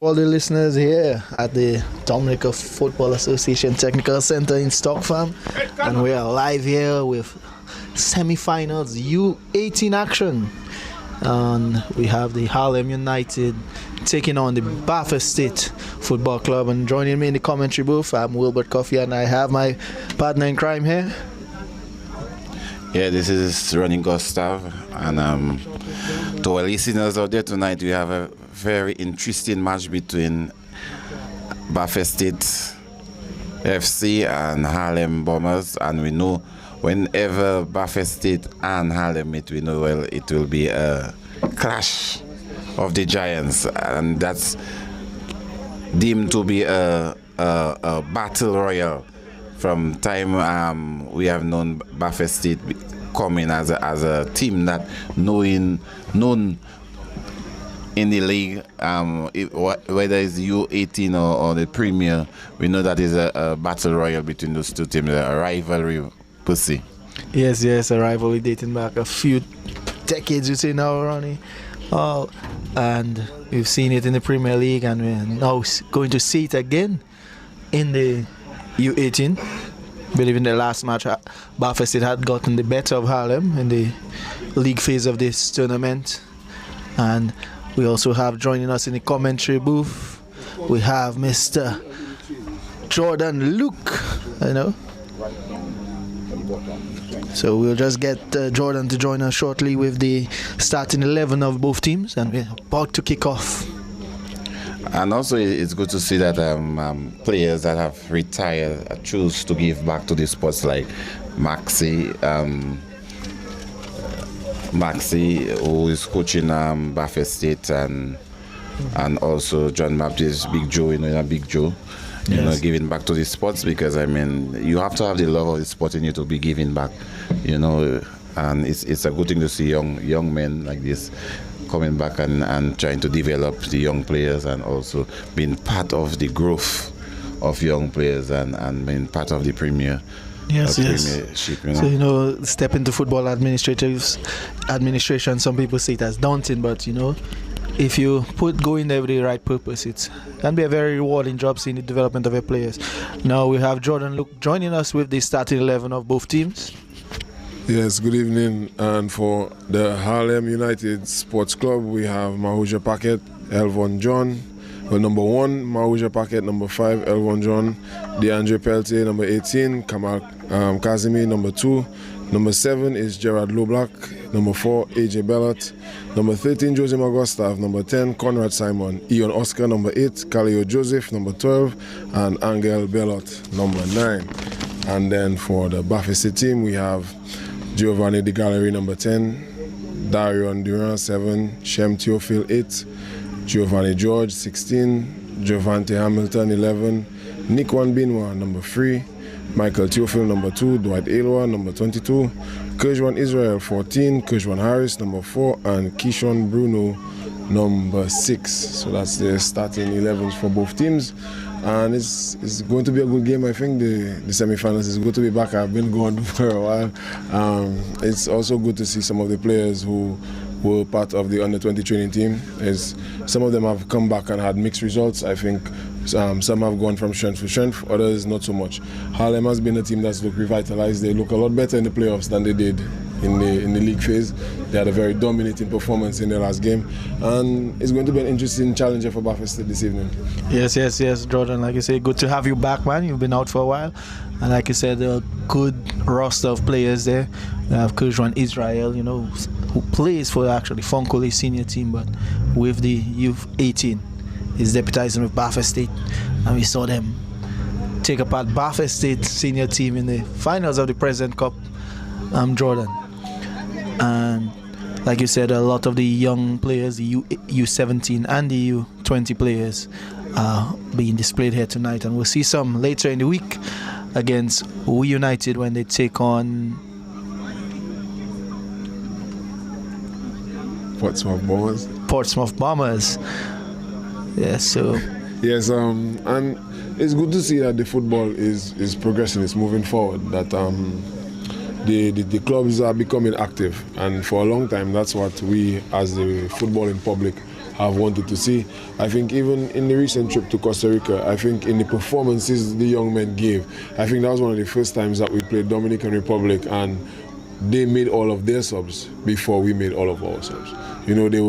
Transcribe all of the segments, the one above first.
All the listeners here at the Dominica Football Association Technical Center in Stock Farm, and we are live here with Semifinals U18 action, and we have the Harlem United taking on the BAF State Football Club. And joining me in the commentary booth, I'm Wilbert Coffey, and I have my partner in crime here. Yeah, this is Running Gustav, and to our listeners out there tonight, we have a very interesting match between BAF State FC and Harlem Bombers, and we know whenever BAF State and Harlem meet, we know well it will be a clash of the giants, and that's deemed to be a battle royal. From time we have known BAF State coming as a team that known in the league, whether it's U18 or the Premier, we know that is a battle royal between those two teams, a rivalry per se. Yes, a rivalry dating back a few decades, you say now, Ronnie. And we've seen it in the Premier League, and we're now going to see it again in the U18. I believe in the last match, BAF State had gotten the better of Harlem in the league phase of this tournament. And we also have joining us in the commentary booth, we have Mr. Jordan Luke, So we'll just get Jordan to join us shortly with the starting 11 of both teams, and we're about to kick off. And also it's good to see that players that have retired choose to give back to the sports, like Maxi, who is coaching BAF State, and also John Baptist, Big Joe, Big Joe, giving back to the sports, because you have to have the love of the sport in you to be giving back, and it's a good thing to see young men like this coming back and trying to develop the young players, and also being part of the growth of young players and being part of the Premier. Premiership. So step into football administration. Some people see it as daunting, but if you go in there with the right purpose, it can be a very rewarding job seeing the development of your players. Now we have Jordan Luke joining us with the starting 11 of both teams. Yes, good evening. And for the Harlem United Sports Club, we have Mahuja Paquet, Elvon John. Number 1, Mahuja Paquet. Number 5, Elvon John. DeAndre Peltier, number 18. Kamal Kazimi, number 2. Number 7 is Gerard Loblack. Number 4, AJ Bellot. Number 13, Jose Magustav. Number 10, Conrad Simon. Ian Oscar, number 8. Kaleo Joseph, number 12. And Angel Bellot, number 9. And then for the BAF State team, we have Giovanni De Gallery, number 10. Darion Durant, 7. Shem Theophile, 8. Giovanni George, 16. Giovanni Hamilton, 11. Nick Wanbinwa, number 3. Michael Theophile, number 2. Dwight Aylwa, number 22. Kerjwan Israel, 14. Kerjwan Harris, number 4. And Kishon Bruno, number 6. So that's the starting 11s for both teams. And it's going to be a good game. I think the semi-finals is good to be back. I've been going for a while. It's also good to see some of the players who were part of the under-20 training team. Some of them have come back and had mixed results. I think some have gone from strength to strength, others not so much. Harlem has been a team that's looked revitalized. They look a lot better in the playoffs than they did in the league phase. They had a very dominating performance in their last game, and it's going to be an interesting challenger for BAF State this evening. Yes, Jordan. Like you say, good to have you back, man. You've been out for a while, and like you said, a good roster of players there. We have Kerjwan Israel, who plays for actually Funkole senior team, but with the U18, he's deputizing with BAF State, and we saw them take apart BAF State senior team in the finals of the President Cup. Jordan. And like you said, a lot of the young players, the U17 and the U20 players, are being displayed here tonight, and we'll see some later in the week against We United when they take on Portsmouth Bombers. Yes, and it's good to see that the football is progressing, it's moving forward, that the clubs are becoming active, and for a long time that's what we as the footballing public have wanted to see. I think even in the recent trip to Costa Rica, I think in the performances the young men gave, I think that was one of the first times that we played Dominican Republic and they made all of their subs before we made all of our subs. You know, they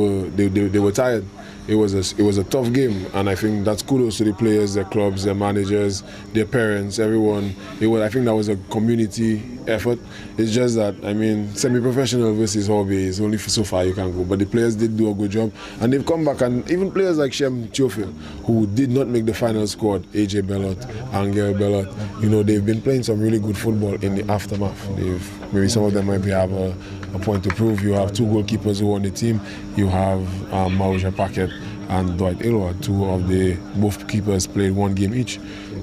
were tired. It was a tough game, and I think that's kudos to the players, their clubs, their managers, their parents, everyone. I think that was a community effort. It's just that, I mean, semi-professional versus hobby is only so far you can go. But the players did do a good job, and they've come back. And even players like Shem Theophile, who did not make the final squad, AJ Bellot, Angel Bellot, you know, they've been playing some really good football in the aftermath. Maybe some of them might have a point to prove. You have two goalkeepers who on the team. You have Marouja Paquet and Dwight Ilwa, both keepers played one game each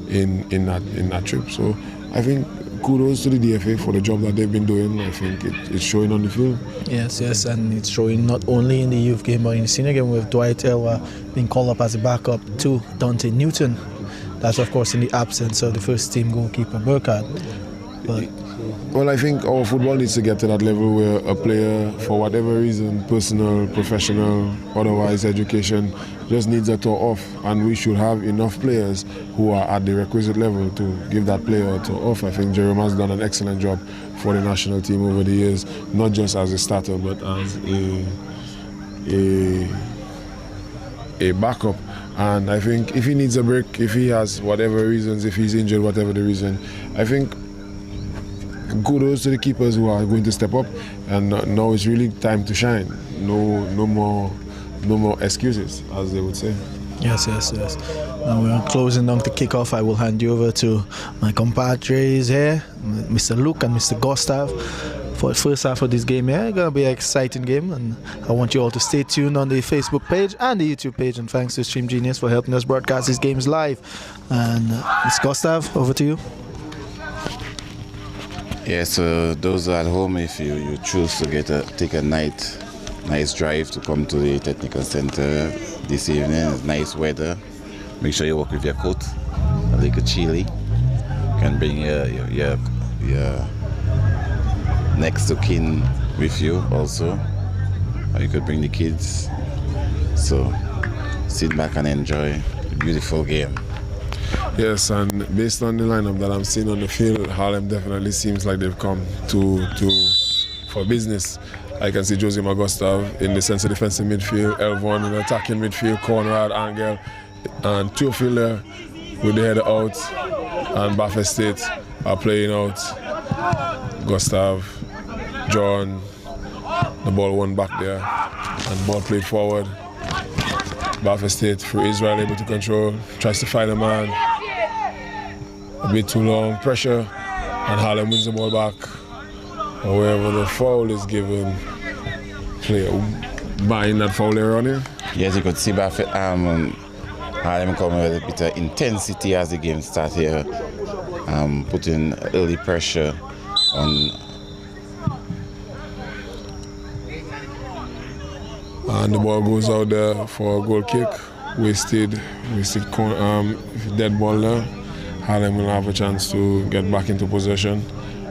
in that trip. So I think kudos to the DFA for the job that they've been doing. I think it's showing on the field. Yes, and it's showing not only in the youth game but in the senior game with Dwight Ilwa being called up as a backup to Dante Newton. That's of course in the absence of the first team goalkeeper Burkhardt. Well, I think our football needs to get to that level where a player, for whatever reason, personal, professional, otherwise education, just needs a tour off. And we should have enough players who are at the requisite level to give that player a tour off. I think Jerome has done an excellent job for the national team over the years, not just as a starter, but as a backup. And I think if he needs a break, if he has whatever reasons, if he's injured, whatever the reason, I think kudos to the keepers who are going to step up, and now it's really time to shine. No more excuses, as they would say. Yes. Now we're closing down the kickoff. I will hand you over to my compadres here, Mr. Luke and Mr. Gustav, for the first half of this game here. It's going to be an exciting game, and I want you all to stay tuned on the Facebook page and the YouTube page. And thanks to Stream Genius for helping us broadcast these games live. And Mr. Gustav, over to you. Yeah, so those at home, if you choose to take a nice drive to come to the technical center this evening, it's nice weather. Make sure you walk with your coat, a little chilly. You can bring your next of kin with you also, or you could bring the kids. So sit back and enjoy a beautiful game. Yes, and based on the lineup that I'm seeing on the field, Harlem definitely seems like they've come for business. I can see Jose Magustav in the central defensive midfield, Elvon in the attacking midfield, Conrad, Angel, and Theophile there with the header out, and BAF State are playing out. Gustav, John, the ball won back there, and ball played forward. BAF State through Israel able to control, tries to find a man. A bit too long, pressure, and Harlem wins the ball back. However, the foul is given. Player buying that foul there on here. Yes, you could see Harlem coming with a bit of intensity as the game started here, putting early pressure on. And the ball goes out there for a goal kick. Wasted dead ball there. Harlem will have a chance to get back into possession.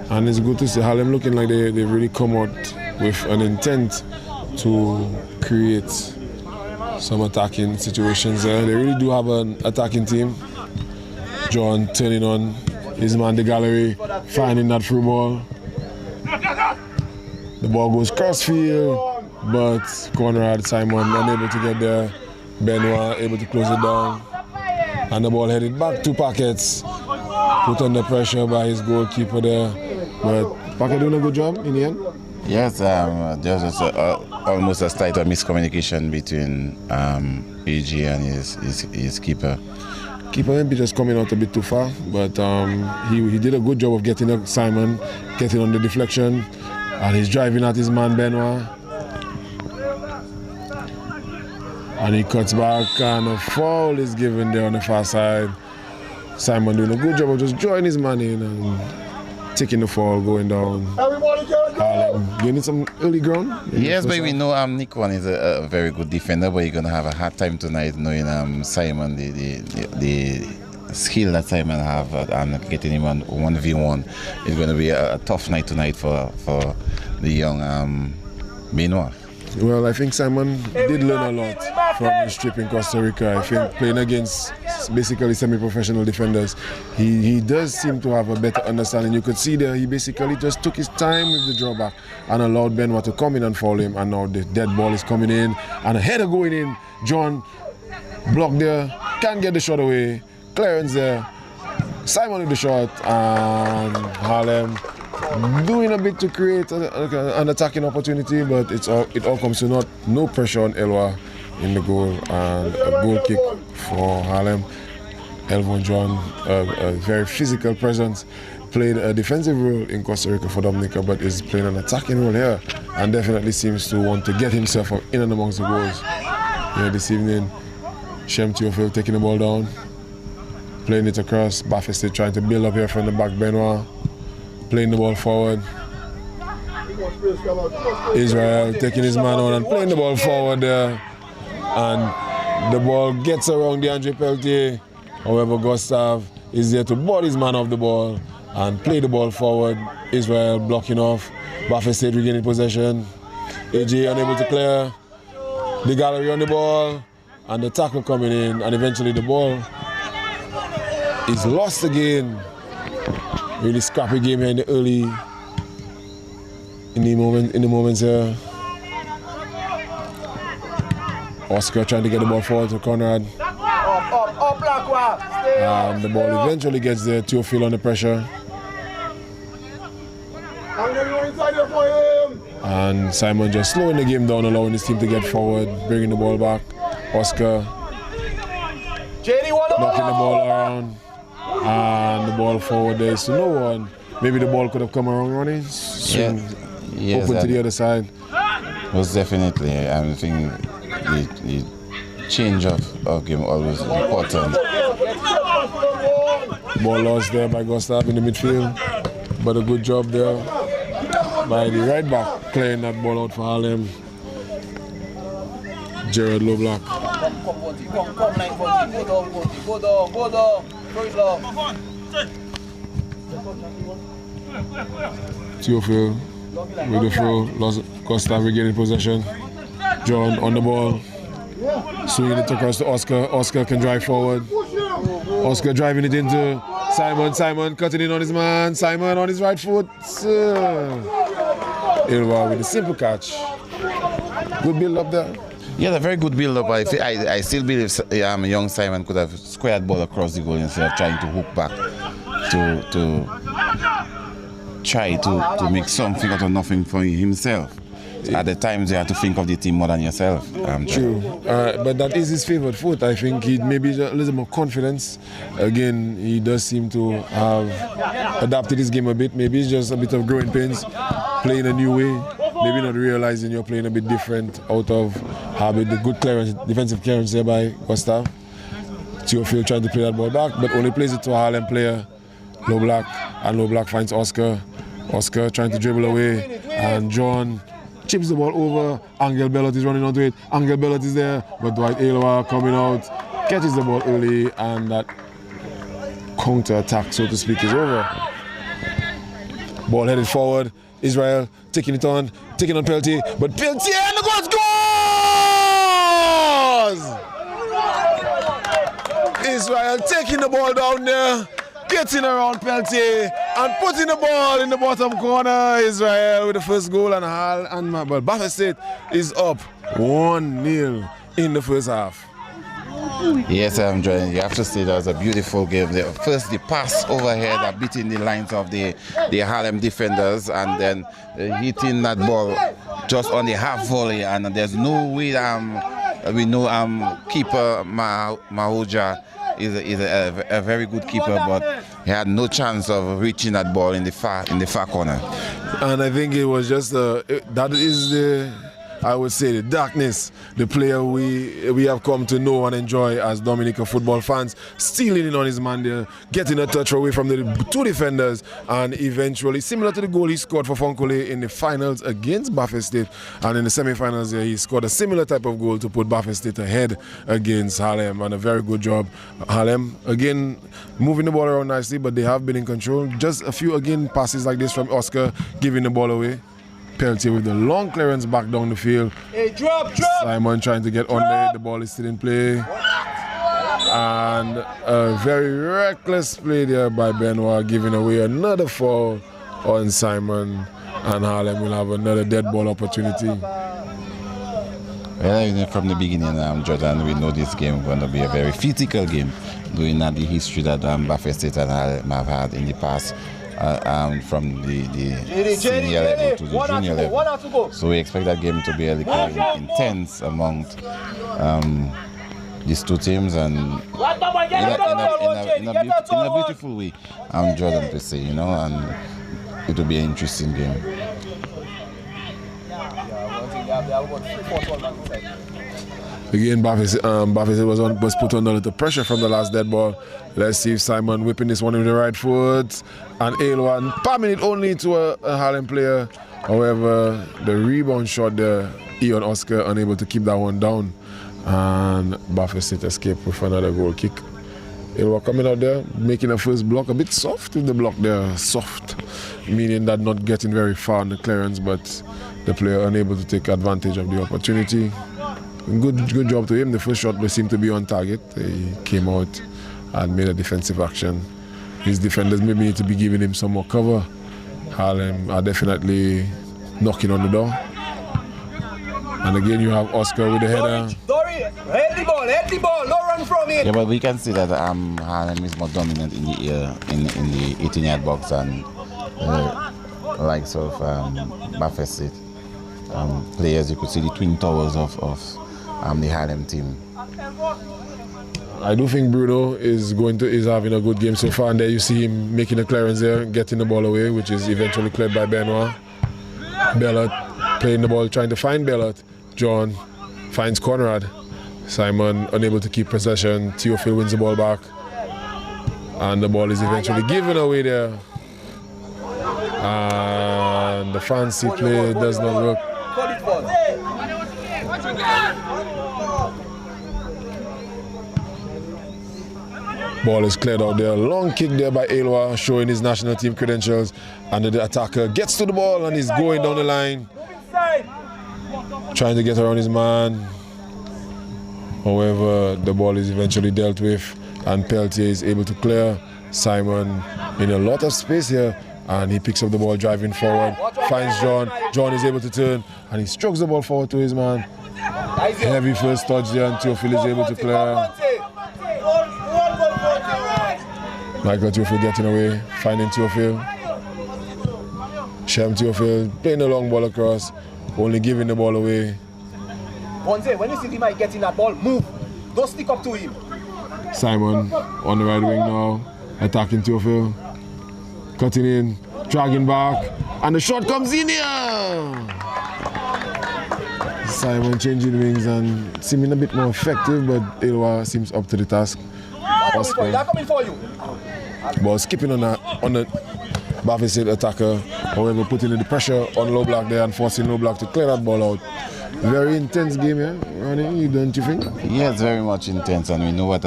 And it's good to see Harlem looking like they've really come out with an intent to create some attacking situations there. They really do have an attacking team. John turning on his man, the gallery, finding that through ball. The ball goes crossfield, but Conrad, Simon unable to get there. Benoit able to close it down. And the ball headed back to Paquets, put under pressure by his goalkeeper there. But Paquet doing a good job in the end? Yes, there was almost a slight miscommunication between AG and his keeper. Keeper maybe just coming out a bit too far, but he did a good job of getting up Simon, getting on the deflection, and he's driving at his man Benoit. And he cuts back, and a foul is given there on the far side. Simon doing a good job of just drawing his man in and taking the fall, going down. Harlem gaining some early ground. Yes, but we know Nick One is a very good defender, but you're going to have a hard time tonight knowing Simon, the skill that Simon have and getting him on 1v1. It's going to be a tough night tonight for the young Benoit. Well, I think Simon did learn a lot from his trip in Costa Rica. I think playing against basically semi-professional defenders, he does seem to have a better understanding. You could see there he basically just took his time with the drawback and allowed Benoit to come in and foul him, and now the dead ball is coming in and a header going in. John blocked there, can't get the shot away, clearance there, Simon with the shot, and Harlem doing a bit to create an attacking opportunity, but it all comes to naught. No pressure on Elwa in the goal, and a goal kick for Harlem. Elvon John, a very physical presence, played a defensive role in Costa Rica for Dominica, but is playing an attacking role here, and definitely seems to want to get himself up in and amongst the goals. Here this evening, Shem Teofil taking the ball down, playing it across. BAF State trying to build up here from the back. Benoit playing the ball forward. Israel taking his man on and playing the ball forward there. And the ball gets around DeAndre Peltier. However, Gustav is there to board his man off the ball and play the ball forward. Israel blocking off. BAF State regaining possession. AJ unable to clear. The gallery on the ball. And the tackle coming in. And eventually the ball is lost again. Really scrappy game here in the early, in the moments here. Oscar trying to get the ball forward to Conrad. And the ball eventually gets there. Teofil under pressure. And Simon just slowing the game down, allowing his team to get forward, bringing the ball back. Oscar knocking the ball around. And the ball forward there is to no one. Maybe the ball could have come around running. Swing open to the other side. Was definitely, I think the change of game always important. Ball lost there by Gustav in the midfield. But a good job there by the right back clearing that ball out for Harlem. Jared Loblack. Teofil with the throw, lost Gustav regaining possession. John on the ball, swinging it across to Oscar. Oscar can drive forward. Oscar driving it into Simon. Simon cutting in on his man. Simon on his right foot. Ilwa with a simple catch. Good build up there. Yeah, a very good build-up. I still believe young Simon could have squared ball across the goal instead of trying to hook back to try to make something out of nothing for himself. At the times, you have to think of the team more than yourself. True, but that is his favorite foot. I think he maybe a little more confidence. Again, he does seem to have adapted his game a bit. Maybe it's just a bit of growing pains, playing a new way. Maybe not realizing you're playing a bit different out of habit. The good clearance, defensive clearance there by Gustav. Teofil trying to play that ball back, but only plays it to a Harlem player, Loblack, and Loblack finds Oscar. Oscar trying to dribble away, and John chips the ball over. Angel Bellot is running onto it. Angel Bellot is there, but Dwight Aylwa coming out, catches the ball early, and that counter attack, so to speak, is over. Ball headed forward. Israel taking it on, taking on Peltier, but Peltier and the goal scores! Israel taking the ball down there, getting around Peltier and putting the ball in the bottom corner. Israel with the first goal, and BAF State is up 1-0 in the first half. Yes, I'm enjoying. You have to say that was a beautiful game. First, the pass overhead, beating the lines of the Harlem defenders, and then hitting that ball just on the half volley. And there's no way we know keeper Mahoja is a very good keeper, but he had no chance of reaching that ball in the far corner. And I think it was just that is the, I would say, the darkness, the player we have come to know and enjoy as Dominica football fans, stealing in on his man there, getting a touch away from the two defenders, and eventually, similar to the goal he scored for Fonkole in the finals against BAF State, and in the semi-finals there, he scored a similar type of goal to put BAF State ahead against Harlem, and a very good job. Harlem, again, moving the ball around nicely, but they have been in control. Just a few, again, passes like this from Oscar, giving the ball away. Peltier with the long clearance back down the field. Hey, drop! Simon trying to get under it. The ball is still in play. And a very reckless play there by Benoit, giving away another foul on Simon. And Harlem will have another dead ball opportunity. Well, from the beginning, Jordan, we know this game is going to be a very physical game, doing that the history that BAF State and Harlem have had in the past, from the senior level to the junior level. So we expect that game to be a little intense among these two teams, and in a beautiful way, Jordan, to say, and it will be an interesting game. Again, BAF was put under a little pressure from the last dead ball. Let's see if Simon whipping this one with the right foot. And A1 palming it only to a Harlem player. However, the rebound shot there, Ian Oscar unable to keep that one down. And BAF State escaped with another goal kick. A1 coming out there, making a first block, a bit soft with the block there. Soft, meaning that not getting very far on the clearance, but the player unable to take advantage of the opportunity. Good job to him. The first shot seemed to be on target. He came out and made a defensive action. His defenders maybe need to be giving him some more cover. Harlem are definitely knocking on the door. And again, you have Oscar with the header. Head the ball, no run from it. Yeah, but we can see that Harlem is more dominant in the 18-yard box than likes of BAF State. Players, you could see the twin towers of the Harlem team. I do think Bruno is having a good game so far, and there you see him making a clearance there, getting the ball away, which is eventually cleared by Benoit. Bellot playing the ball, trying to find Bellot. John finds Conrad. Simon unable to keep possession. Theophil wins the ball back, and the ball is eventually given away there. And the fancy play does not work. Ball is cleared out there. Long kick there by Elwa, showing his national team credentials. And the attacker gets to the ball and is going down the line, trying to get around his man. However, the ball is eventually dealt with, and Peltier is able to clear. Simon in a lot of space here, and he picks up the ball driving forward, finds John. John is able to turn, and he strokes the ball forward to his man. Heavy first touch there, and Theophil is able to clear. Michael Theophil getting away, finding Theophil. Shem Theophil playing the long ball across, only giving the ball away. Ponce, when you see him getting that ball, move. Don't stick up to him. Simon on the right wing now, attacking Theophil. Cutting in, dragging back, and the shot comes in here! Simon changing wings and seeming a bit more effective, but Elwa seems up to the task. They're coming for you. Ball skipping on the BAF State attacker, however putting the pressure on low block there and forcing low block to clear that ball out. Very intense game here, Ronnie, don't you think? Yeah, it's very much intense, and we know what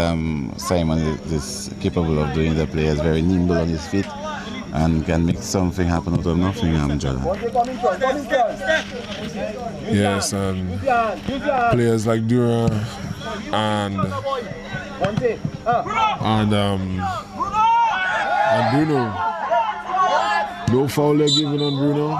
Simon is capable of doing. The player is very nimble on his feet and can make something happen out of nothing, Jordan. Yes, and players like Dura and Bruno. No foul they're giving on Bruno.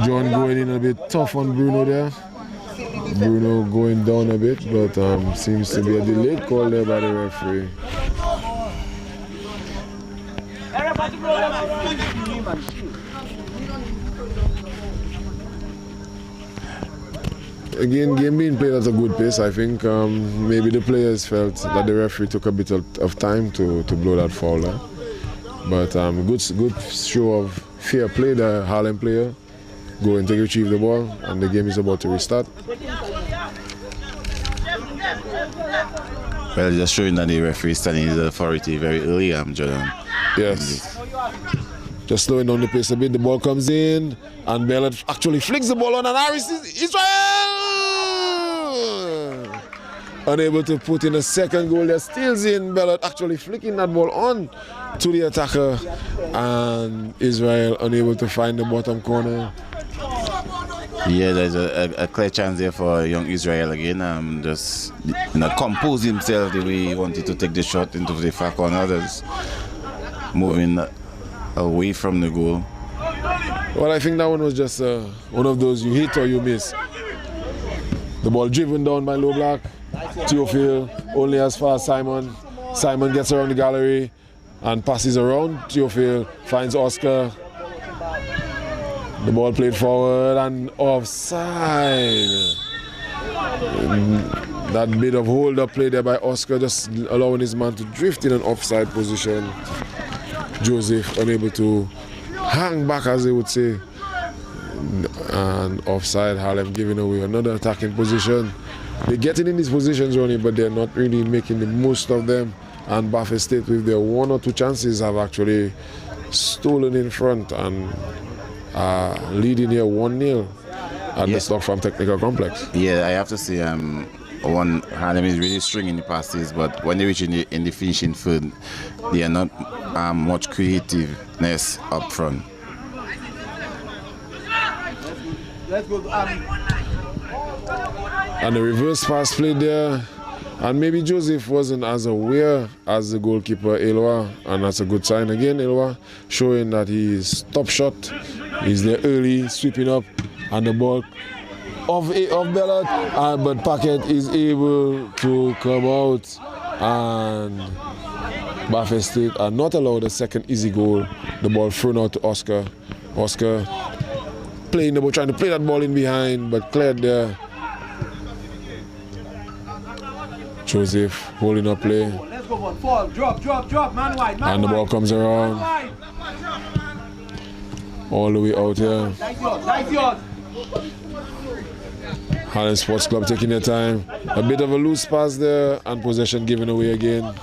John going in a bit tough on Bruno there. Bruno going down a bit, but seems to be a delayed call there by the referee. Again, game being played at a good pace, I think. Maybe the players felt that the referee took a bit of time to blow that foul there. But good show of fair play, the Harlem player going to retrieve the ball, and the game is about to restart. Well, just showing that the referee is standing in the authority very early, Jordan. Yes. Just slowing down the pace a bit, the ball comes in, and Bellot actually flicks the ball on, and Harris is Israel! unable to put in a second goal. They're still in Bellot actually flicking that ball on to the attacker, and Israel unable to find the bottom corner. Yeah, there's a clear chance there for young Israel again. Just compose himself the way he wanted to take the shot into the far corner. Just moving away from the goal. Well, I think that one was just one of those you hit or you miss. The ball driven down by low block. Theophile only as far as Simon. Simon gets around the gallery and passes around. Theophile finds Oscar. The ball played forward and offside. That bit of hold-up play there by Oscar, just allowing his man to drift in an offside position. Joseph unable to hang back, as they would say. And offside, Harlem giving away another attacking position. They're getting in these positions, Ronnie, but they're not really making the most of them. And BAF State, with their 1 or 2 chances, have actually stolen in front and leading here 1-0 at the Stock Farm Technical Complex. Yeah, I have to say, Harlem is really stringing the passes, but when they reach in the finishing third, they are not much creativeness up front. Let's go. And the reverse pass played there, and maybe Joseph wasn't as aware as the goalkeeper Elwa, and that's a good sign again. Elwa showing that he's top shot. He's there early, sweeping up, and the ball of Bellot, but Paquet is able to come out, and BAF State are not allowed a second easy goal. The ball thrown out to Oscar. Oscar playing the ball, trying to play that ball in behind, but cleared there. Joseph holding up play. Let's go on. Fall. Drop, man wide. And the ball comes around. All the way out here. Nice yours. Harlem Sports Club taking their time. A bit of a loose pass there, and possession given away again.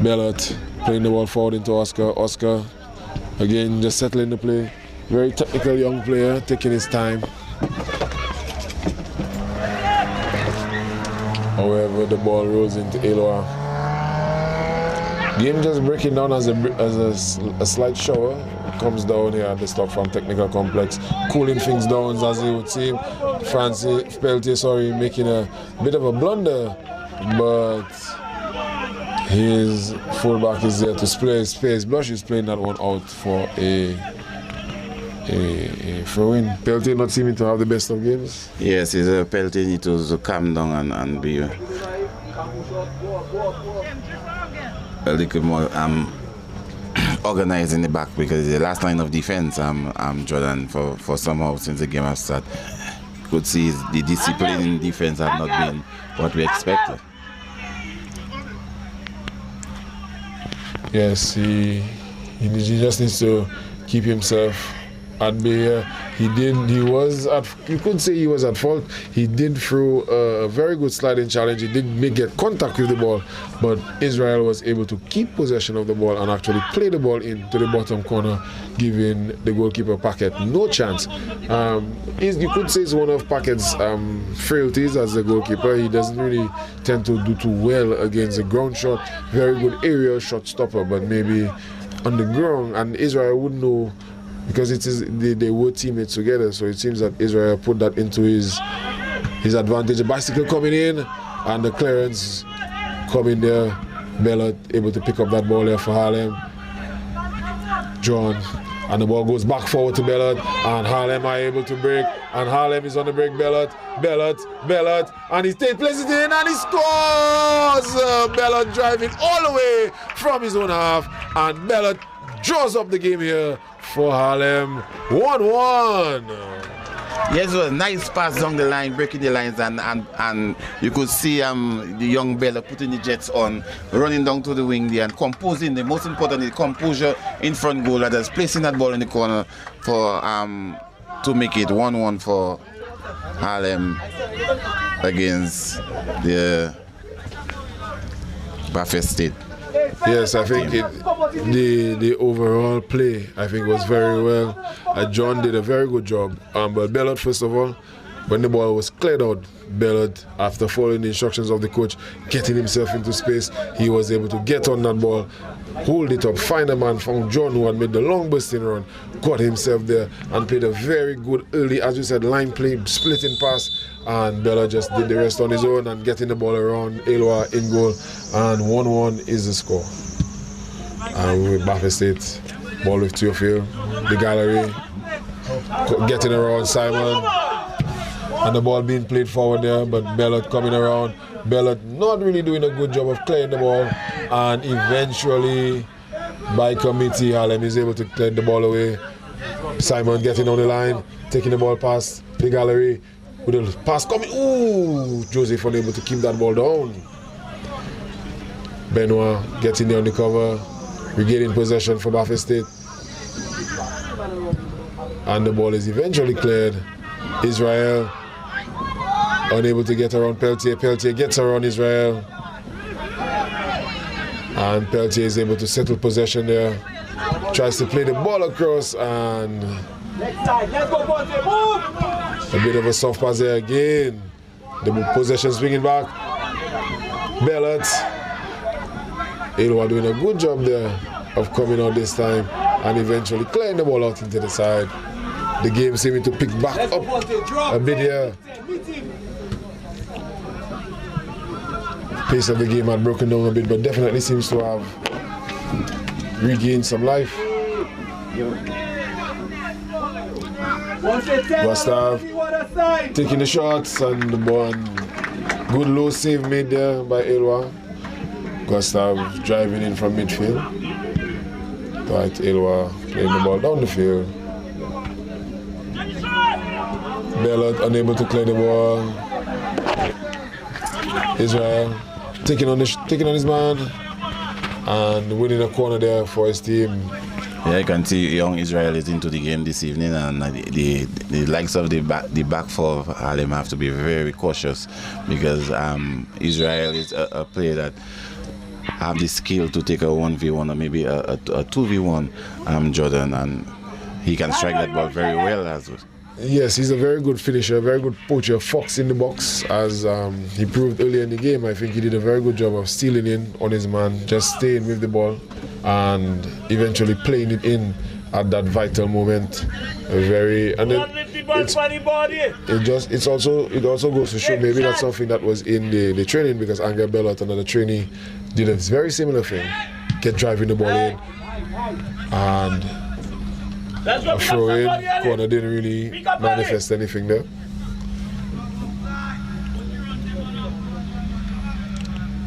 Bellot playing the ball forward into Oscar. Oscar again just settling the play. Very technical young player, taking his time. However, the ball rolls into Eloi. Game just breaking down as a slight shower. Comes down here at the Stock Farm Technical Complex, cooling things down, as it would seem. Francis Peltier, making a bit of a blunder, but his fullback is there to spray his face. Blush is playing that one out for a throw-in. Peltier not seeming to have the best of games. Yes, Peltier needs to calm down and be a little more organized in the back, because the last line of defense, Jordan, for somehow since the game has started, could see the discipline in defense have not been what we expected. Yes, he just needs to keep himself at bay. You could say he was at fault. He did throw a very good sliding challenge. He did get contact with the ball, but Israel was able to keep possession of the ball and actually play the ball into the bottom corner, giving the goalkeeper Paquet no chance. You could say it's one of Paquet's frailties as the goalkeeper. He doesn't really tend to do too well against the ground shot. Very good aerial shot stopper, but maybe on the ground, and Israel would know, because they were teammates together, so it seems that Israel put that into his advantage. A bicycle coming in, and the clearance coming there. Bellot able to pick up that ball there for Harlem. John, and the ball goes back forward to Bellot, and Harlem are able to break, and Harlem is on the break. Bellot, and he places it in, and he scores! Bellot driving all the way from his own half, and Bellot draws up the game here for Harlem. 1-1. Yes, it was a nice pass down the line, breaking the lines, and you could see the young Bella putting the jets on, running down to the wing there and composing. The most important is composure in front goal, that is placing that ball in the corner for to make it 1-1 for Harlem against the BAF State. Yes, I think the overall play, I think, was very well. John did a very good job. But Bellot, first of all, when the ball was cleared out, Bellot, after following the instructions of the coach, getting himself into space, he was able to get on that ball, hold it up, find a man, found John, who had made the long busting run, got himself there and played a very good early, as you said, line play, splitting pass, and Bellot just did the rest on his own and getting the ball around Elwa in goal, and 1-1 is the score. And with BAF State, ball with Theophile, the gallery, getting around Simon, and the ball being played forward there, but Bellot coming around. Bellot not really doing a good job of clearing the ball, and eventually, by committee, Harlem is able to clear the ball away. Simon getting on the line, taking the ball past the gallery, with a pass coming. Ooh, Joseph unable to keep that ball down. Benoit getting there on the cover, regaining possession for BAF State. And the ball is eventually cleared. Israel unable to get around Peltier. Peltier gets around Israel. And Peltier is able to settle possession there. Tries to play the ball across, and a bit of a soft pass there again. The possession swinging back. Bellot. Elwa doing a good job there of coming out this time and eventually clearing the ball out into the side. The game seeming to pick back up a bit here. Pace of the game had broken down a bit, but definitely seems to have regained some life. Gustav taking the shots, and the ball, good low save made there by Elwa. Gustav driving in from midfield. Right, Elwa playing the ball down the field. Bellot unable to clear the ball. Israel taking on his man and winning a corner there for his team. Yeah, you can see young Israel is into the game this evening, and the likes of the back four of Harlem have to be very cautious, because Israel is a player that have the skill to take a 1v1 or maybe a 2v1 Jordan, and he can strike that ball very well as well. Yes, he's a very good finisher, very good poacher, fox in the box, as he proved earlier in the game. I think he did a very good job of stealing in on his man, just staying with the ball and eventually playing it in at that vital moment. It also goes to show maybe that's something that was in the training, because Angel Bellot, another trainee, did a very similar thing, get driving the ball in, and a throw in corner didn't really manifest anything there.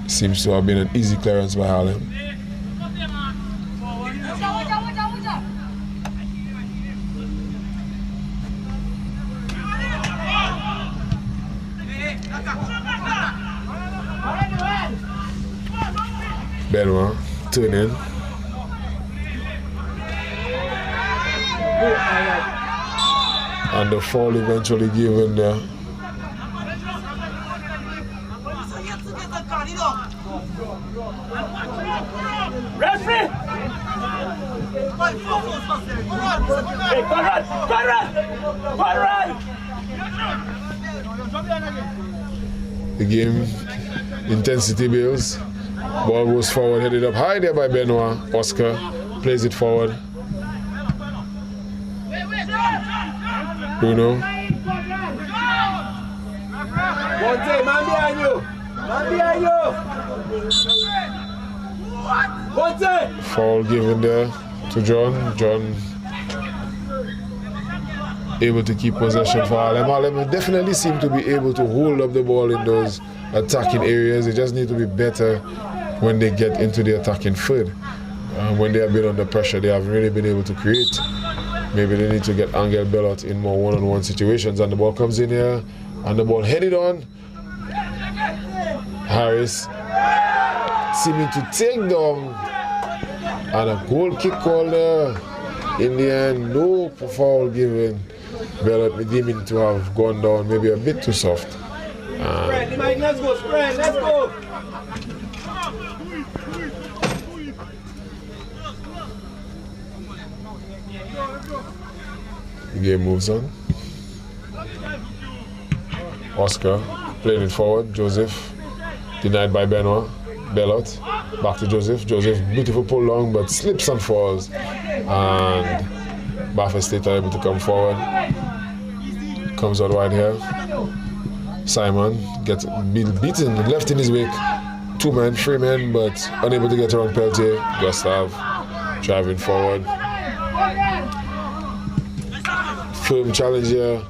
Seems to have been an easy clearance by Harlem. Benoit turn in. And the fall eventually given there. Referee! Hey, Conrad! The game intensity builds. Ball goes forward, headed up high there by Benoit. Oscar plays it forward. Bruno. Bonte, man behind you! Bonte! Foul given there to John. John able to keep possession for Harlem. Harlem definitely seem to be able to hold up the ball in those attacking areas. They just need to be better when they get into the attacking third. When they have been under pressure, they haven't really been able to create. Maybe they need to get Angel Bellot in more one-on-one situations, and the ball comes in here, and the ball headed on. Harris seeming to take down, and a goal kick call there. In the end, no foul given. Bellot deeming to have gone down maybe a bit too soft. Let's go, spread, let's go! The game moves on. Oscar playing it forward. Joseph denied by Benoit. Bellot back to Joseph. Joseph, beautiful pull long, but slips and falls. And BAF State are able to come forward. Comes out wide here. Simon gets beaten, left in his wake. 2 men, 3 men, but unable to get around Peltier. Gustav driving forward. Firm challenger,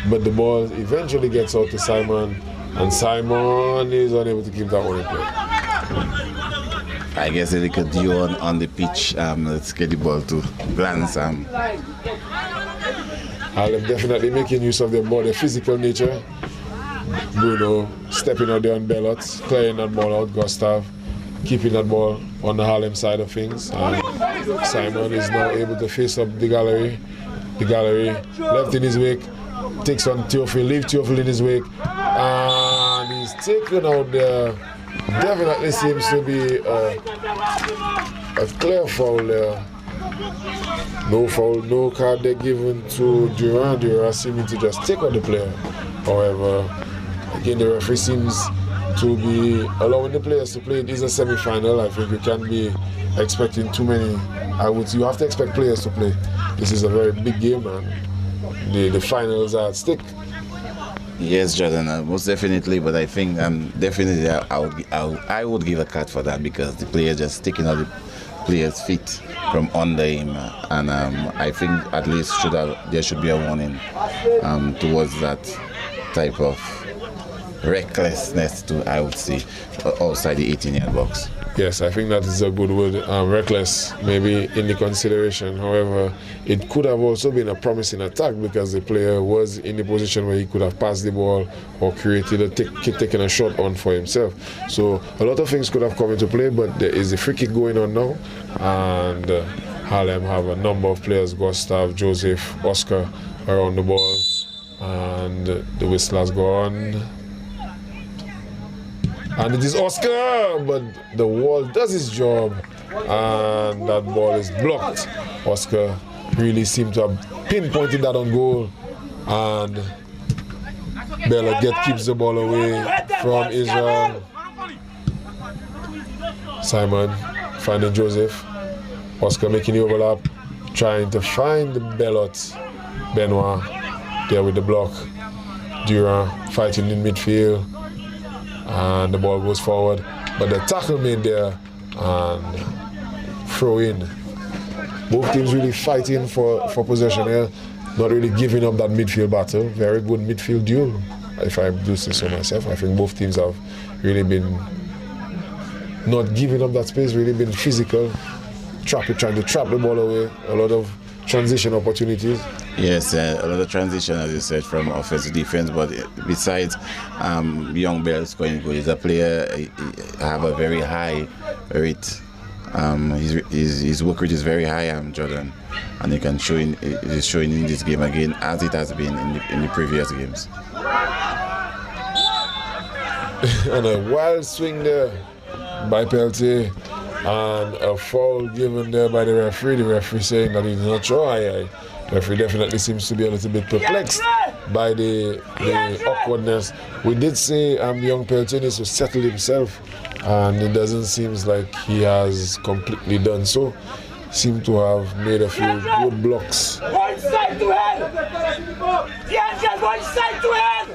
but the ball eventually gets out to Simon, and Simon is unable to keep that one in play. I guess a little duo on the pitch. Let's get the ball to glance. Harlem definitely making use of their ball, their physical nature. Bruno stepping out there on Bellot, clearing that ball out. Gustav keeping that ball on the Harlem side of things. And Simon is now able to face up the gallery. The gallery left in his wake, takes on Theophile, leaves Theophile in his wake, and he's taken out there. Definitely seems to be a clear foul there. No foul, no card they're given to Durant. Durant seeming to just take out the player. However, again, the referee seems to be allowing the players to play. It is a semi-final. I think you can't be expecting too many. You have to expect players to play. This is a very big game, and the finals are at stake. Yes, Jordan, most definitely. But I think definitely I would give a card for that, because the player just taking out the player's feet from under him, and I think at least there should be a warning towards that type of recklessness, I would say, outside the 18-yard box. Yes, I think that is a good word. Reckless, maybe in the consideration. However, it could have also been a promising attack, because the player was in the position where he could have passed the ball or created taken a shot on for himself. So a lot of things could have come into play, but there is a free kick going on now, and Harlem have a number of players, Gustav, Joseph, Oscar, around the ball, and the whistle has gone. And it is Oscar, but the wall does its job, and that ball is blocked. Oscar really seemed to have pinpointed that on goal, and Bella keeps the ball away from Israel. Simon finding Joseph. Oscar making the overlap, trying to find the Bellot. Benoit there with the block. Durant fighting in midfield. And the ball goes forward, but the tackle made there, and throw in. Both teams really fighting for possession here, not really giving up that midfield battle. Very good midfield duel, if I do say so myself. I think both teams have really been not giving up that space, really been physical, trying to trap the ball away. A lot of transition opportunities. Yes, a lot of transition, as you said, from offense to defense. But besides Young Bell scoring goal, he's a player. He have a very high rate. His work rate is very high, Jordan, and it is showing in this game again, as it has been in the previous games. And a wild swing there by Peltier, and a foul given there by the referee. The referee saying that he's not sure. The referee definitely seems to be a little bit perplexed by the awkwardness. We did say young Peltier needs to settle himself, and it doesn't seem like he has completely done so. Seem to have made a few good blocks. One side to head! DeAndre, one side to head!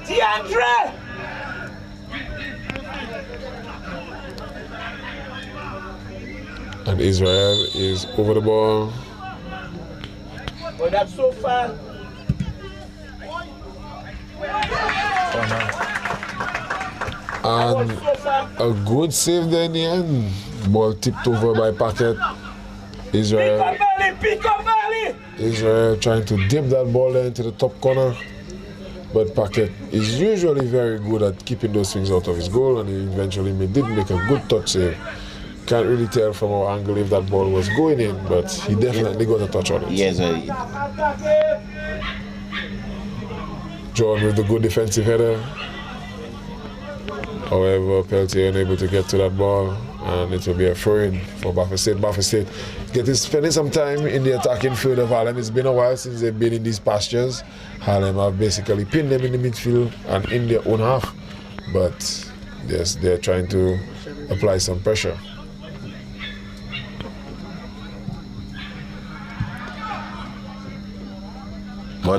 DeAndre! And Israel is over the ball. Well, that's so far. And a good save there in the end. Ball tipped over by Paquet. Israel trying to dip that ball there into the top corner. But Paquet is usually very good at keeping those things out of his goal, and he eventually did make a good touch save. Can't really tell from our angle if that ball was going in, but he definitely got a touch on it. Yes, John with the good defensive header. However, Peltier unable to get to that ball. and it will be a throw-in for BAF State. BAF State spending some time in the attacking field of Harlem. It's been a while since they've been in these pastures. Harlem have basically pinned them in the midfield and in their own half, but yes, they're trying to apply some pressure. But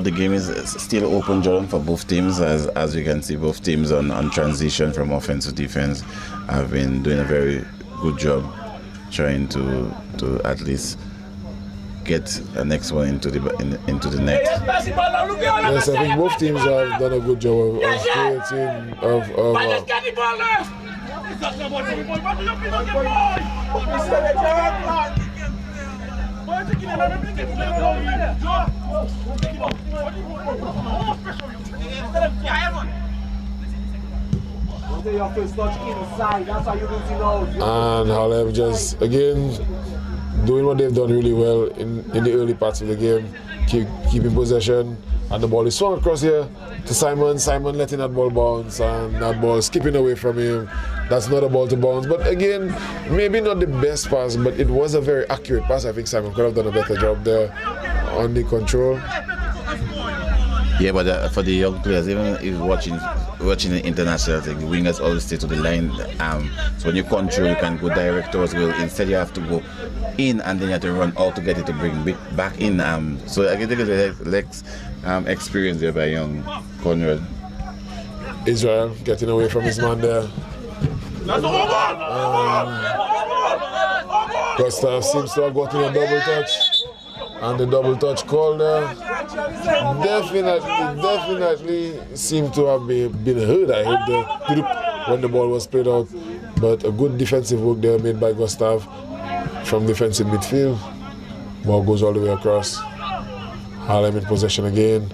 the game is still open, Jordan, for both teams. As you can see, both teams on transition from offense to defense have been doing a very good job trying to at least get the next one into the net. Yes, I think both teams have done a good job of creating and Harlem just again doing what they've done really well in the early parts of the game, keeping possession, and the ball is swung across here to Simon. Simon letting that ball bounce, and that ball skipping away from him. That's not a ball to bounce, but again, maybe not the best pass, but it was a very accurate pass. I think Simon could have done a better job there on the control. Yeah, but for the young players, even if watching the international thing, the wingers always stay to the line. So when you control, you can go direct towards goal. Instead, you have to go in, and then you have to run out to get it to bring back in. So I think it's a experience there by young Conrad. Israel getting away from his man there. Gustav seems to have gotten a double touch, and the double touch call there definitely seemed to have been heard. I heard when the ball was played out, but a good defensive work there made by Gustav from defensive midfield. Ball goes all the way across. Harlem in possession again.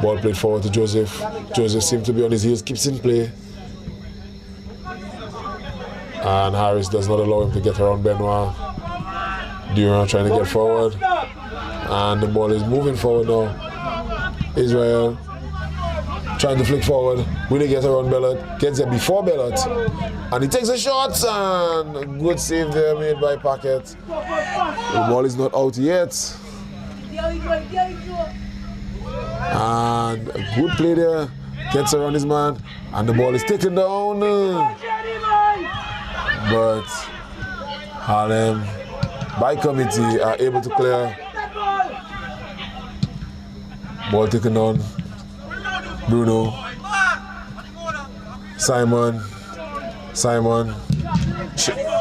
Ball played forward to Joseph. Joseph seemed to be on his heels, keeps in play. And Harris does not allow him to get around Benoit. Durant trying to get forward. And the ball is moving forward now. Israel trying to flick forward. Will he get around Bellot? Gets there before Bellot. And he takes a shot, and a good save there made by Paquet. The ball is not out yet. And a good play there. Gets around his man. And the ball is taken down. But Harlem, by committee, are able to clear. Ball taken down. Bruno. Simon.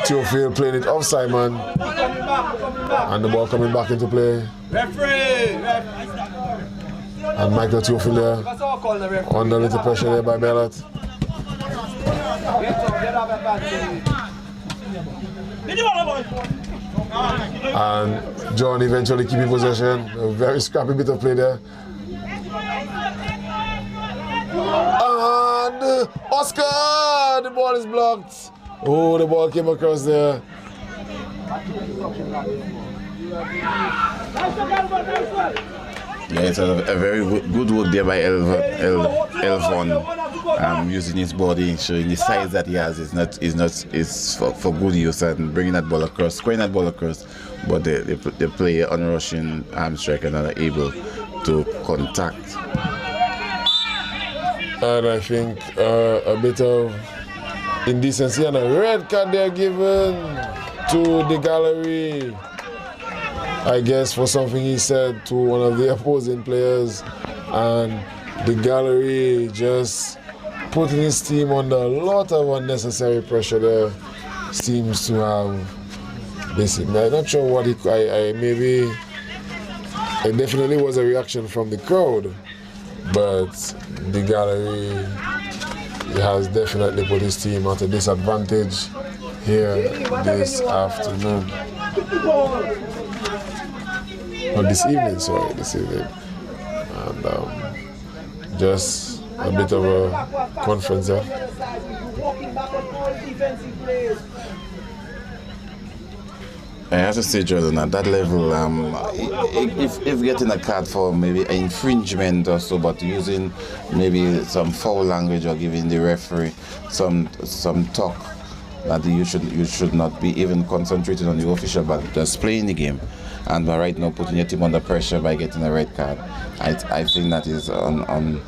Theophile playing it off Simon. And the ball coming back into play. And Michael Theophile there. Under a little pressure there by Bellot. And John eventually keeping possession. A very scrappy bit of play there. And Oscar! The ball is blocked. Oh, the ball came across there. Yeah, it's a very good work there by Elvon. Using his body, showing the size that he has. It's for good use and bringing that ball across, squaring that ball across. But they play unrushing arm striker and are able to contact. And I think a bit of indecency and a red card they're given to the gallery. I guess for something he said to one of the opposing players, and the gallery just putting his team under a lot of unnecessary pressure there. Seems to have basically, I'm not sure what maybe it definitely was a reaction from the crowd, but the gallery has definitely put his team at a disadvantage here this afternoon. Or this evening, sorry, this evening. And just a bit of a conference there. I have to say, Jordan, at that level, if getting a card for maybe an infringement or so, but using maybe some foul language or giving the referee some talk that you should not be even concentrating on the official, but just playing the game. And by right now putting your team under pressure by getting a red card, I think that is on.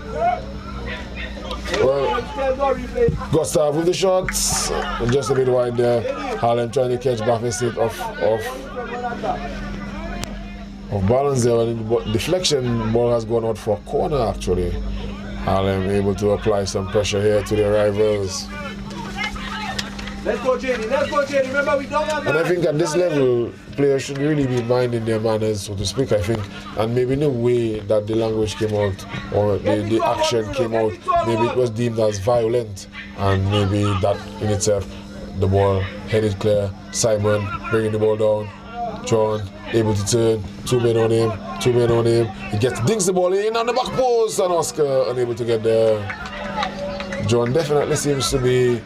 Well, Gustav with the shots, just a bit wide there. Harlem trying to catch BAF State off balance there. And the deflection ball has gone out for a corner actually. Harlem able to apply some pressure here to their rivals. Let's go, JD. Let's go, JD. Remember, we don't have. And I think at this level, players should really be minding their manners, so to speak, I think. And maybe the way that the language came out, or the action came out, maybe it was deemed as violent. And maybe that in itself, the ball headed clear. Simon bringing the ball down. John able to turn. 2 men on him. He digs the ball in on the back post, and Oscar unable to get there. John definitely seems to be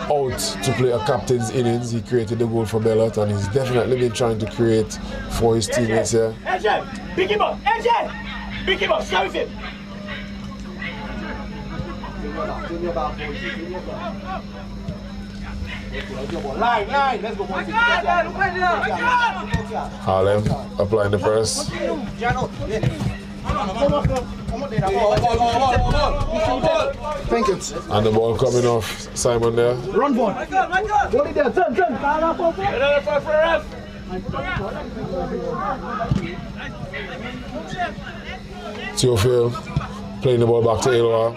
out to play a captain's innings. He created the goal for Bellot, and he's definitely been trying to create for his teammates here. AJ, pick him up. AJ, pick him up. Start with him. Line. Let's go. Harlem applying the press. Thank you. And the ball coming off Simon there. Run ball. Hold it there. Turn. Theophile playing the ball back to Elwa.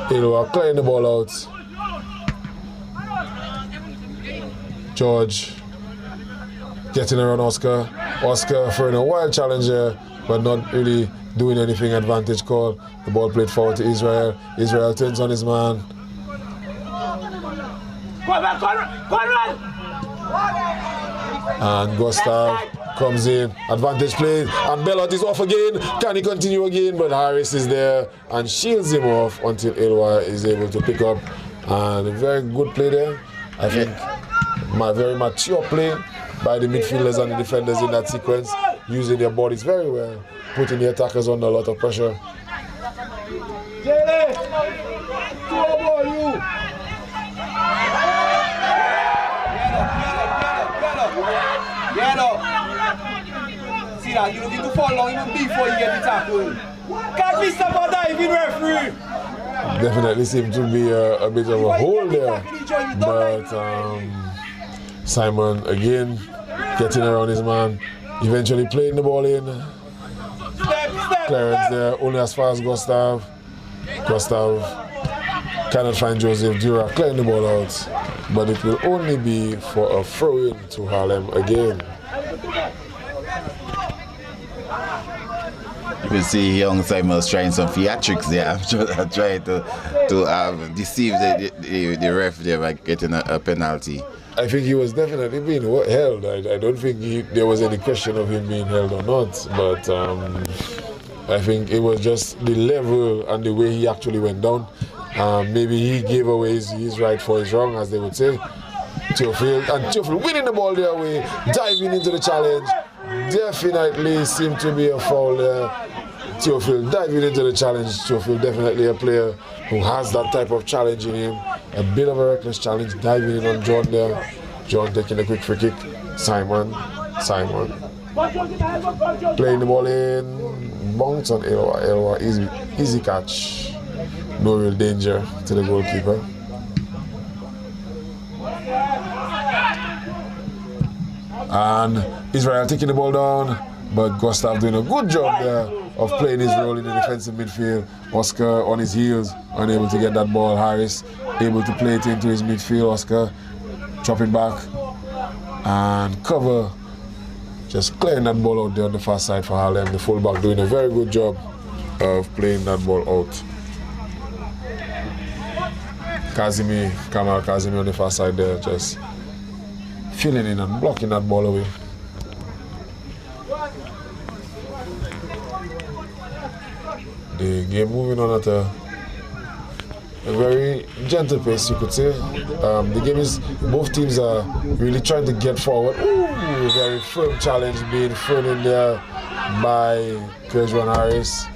Elwa clearing the ball out. George getting around Oscar. Oscar throwing a wild challenge here, but not really doing anything. Advantage call. The ball played forward to Israel. Israel turns on his man. And Gustav comes in. Advantage played. And Bellot is off again. Can he continue again? But Harris is there and shields him off until Elwa is able to pick up. And a very good play there. I think very mature play by the midfielders and the defenders in that sequence, using their bodies very well, putting the attackers under a lot of pressure. Get up. See that, you looking to fall long even before you get the tackle. Can't be somebody diving referee. Definitely seemed to be a bit of a hole there, but Simon again getting around his man, eventually playing the ball in. Clearance there, only as far as Gustav. Gustav cannot find Joseph Dura clearing the ball out, but it will only be for a throw-in to Harlem again. You can see young Simon's trying some theatrics there. I'm trying to deceive the ref there by getting a penalty. I think he was definitely being held. I don't think there was any question of him being held or not, but I think it was just the level and the way he actually went down. Maybe he gave away his right for his wrong, as they would say. Theophile winning the ball their way, diving into the challenge. Definitely seemed to be a foul there. Theophile diving into the challenge. Theophile definitely a player who has that type of challenge in him. A bit of a reckless challenge, diving in on John there. John taking a quick free kick. Simon. Playing the ball in. Bounce on Elwa. Easy catch. No real danger to the goalkeeper. And Israel taking the ball down, but Gustav doing a good job there of playing his role in the defensive midfield. Oscar on his heels, unable to get that ball. Harris able to play it into his midfield. Oscar chopping back and cover. Just clearing that ball out there on the far side for Harlem. The fullback doing a very good job of playing that ball out. Kamal Kazimi on the far side there, just filling in and blocking that ball away. The game moving on at a very gentle pace, you could say. The game is, both teams are really trying to get forward. Ooh, very firm challenge being thrown in there by Kerjwan Harris.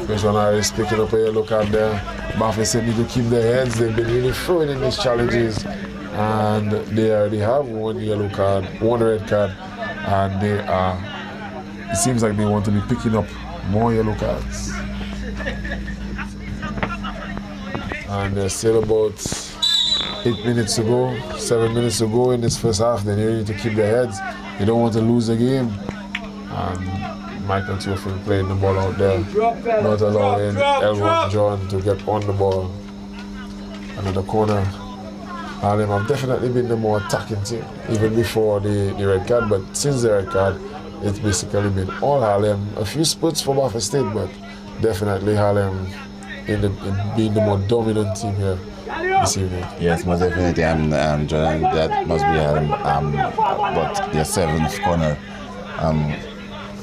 Christian Harris picking up a yellow card there. BAF State need to keep their heads. They've been really throwing in these challenges, and they already have one yellow card, one red card, and they are. It seems like they want to be picking up more yellow cards. And there's still about 8 minutes to go, 7 minutes to go in this first half. They need to keep their heads. They don't want to lose the game. And Michael Theophil playing the ball out there, not allowing Elvon John to get on the ball. Another corner. Harlem have definitely been the more attacking team, even before the red card, but since the red card, it's basically been all Harlem. A few spurts for BAF State, but definitely Harlem in being the more dominant team here this evening. Yes, most definitely. Jordan, that must be but your seventh corner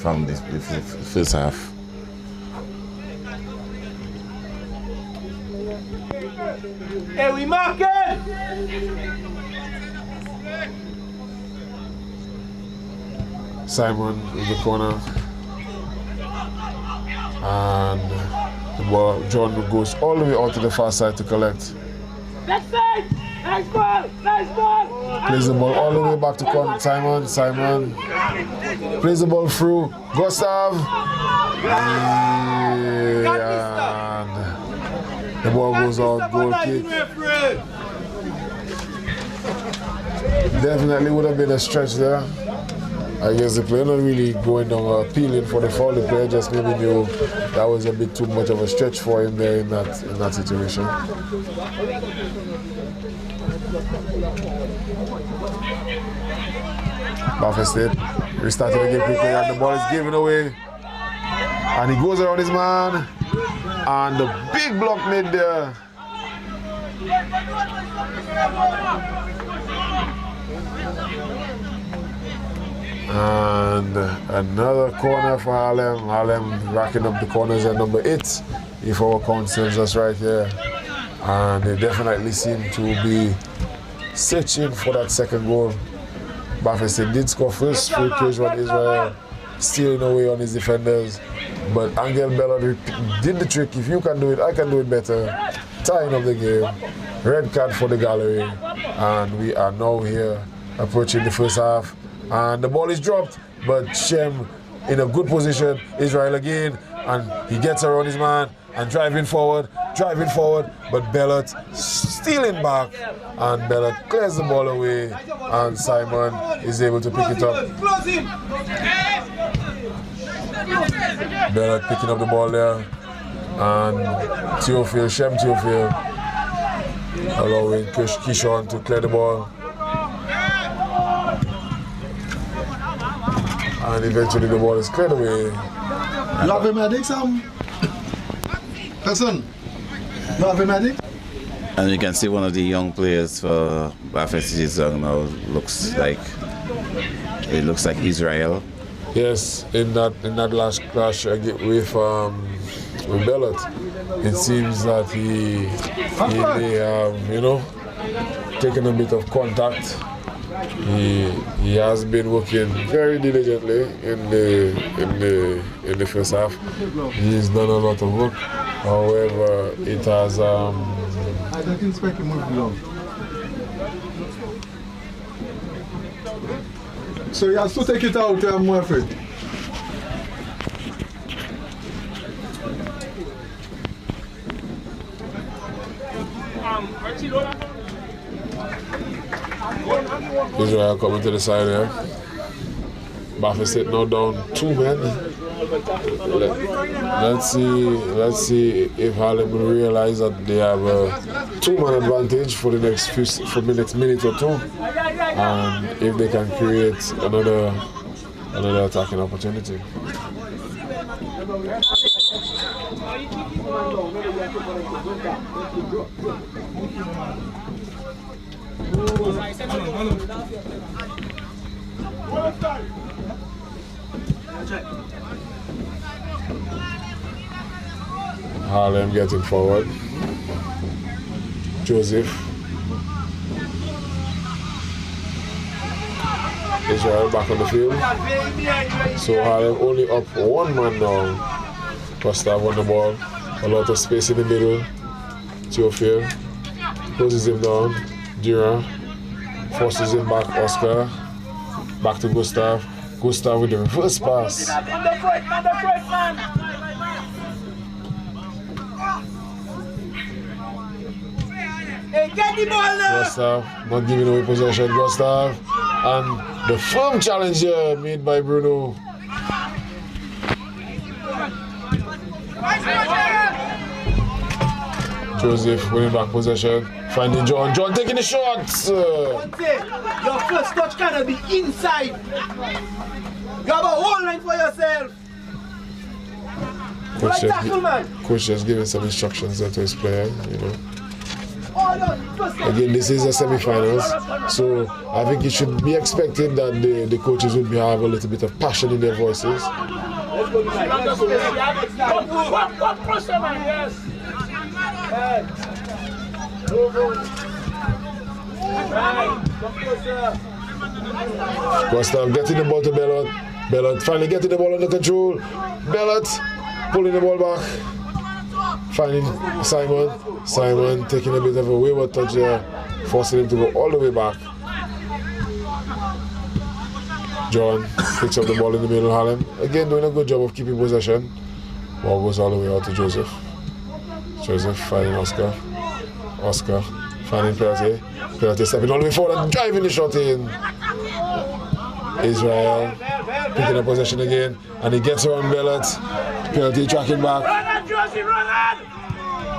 from the first half. Hey, we mark it! Simon in the corner, and the ball, John goes all the way out to the far side to collect. Let's say! Nice ball! Nice ball! Plays the ball all the way back to Simon. Simon plays the ball through Gustav. And the ball goes out, goal kick. Definitely would have been a stretch there. I guess the player not really going down appealing for the foul. The player just maybe knew that was a bit too much of a stretch for him there in that situation. BAF State restarted the game quickly, and the ball is given away. And he goes around his man, and the big block made there. And another corner for Harlem. Harlem racking up the corners at number 8, if our count serves us right here. And they definitely seem to be searching for that second goal. BAF State did score first through Kejwan Israel, stealing away on his defenders. But Angel Bellot did the trick. If you can do it, I can do it better. Tying up the game. Red card for the gallery. And we are now here approaching the first half. And the ball is dropped, but Shem in a good position. Israel again, and he gets around his man and driving forward, but Bellot stealing back, and Bellot clears the ball away, and Simon is able to pick it up. Bellot picking up the ball there, and Shem Theophil allowing Kishon to clear the ball. And eventually the ball is cleared away. You have a medic, Sam? Person? You have a medic? And you can see one of the young players for BAF State now looks like Israel. Yes, in that last clash with Bellot, it seems that he may have, taken a bit of contact. He has been working very diligently in the first half. He's done a lot of work. However, it has I don't expect him to long. So he has to take it out, I'm afraid. Israel coming to the side here. BAF State now down 2 men. Let's see if Harlem will realize that they have a 2-man advantage for the next minute or two, and if they can create another attacking opportunity. Harlem getting forward. Joseph. Israel back on the field. So Harlem only up 1 man now. Gustav on the ball. A lot of space in the middle. Theophile closes him down. Dura forces him back. Oscar back to Gustav. Gustav with the reverse pass. Hey, get the ball now. Gustav not giving away possession. Gustav and the firm challenge here made by Bruno. Joseph winning back possession, finding John. John taking the shots. Your first touch cannot be inside. You have a whole line for yourself. Coach just giving some instructions there to his players, you know. Again, this is a semi-finals, so I think it should be expected that the coaches would have a little bit of passion in their voices. Gustav getting the ball to Bellot. Bellot finally getting the ball under control. Bellot pulling the ball back. Finding Simon. Simon taking a bit of a wayward touch there, forcing him to go all the way back. John picks up the ball in the middle. Harlem again doing a good job of keeping possession. Ball goes all the way out to Joseph. Joseph finding Oscar. Oscar finding Peltier. Peltier stepping all the way forward and driving the shot in. Israel picking up possession again, and he gets around Bellot. Peltier tracking back.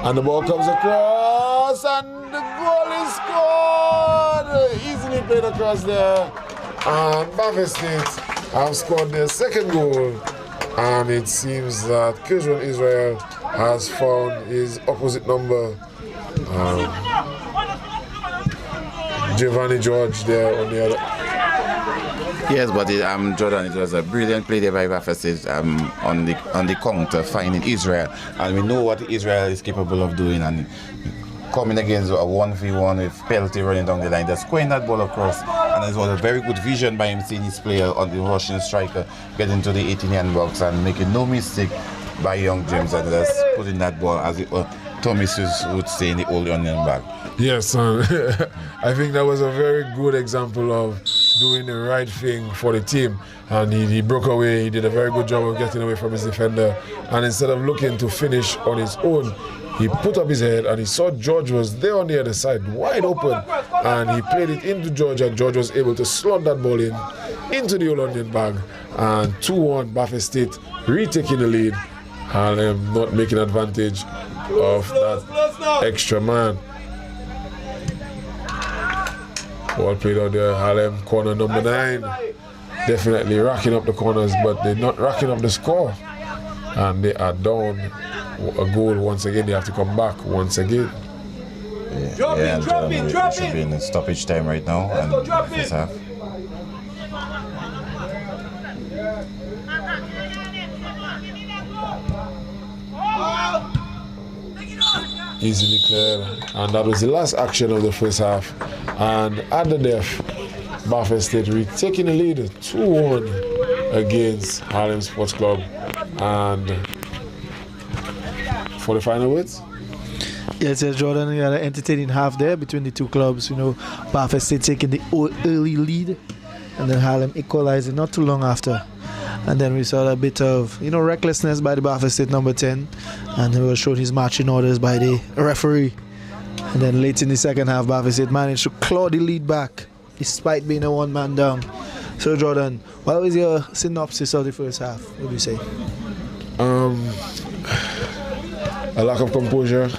And the ball comes across, and the goal is scored! Easily played across there. And BAF State have scored their second goal. And it seems that Kejwan Israel has found his opposite number. Giovanni George there on the other. Yes, but Jordan, it was a brilliant play there by BAF State on the counter, finding Israel. And we know what Israel is capable of doing, and coming against a 1v1 with Peltier running down the line, just squaring that ball across. And it was a very good vision by him, seeing his player on the Russian striker getting to the 18-yard box and making no mistake by young James, and just putting that ball, as Thomas would say, in the old onion bag. Yes, I think that was a very good example of doing the right thing for the team. And he broke away. He did a very good job of getting away from his defender. And instead of looking to finish on his own, he put up his head and he saw George was there on the other side, wide open. And he played it into George, and George was able to slot that ball into the old onion bag. And 2-1, BAF State retaking the lead. Harlem not making advantage of that extra man. Ball played out there. Harlem corner number 9. Definitely racking up the corners, but they're not racking up the score. And they are down a goal once again. They have to come back once again. Drop it. We should be in stoppage time right now. And first half. Easily cleared, and that was the last action of the first half. And at the death, BAF State retaking the lead 2-1 against Harlem Sports Club. And for the final words? Yes, Jordan, you had an entertaining half there between the two clubs. You know, BAF State taking the early lead, and then Harlem equalizing not too long after. And then we saw a bit of, recklessness by the BAF State number 10, and he was shown his marching orders by the referee. And then late in the second half, BAF State managed to claw the lead back, despite being a one-man down. So Jordan, what was your synopsis of the first half, what do you say? A lack of composure,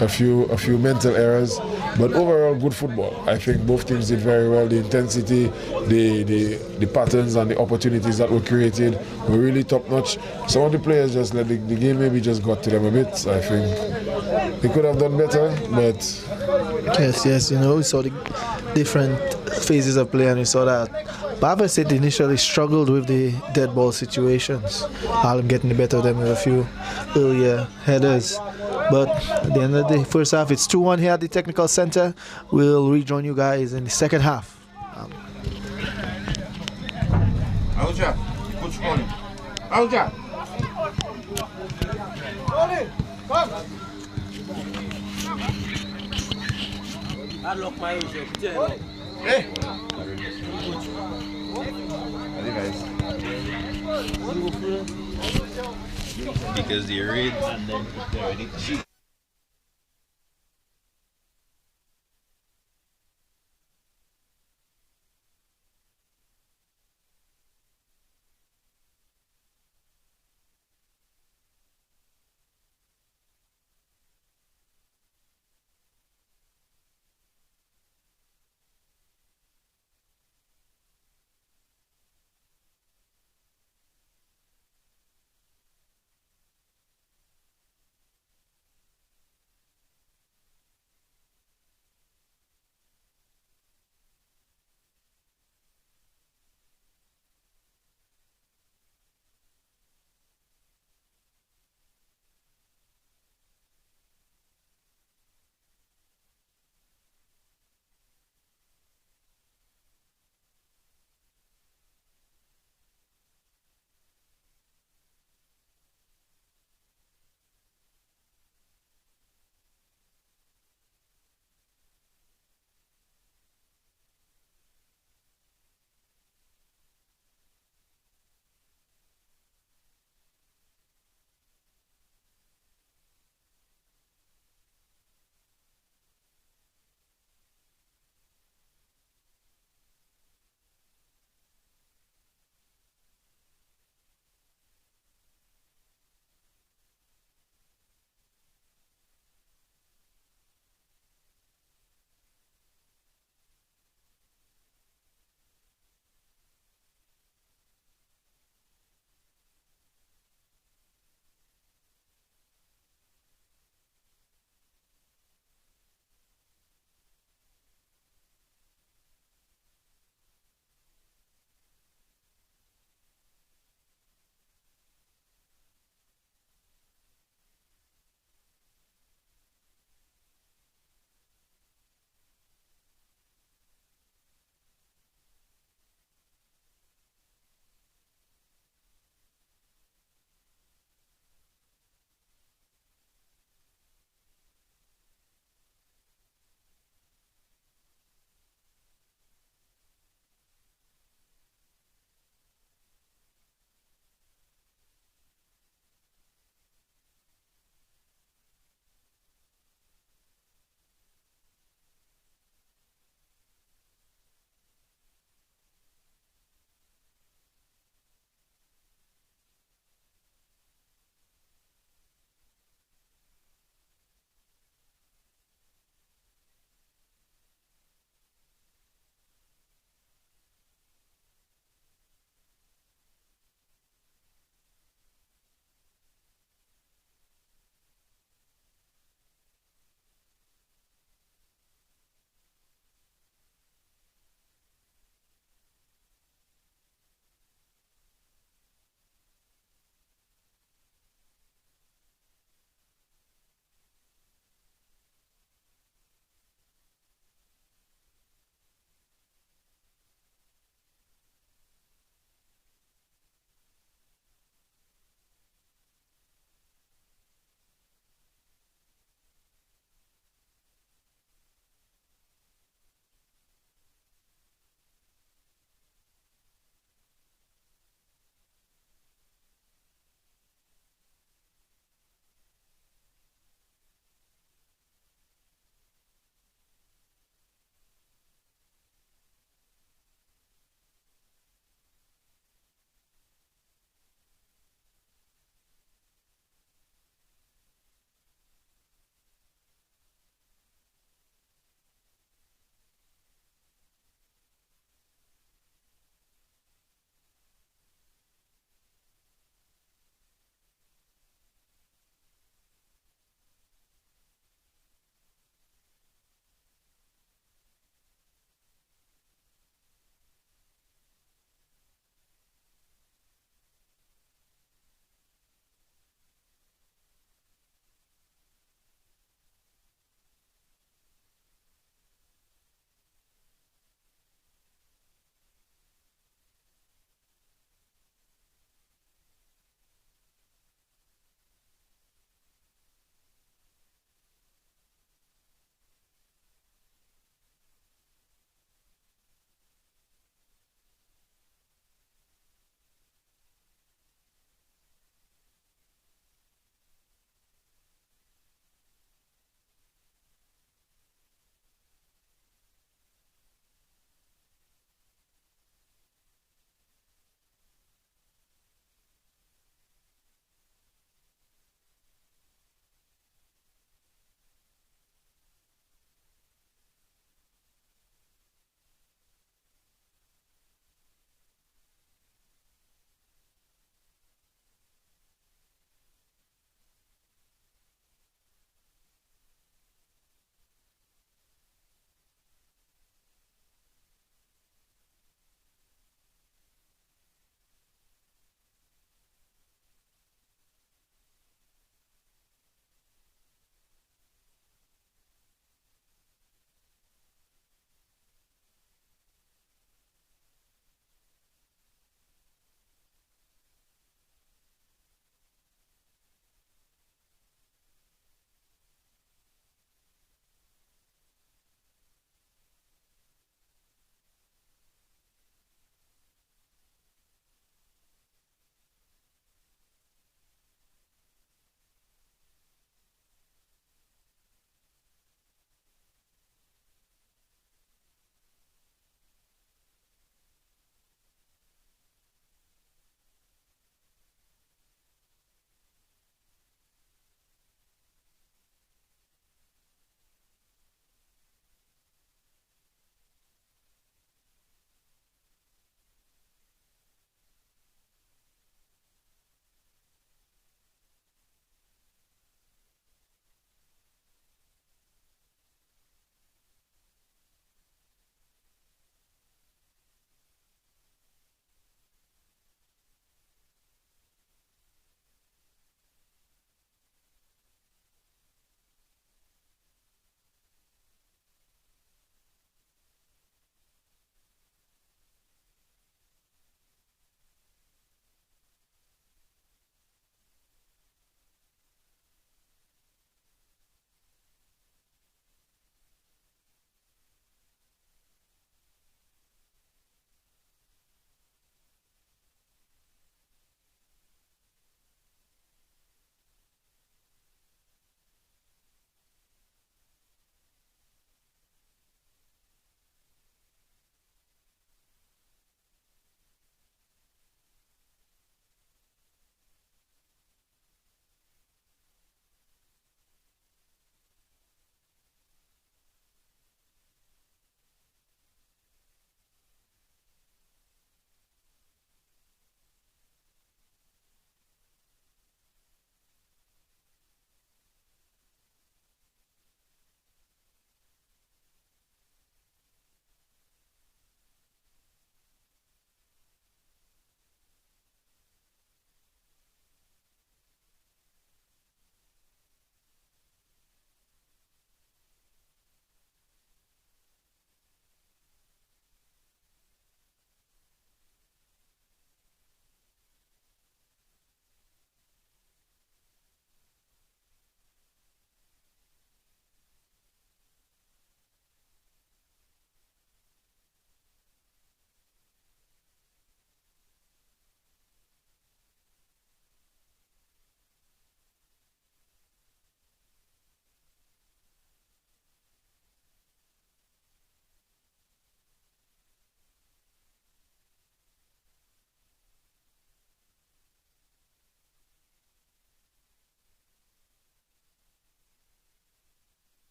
a few mental errors, but overall good football. I think both teams did very well. The intensity, the patterns and the opportunities that were created were really top notch. Some of the players just let the game maybe just got to them a bit. I think they could have done better, but yes, we saw the different phases of play, and we saw that BAF State initially struggled with the dead ball situations. Harlem getting the better of them with a few earlier headers. But at the end of the first half, it's 2-1 here at the technical center. We'll rejoin you guys in the second half. Coach calling. Because they read and then if they're ready.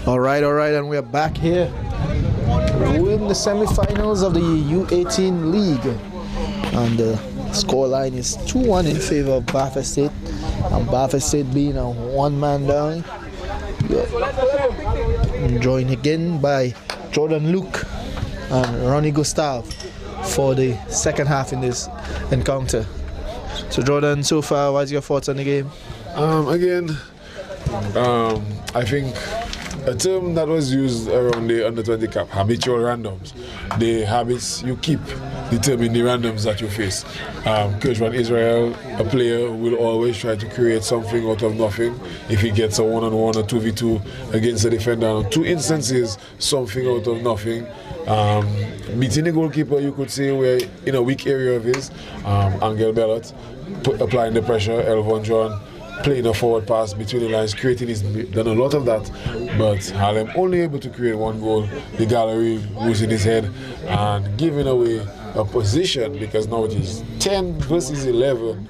All right, and we are back here. We're in the semifinals of the U18 league, and the scoreline is 2-1 in favor of BAF State, and BAF State being a one-man down. Joined again by Jordan Luke and Ronnie Gustav for the second half in this encounter. So Jordan, so far, what's your thoughts on the game? I think a term that was used around the under-20 cap, habitual randoms. The habits you keep determine the randoms that you face. Coach Van Israel, a player, will always try to create something out of nothing. If he gets a one-on-one or 2v2 against a defender, on 2 instances, something out of nothing. Beating the goalkeeper, you could say, we're in a weak area of his. Angel Bellot applying the pressure, Elvon John playing a forward pass between the lines, creating his, done a lot of that, but Harlem only able to create 1 goal. The gallery losing his head and giving away a position, because now it is 10 versus 11,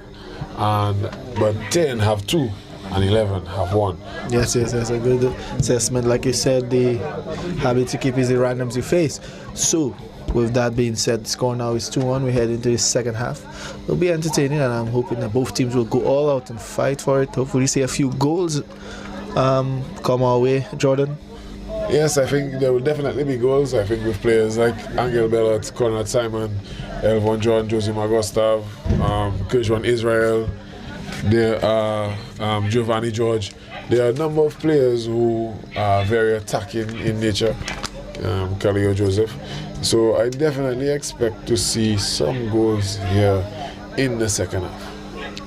but 10 have 2 and 11 have 1. Yes, a good assessment. Like you said, the habit to keep is the randoms you face. So, with that being said, the score now is 2-1. We head into the second half. It'll be entertaining, and I'm hoping that both teams will go all out and fight for it. Hopefully see a few goals come our way. Jordan? Yes, I think there will definitely be goals. I think with players like Angel Bellot, Conrad Simon, Elvon John, Josie Magustav, Coach Van Israel, there are Giovanni George. There are a number of players who are very attacking in nature. Khalil Joseph. So I definitely expect to see some goals here in the second half.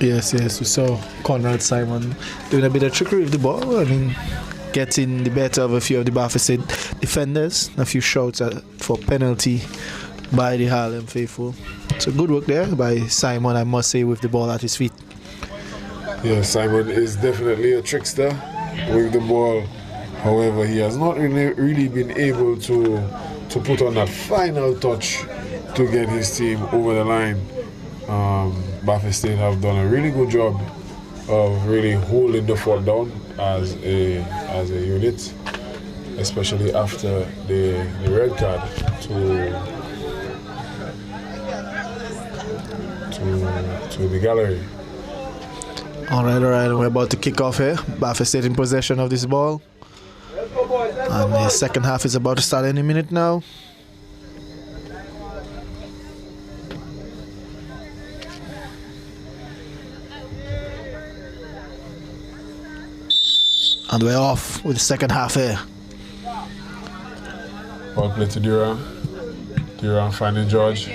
Yes, we saw Conrad Simon doing a bit of trickery with the ball. I mean, getting the better of a few of the BAF State defenders. A few shots for penalty by the Harlem faithful. So good work there by Simon, I must say, with the ball at his feet. Yeah, Simon is definitely a trickster with the ball. However, he has not really been able to put on that final touch to get his team over the line. BAF State have done a really good job of really holding the fort down as a unit, especially after the red card to the gallery. All right, we're about to kick off here. BAF State in possession of this ball. And the second half is about to start any minute now. And we're off with the second half here. Ball play to Duran. Duran finding George.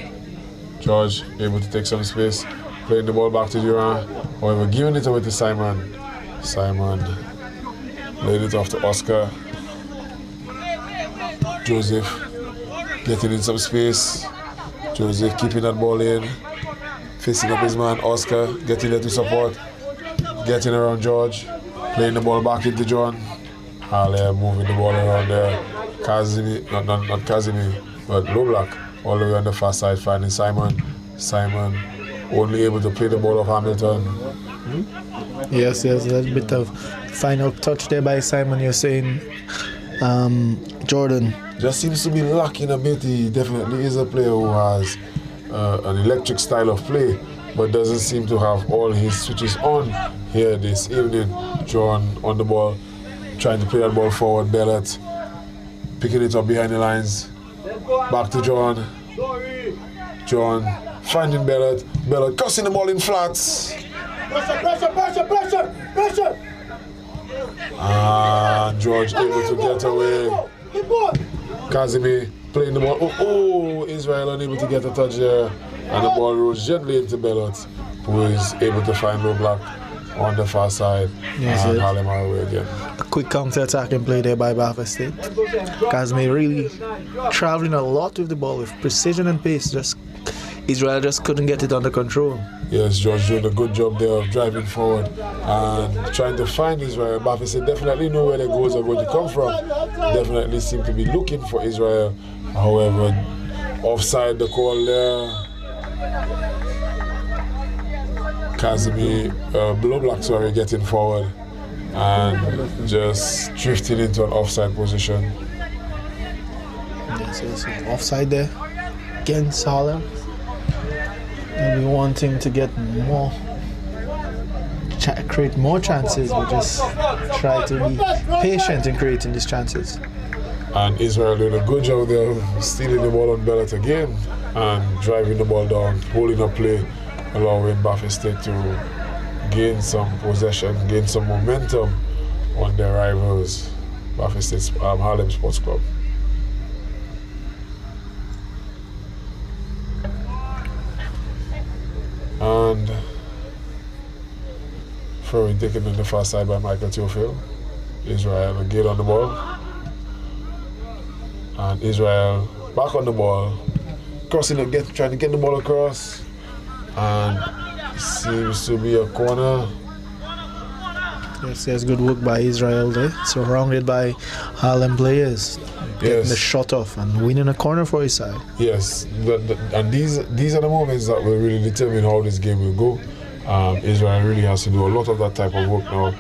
George able to take some space. Playing the ball back to Duran. However, giving it away to Simon. Simon laid it off to Oscar. Joseph getting in some space. Joseph keeping that ball in. Facing up his man, Oscar, getting there to support. Getting around George. Playing the ball back into John. Harlem moving the ball around there. Kazimi, not Kazimi, but Low Black. All the way on the far side, finding Simon. Simon only able to play the ball off Hamilton. Yes, a little bit of final touch there by Simon, you're saying. Jordan. Just seems to be lacking a bit. He definitely is a player who has an electric style of play, but doesn't seem to have all his switches on here this evening. John on the ball, trying to play that ball forward. Bellot picking it up behind the lines. Back to John. John finding Bellot. Bellot cussing the ball in flats. Pressure! George able to get away. Kazimi playing the ball. Oh, Israel unable to get a touch there. And the ball rolls gently into Bellot, who is able to find Low Black on the far side. Yes, and Harlem are away again. A quick counter-attacking play there by BAF State. Kazimi really traveling a lot with the ball with precision and pace. Israel just couldn't get it under control. Yes, George doing a good job there of driving forward and trying to find Israel. BAF State definitely know where the goals are going to come from. Definitely seem to be looking for Israel. However, offside the call there. Kazimi, Low Black, getting forward. and just drifted into an offside position. Yes, yes, offside there against Harlem. Maybe wanting to get more, create more chances, but just try to be patient in creating these chances. And Israel did a good job there of stealing the ball on Bellet again and driving the ball down, holding up play, allowing BAF State to gain some possession, gain some momentum on their rivals, BAF State's Harlem Sports Club. And throwing taken on the far side by Michael Theophile. Israel again on the ball. And Israel back on the ball, crossing trying to get the ball across. And seems to be a corner. Yes, yes, good work by Israel there. Surrounded by Harlem players. Getting the shot off and winning a corner for his side. Yes, and these are the moments that will really determine how this game will go. Israel really has to do a lot of that type of work now.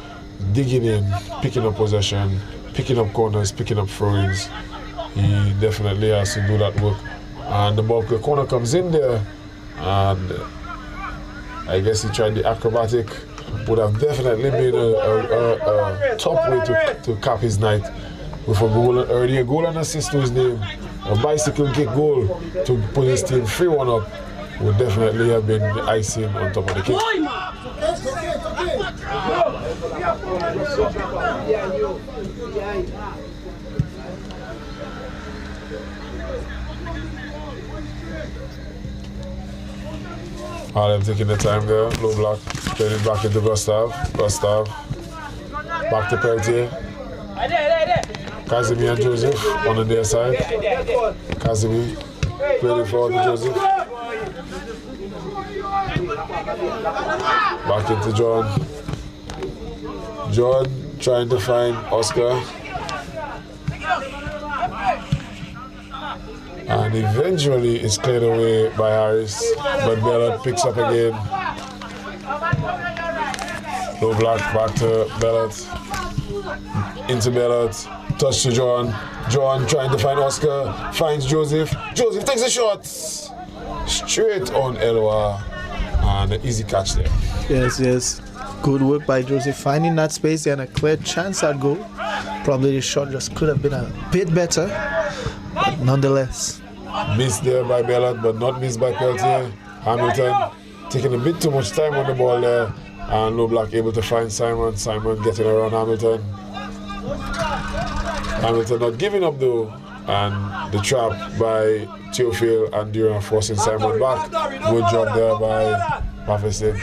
Digging in, picking up possession, picking up corners, picking up throw-ins. He definitely has to do that work. And the corner comes in there, and I guess he tried the acrobatic. Would have definitely been a top way to cap his night. With a goal and assist to his name, a bicycle kick goal to put his team 3-1 up would definitely have been the icing on top of the cake. Harlem taking the time there, low block, playing it back into Gustav, back to Peltier. Casimir and Joseph on the near side. Casimir played it forward to Joseph. Back into John. John trying to find Oscar. And eventually it's cleared away by Harris. But Bellot picks up again. Low block back to Bellot. Into Bellot. Touch to John. John trying to find Oscar. Finds Joseph. Joseph takes a shot. Straight on Elwa. And an easy catch there. Yes, yes. Good work by Joseph finding that space and a clear chance at goal. Probably the shot just could have been a bit better. But nonetheless. Missed there by Bellot, but not missed by Peltier. Hamilton taking a bit too much time on the ball there. And Low Black able to find Simon. Simon getting around Hamilton. Hamilton not giving up though, and the trap by Theophile and Duran forcing Simon back. Good job there by BAF State.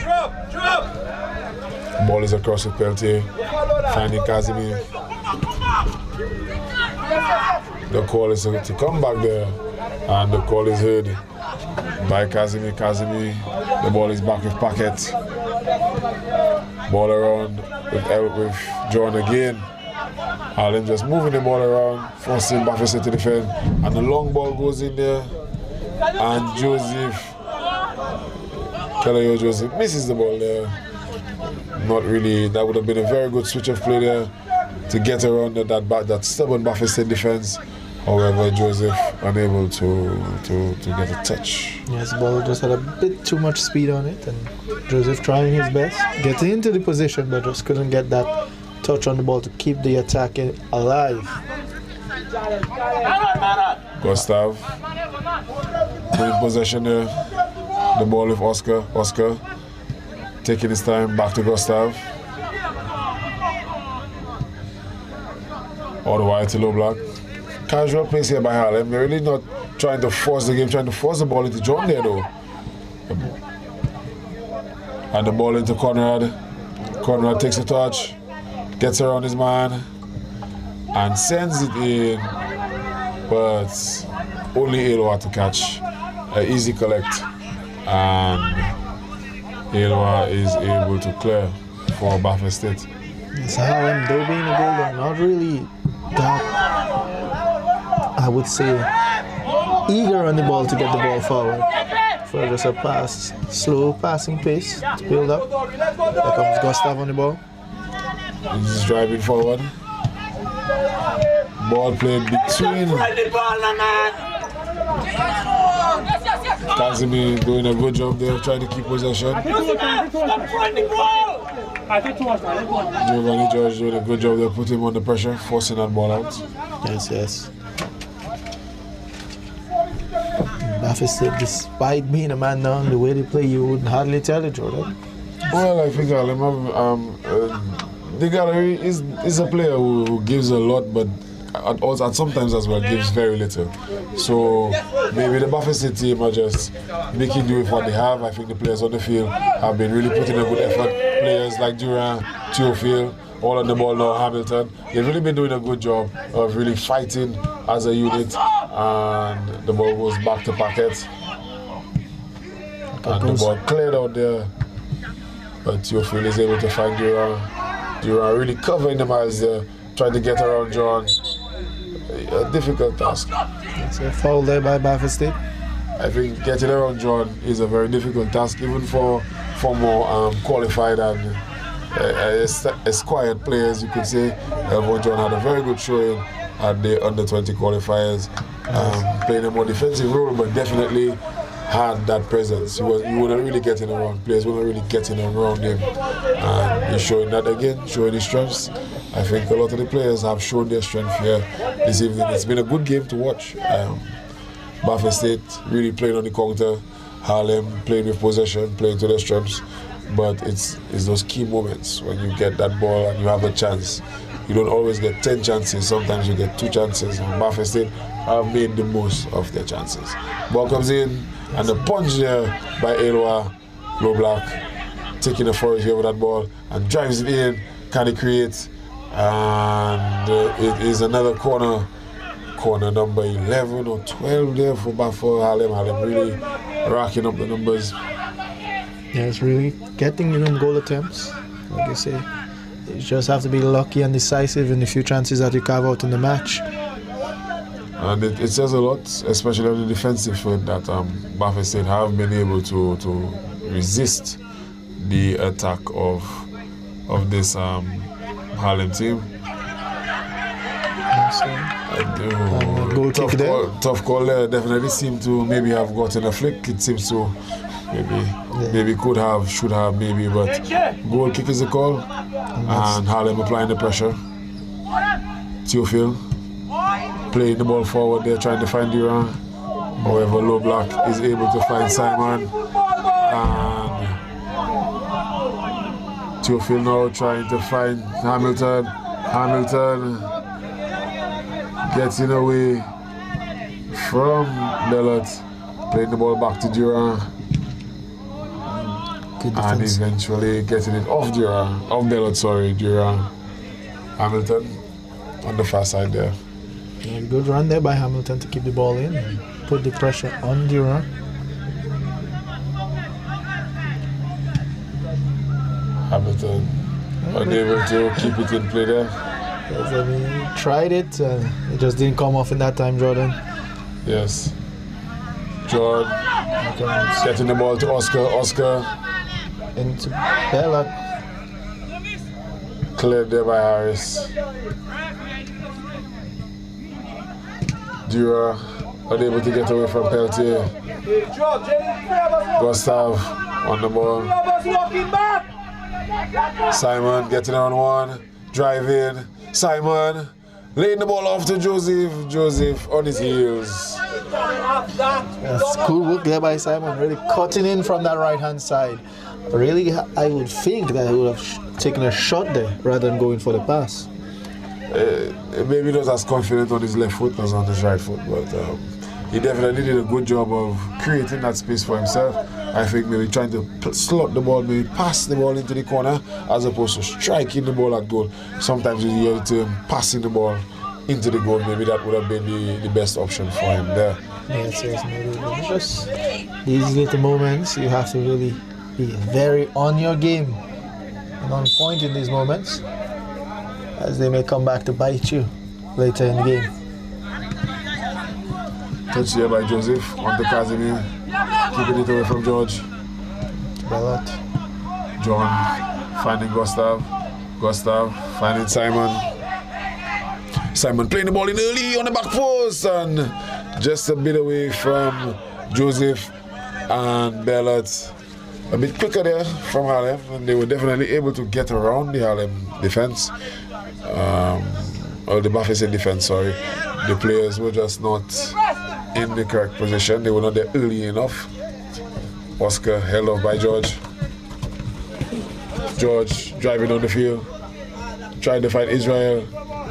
Ball is across with Peltier, finding Casimir. The call is to come back there, and the call is heard by Casimir. Casimir, the ball is back with Paquette. Ball around with John again. Harlem just moving the ball around, forcing BAF State to defend, and the long ball goes in there, and Joseph misses the ball there. Not really. That would have been a very good switch of play there to get around that stubborn BAF State defense. However, Joseph unable to get a touch. Yes, the ball just had a bit too much speed on it, and Joseph trying his best, getting into the position, but just couldn't get that touch on the ball to keep the attack alive. Gustav in possession there. The ball with Oscar. Oscar taking his time back to Gustav. All the way to Low Block. Casual pace here by Harlem. They're really not trying to force the game, trying to force the ball into John there though. And the ball into Conrad. Conrad takes a touch. Gets around his man and sends it in, but only Eloa to catch. An easy collect, and Eloa is able to clear for BAF State. Yes, Harlem, though being a goal, they're not really that, I would say, eager on the ball to get the ball forward. For just a slow passing pace to build up. There comes Gustav on the ball. He's driving forward. Ball played between. Kazimi doing a good job there, trying to keep possession. Giovanni George doing a good job there, putting him under pressure, forcing that ball out. Yes. BAF State, despite being a man down, the way they play, you would hardly tell it, Jordan. Well, I think the gallery is a player who gives a lot, but at sometimes as well gives very little. So maybe the BAF State team are just making do with what they have. I think the players on the field have been really putting a good effort. Players like Durant, Theophile, all on the ball now, Hamilton. They've really been doing a good job of really fighting as a unit. And the ball goes back to Paquette. And the ball cleared out there. But Theophile is able to find Durant. Durant really covering the miles there, trying to get around John. A difficult task. It's a foul there by BAF State. I think getting around John is a very difficult task, even for more qualified and esquired players, you could say. Elvon John had a very good showing at the under-20 qualifiers, playing a more defensive role, but definitely had that presence. You wouldn't really get in around players, wouldn't really get in around him. And he's showing that again, showing his strengths. I think a lot of the players have shown their strength here this evening. It's been a good game to watch. BAF State really playing on the counter, Harlem playing with possession, playing to their strengths. But it's those key moments when you get that ball and you have a chance. You don't always get 10 chances, sometimes you get 2 chances. And BAF State have made the most of their chances. Ball comes in, and the punch there by Elwa, low block, taking the forward here with that ball and drives it in. Can he create? And it is another corner number 11 or 12 there for Harlem. Harlem really racking up the numbers. Yeah, it's really getting in goal attempts. Like I say, you just have to be lucky and decisive in the few chances that you carve out in the match. And it says a lot, especially on the defensive front, that BAF State have been able to resist the attack of this Harlem team. Goal kick there. Tough call there. Definitely seemed to maybe have gotten a flick. It seems to maybe could have, should have, maybe, but goal kick is the call. And Harlem applying the pressure. Theophile playing the ball forward there, trying to find Durant. However, low block is able to find Simon. And Theophile now trying to find Hamilton. Hamilton getting away from Bellot, playing the ball back to Durant. And eventually getting it off Bellot, Durant. Hamilton on the far side there. Yeah, good run there by Hamilton to keep the ball in and put the pressure on Durant. Hamilton unable to keep it in play there. Yes, I mean, he tried it, it just didn't come off in that time, Jordan. Yes. Jordan getting the ball to Oscar. Into Bellot. Cleared there by Harris. Dura unable to get away from Peltier. Gustav on the ball. Simon getting on one. Drive in. Simon laying the ball off to Joseph. Joseph on his heels. That's cool work there by Simon. Really cutting in from that right hand side. Really, I would think that he would have taken a shot there rather than going for the pass. Maybe not as confident on his left foot as on his right foot, but he definitely did a good job of creating that space for himself. I think maybe trying to slot the ball, maybe pass the ball into the corner as opposed to striking the ball at goal. Sometimes you hear the term passing the ball into the goal. Maybe that would have been the best option for him there. Yes, maybe. It's just these little moments, you have to really be very on your game and on point in these moments, as they may come back to bite you later in the game. Touch here by Joseph on the Casimir, keeping it away from George. Bellot. John finding Gustav. Gustav finding Simon. Simon playing the ball in early on the back post and just a bit away from Joseph and Bellot. A bit quicker there from Harlem, and they were definitely able to get around the Harlem defense. Or the BAF State defense, sorry. The players were just not in the correct position. They were not there early enough. Oscar held off by George. George driving on the field, trying to find Israel.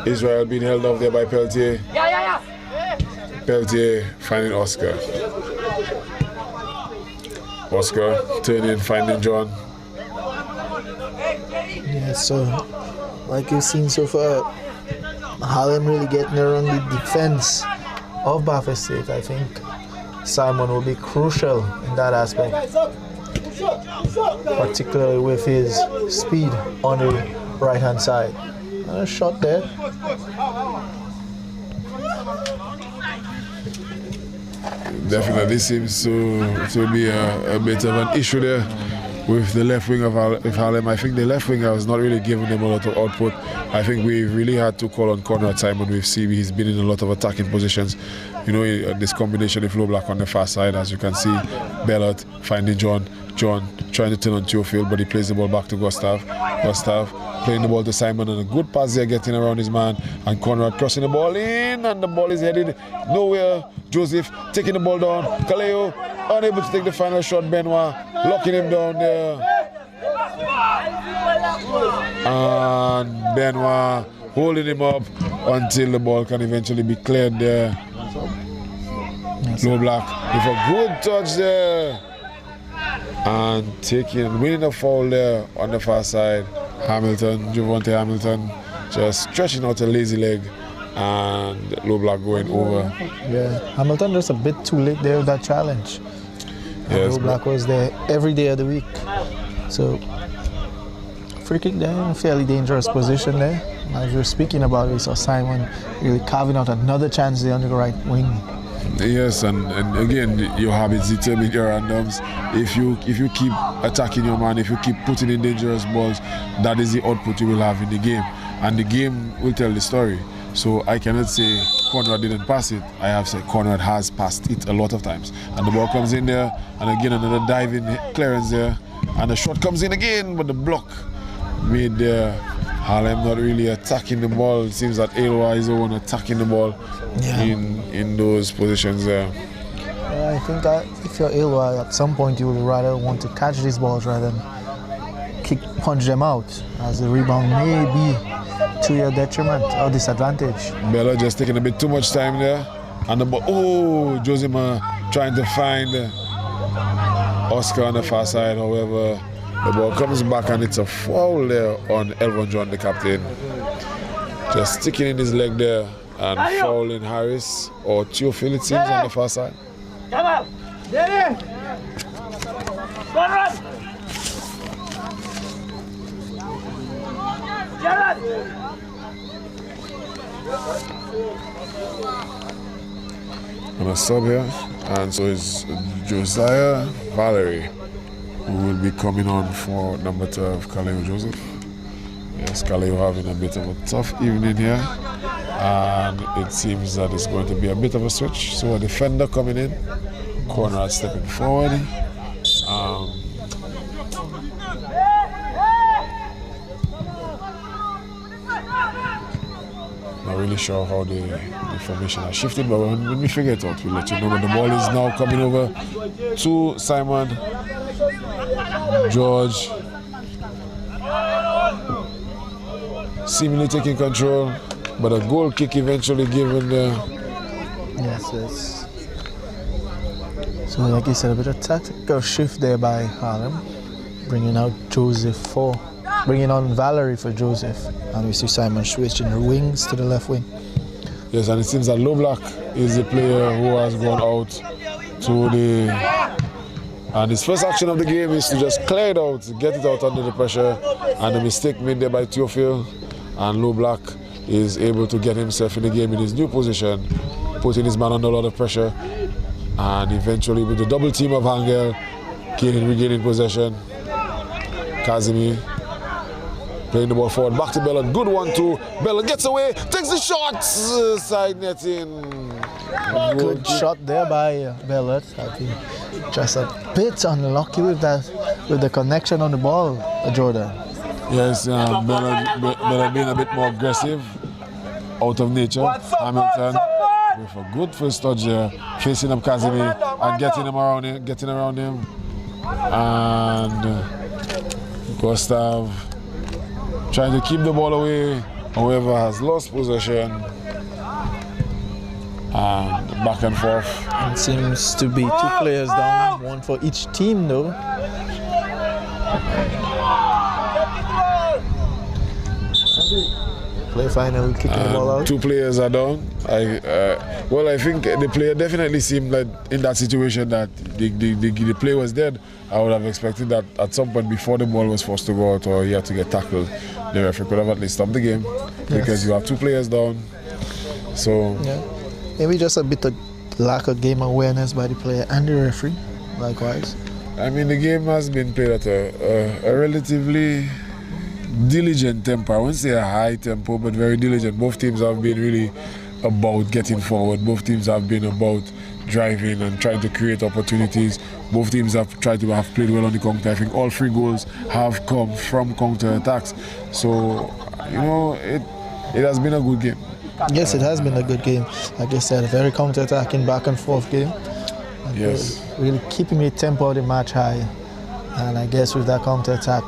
Israel being held off there by Peltier. Peltier finding Oscar. Oscar turning, finding John. Yeah, so like you've seen so far, Harlem really getting around the defense of BAF State. I think Simon will be crucial in that aspect, particularly with his speed on the right-hand side. And a shot there. Definitely seems to be a bit of an issue there with the left wing of Harlem. I think the left winger was not really giving them a lot of output. I think we really had to call on Conrad Simon with CB. He's been in a lot of attacking positions. You know, this combination of Low Black on the far side, as you can see, Bellot finding John trying to turn on Theophile, but he plays the ball back to Gustav. Gustav playing the ball to Simon, and a good pass there, getting around his man, and Conrad crossing the ball in, and the ball is headed nowhere. Joseph taking the ball down. Kaleo unable to take the final shot. Benoit locking him down there. And Benoit holding him up until the ball can eventually be cleared there. Low Black with a good touch there. And winning a foul there on the far side. Javonte Hamilton just stretching out a lazy leg, and Low Black going over. Yeah, Hamilton just a bit too late there with that challenge. Yes, Low Black was there every day of the week. So, free kick there in a fairly dangerous position there. As we're speaking about, we saw Simon really carving out another chance there on the right wing. Yes, and again, your habits determine your randoms. If you keep attacking your man, if you keep putting in dangerous balls, that is the output you will have in the game, and the game will tell the story. So I cannot say Conrad didn't pass it. I have said Conrad has passed it a lot of times, and the ball comes in there, and again another diving clearance there, and the shot comes in again, but the block made there. Harlem not really attacking the ball. It seems that Aylwa is the one attacking the ball in those positions there. Yeah, I think that if you're Aylwa, at some point you would rather want to catch these balls rather than punch them out, as the rebound may be to your detriment or disadvantage. Bella just taking a bit too much time there. And the ball, Josima trying to find Oscar on the far side. However, the ball comes back and it's a foul there on Elvon John, the captain. Just sticking in his leg there and fouling Harris or Theophile, it seems, on the far side. Come on! Get in! Run! On a sub here, and so is Josiah Valerie, who will be coming on for number 12, Kaleo Joseph. Yes, Kaleo having a bit of a tough evening here, and it seems that it's going to be a bit of a switch. So a defender coming in, Conrad stepping forward. Not really sure how the formation has shifted, but when we figure it out, we'll let you know. But the ball is now coming over to Simon. George seemingly taking control, but a goal kick eventually given there. Yes. So like you said, a bit of tactical shift there by Harlem, bringing out bringing on Valerie for Joseph, and we see Simon switching the wings to the left wing. Yes, and it seems that Low Black is the player who has gone out to the... And his first action of the game is to just clear it out, get it out under the pressure, and the mistake made there by Theophile, and Low Black is able to get himself in the game in his new position, putting his man under a lot of pressure, and eventually with the double team of Angel, regaining possession. Kazimi Playing the ball forward, back to Bellot. Good one too. Bellot gets away, takes the shot. Side netting. Good shot there by Bellot. I think just a bit unlucky with that, with the connection on the ball, Jordan. Yes, Bellot being a bit more aggressive, out of nature. Hamilton with a good first touch there, facing up Kazimi and getting around him. And Gustav trying to keep the ball away, however has lost possession. And back and forth. It seems to be 2 players down, 1 for each team though. Play finally kicking the ball out. 2 players are down. I think the player definitely seemed like in that situation that the play was dead. I would have expected that at some point before the ball was forced to go out or he had to get tackled, the referee could have at least stopped the game because you have 2 players down. So maybe just a bit of lack of game awareness by the player and the referee, likewise. I mean, the game has been played at a relatively diligent tempo. I wouldn't say a high tempo, but very diligent. Both teams have been really about getting forward. Both teams have been about driving and trying to create opportunities. Both teams have tried to have played well on the counter. I think all 3 goals have come from counter attacks. So, it has been a good game. Yes, it has been a good game. Like I said, a very counter-attacking back and forth game. Yes. Really keeping the tempo of the match high. And I guess with that counter-attack,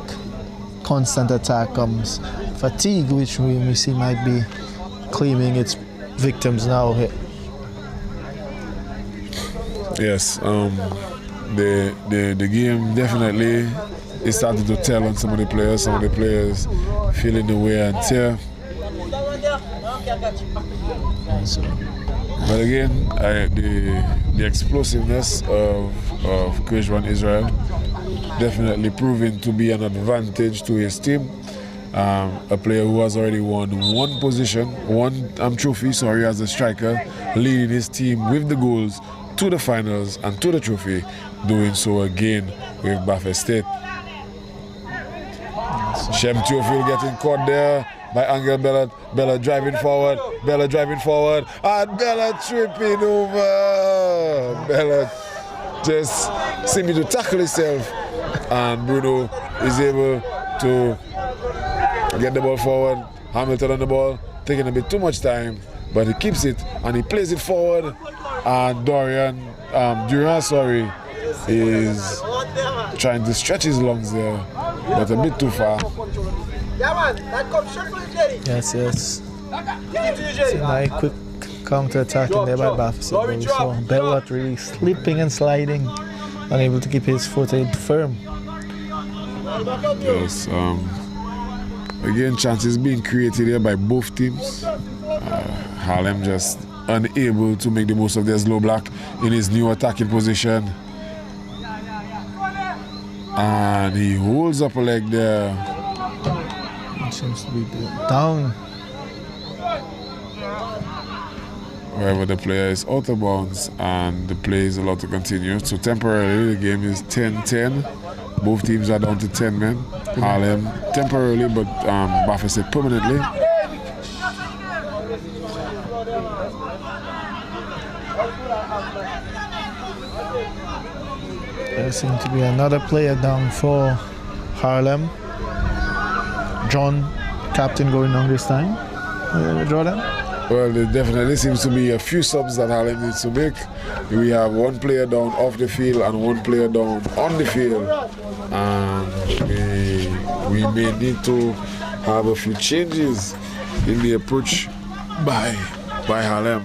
constant attack comes fatigue, which we see might be claiming its victims now. Yes, the game definitely is starting to tell on some of the players. Some of the players feeling the wear and tear. But again, the explosiveness of Kejwan Israel definitely proving to be an advantage to his team. A player who has already won 1 position, 1 trophy, as a striker, leading his team with the goals to the finals and to the trophy, doing so again with BAF State. Shem Theophile getting caught there by Angel Bellot. Bellot driving forward, and Bellot tripping over. Bellot just seeming to tackle himself, and Bruno is able to get the ball forward. Hamilton on the ball, taking a bit too much time, but he keeps it and he plays it forward. And Durant is trying to stretch his lungs there, but a bit too far. Yes. It's a nice quick counter-attacking there by BAF State. We saw Bellot really slipping and sliding, unable to keep his footing firm. Yes. Again, chances being created here by both teams. Harlem just unable to make the most of their slow block in his new attacking position. And he holds up a leg there. It seems to be down. However, the player is out of bounds and the play is allowed to continue. So temporarily the game is 10-10. Both teams are down to 10 men. Harlem temporarily, but BAF State permanently. There seems to be another player down for Harlem. John, captain, going on this time. Jordan? Well, there definitely seems to be a few subs that Harlem needs to make. We have 1 player down off the field and 1 player down on the field. And we may need to have a few changes in the approach by Harlem.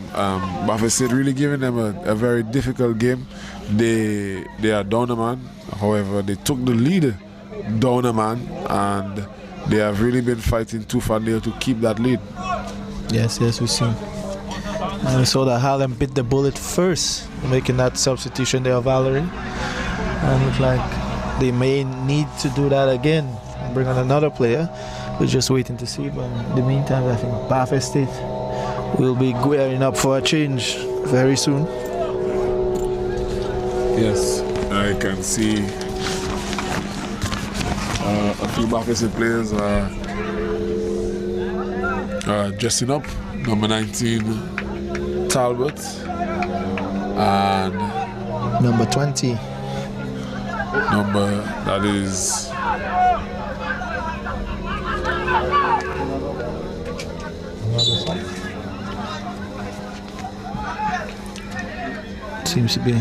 BAF State really giving them a very difficult game. They are down a man. However, they took the lead down a man, and they have really been fighting tooth and nail to keep that lead. Yes, we see. And we saw that Harlem bit the bullet first, making that substitution there of Valerie. And it looks like they may need to do that again and bring on another player. We're just waiting to see. But in the meantime, I think BAF State will be gearing up for a change very soon. Yes, I can see a few BAF State players are Dressing up, number 19, Talbot, and Number 20. number that is Seems to be.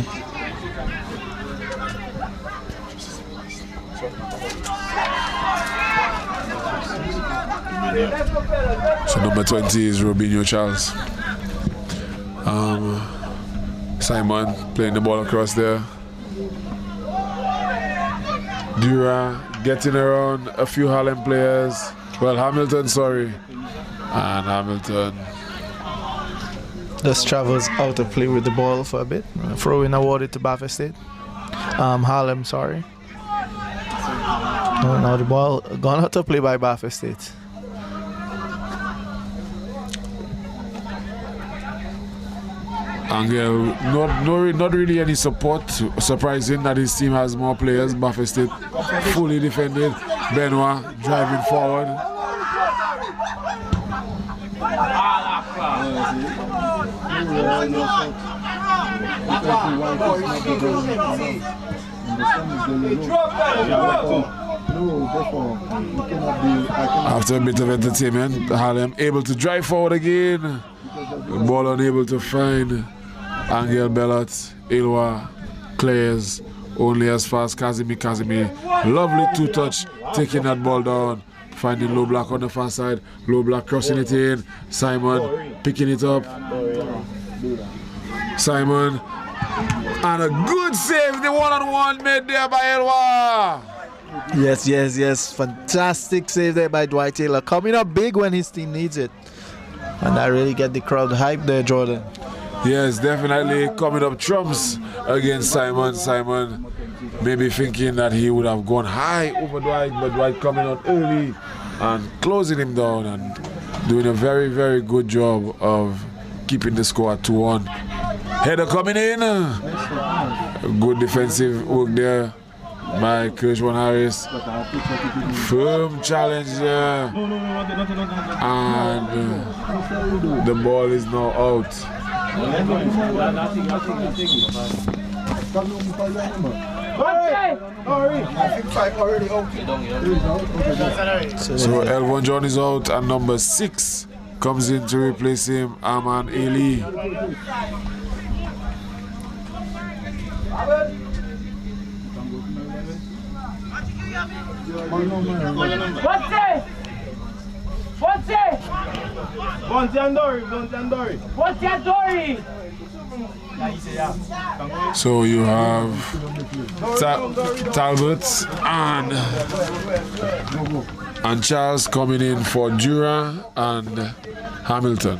so number 20 is Robinho Charles. Simon playing the ball across there. Dura getting around a few Harlem players. Well, Hamilton, sorry. And Hamilton. Just travels out of play with the ball for a bit. Throwing awarded to BAF State. Harlem, sorry. Oh, now the ball gone out of play by BAF State. Angel, not really any support. Surprising that his team has more players. BAF State fully defended. Benoit driving forward. After a bit of entertainment, Harlem able to drive forward again. The ball unable to find Angel Bellot, Ilwa, Clares, only as far as Kazimi. Lovely two-touch, taking that ball down, finding low block on the far side, low block crossing it in, Simon picking it up. Simon, and a good save, the one-on-one made there by Ilwa. Yes. Fantastic save there by Dwight Taylor. Coming up big when his team needs it. And that really get the crowd hyped there, Jordan. Yes, definitely coming up trumps against Simon. Simon maybe thinking that he would have gone high over Dwight, but Dwight coming out early and closing him down and doing a very, very good job of keeping the score at 2-1. Header coming in. Good defensive work there by Kirschwan Harris. Firm challenge there. And the ball is now out. So Elvon John is out and number 6 comes in to replace him, Aman Eli. So you have Talbot and Charles coming in for Dura and Hamilton.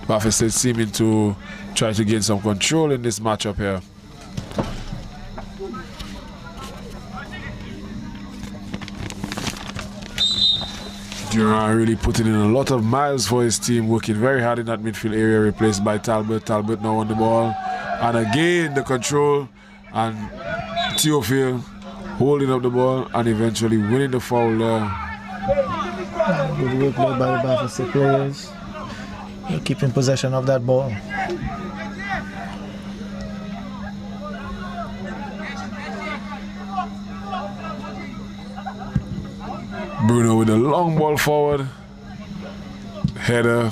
BAF State seeming to try to gain some control in this matchup here. Dura really putting in a lot of miles for his team, working very hard in that midfield area, replaced by Talbot. Talbot now on the ball. And again, the control. And Theophile holding up the ball and eventually winning the foul there. Good work played by the BAF State players. They're keeping possession of that ball. Bruno with a long ball forward. Header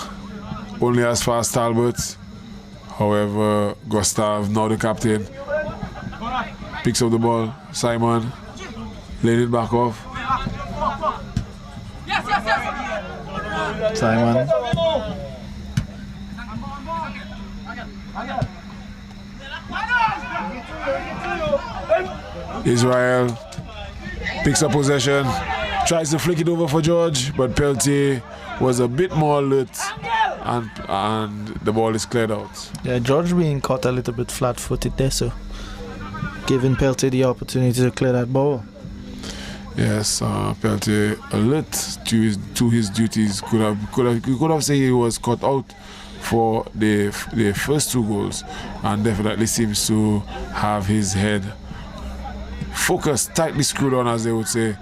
only as far as Talbot. However, Gustav, now the captain, picks up the ball. Simon laying it back off. Simon. Israel picks up possession. Tries to flick it over for George, but Peltier was a bit more alert and the ball is cleared out. Yeah, George being caught a little bit flat-footed there, so giving Peltier the opportunity to clear that ball. Yes, Peltier alert to his duties. Could have said he was caught out for the first 2 goals, and definitely seems to have his head focused, tightly screwed on, as they would say,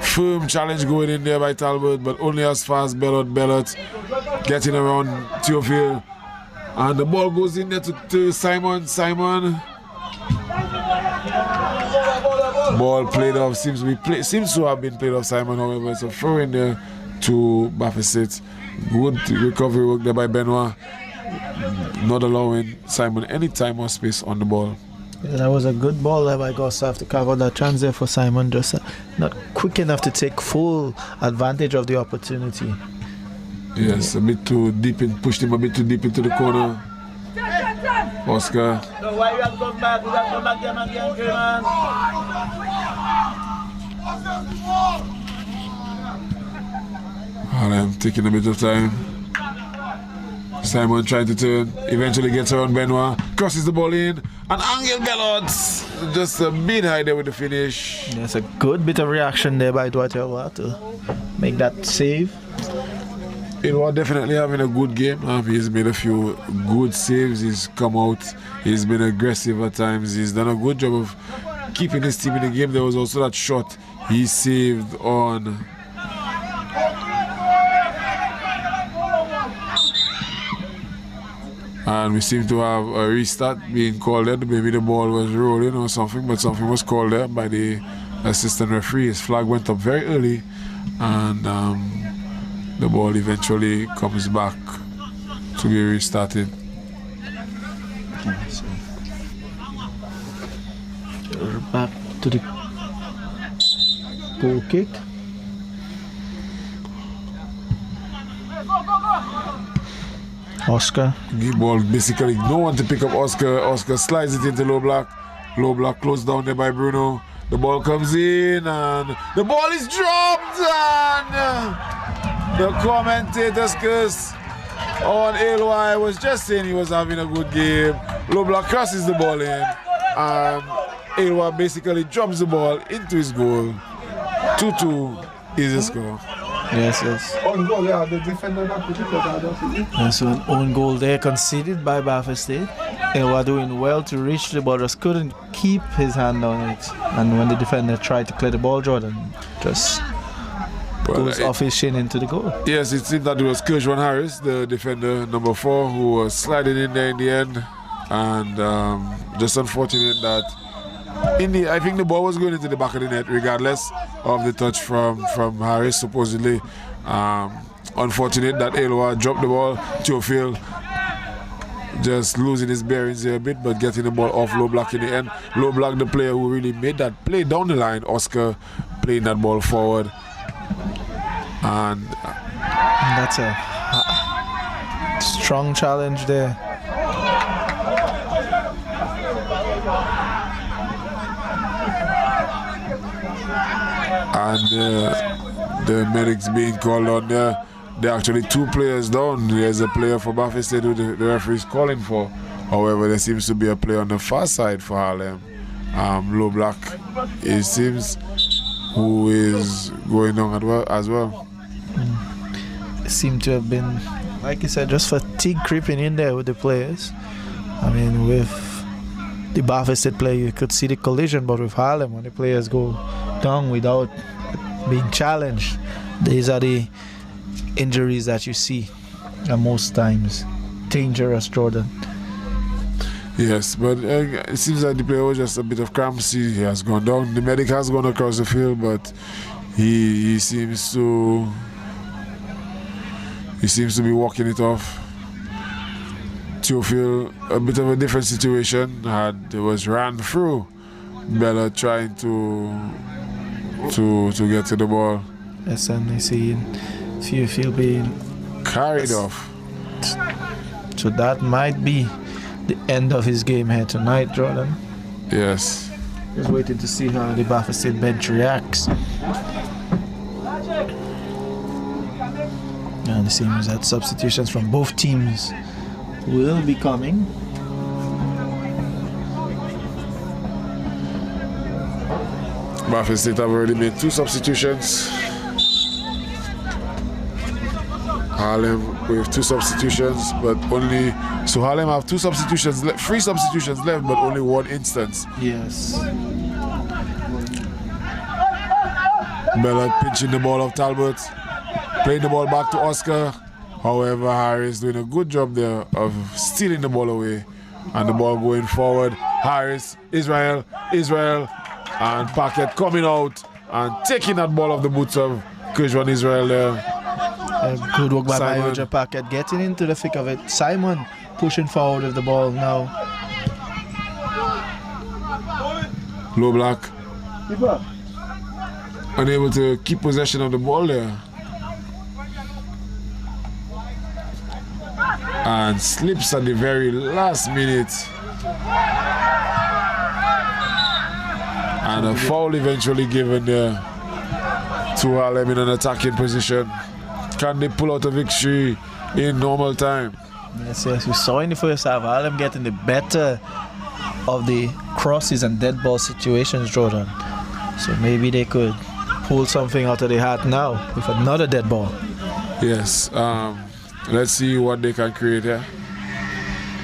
firm challenge going in there by Talbot, but only as far as Bellot getting around Theophile. And the ball goes in there to Simon. Ball played off, seems to have been played off Simon, however, it's a throw in there to BAF State. Good recovery work there by Benoit, not allowing Simon any time or space on the ball. Yeah, that was a good ball there by Gustav to cover that chance there for Simon, just not quick enough to take full advantage of the opportunity. Yes, a bit too deep, pushed him a bit too deep into the corner. Oscar. So why you have to come back? You have to come back there, man. Harlem taking a bit of time. Simon trying to turn, eventually gets around Benoit, crosses the ball in, and Angel Bellot just a bit high there with the finish. There's a good bit of reaction there by Dwight Elwa to make that save. Elwa definitely having a good game. He's made a few good saves. He's come out. He's been aggressive at times. He's done a good job of keeping his team in the game. There was also that shot he saved on. And we seem to have a restart being called there. Maybe the ball was rolling or something, but something was called there by the assistant referee. His flag went up very early, and the ball eventually comes back to be restarted. Back to the goal kick. Oscar. The ball basically no one to pick up Oscar. Oscar slides it into low block. Low block closed down there by Bruno. The ball comes in and the ball is dropped, and the commentator's curse on ALY was just saying he was having a good game. Low block crosses the ball in, and ALY basically drops the ball into his goal. 2-2 is the score. Yes. On goal, yeah, the defender not to pick up that. And so an own goal there conceded by BAF State. They were doing well to reach the ball, just couldn't keep his hand on it. And when the defender tried to clear the ball, Jordan just goes off his shin into the goal. Yes, it seemed that it was Kershwan Harris, the defender, number 4, who was sliding in there in the end. And just unfortunate that I think the ball was going into the back of the net regardless of the touch from Harris, supposedly. Unfortunate that Elwa dropped the ball. Theophile just losing his bearings there a bit, but getting the ball off low block in the end. Low block, the player who really made that play down the line, Oscar, playing that ball forward. And that's a strong challenge there. And the medics being called on there. There are actually 2 players down. There's a player for BAF State who the referee is calling for. However, there seems to be a player on the far side for Harlem. Low block, it seems, who is going on as well. It seemed to have been, like you said, just fatigue creeping in there with the players. I mean, with the BAF State player, you could see the collision, but with Harlem, when the players go down without being challenged, these are the injuries that you see, and most times dangerous, Jordan. Yes, but it seems like the player was just a bit of cramps. He has gone down. The medic has gone across the field, but he seems to be walking it off. Theophile, a bit of a different situation. Was ran through Bella trying to get to the ball. Yes, and I see Theophile being carried off. So that might be the end of his game here tonight, Jordan. Yes. Just waiting to see how the BAF State bench reacts. And it seems that substitutions from both teams will be coming. BAF State have already made 2 substitutions. Harlem with 2 substitutions, but only so Harlem have 2 substitutions, 3 substitutions left, but only 1 instance. Yes. Bella pinching the ball of Talbot. Playing the ball back to Oscar. However, Harris doing a good job there of stealing the ball away. And the ball going forward. Harris, Israel, and Paquette coming out and taking that ball off the boots of Kejwan Israel there. Good work by Mahoja Paquette, getting into the thick of it. Simon pushing forward with the ball now. Low block. Unable to keep possession of the ball there. And slips at the very last minute. And a foul eventually given there to Harlem in an attacking position. Can they pull out a victory in normal time? Yes, we saw in the first half Harlem getting the better of the crosses and dead ball situations, Jordan. So maybe they could pull something out of the hat now with another dead ball. Yes, let's see what they can create here.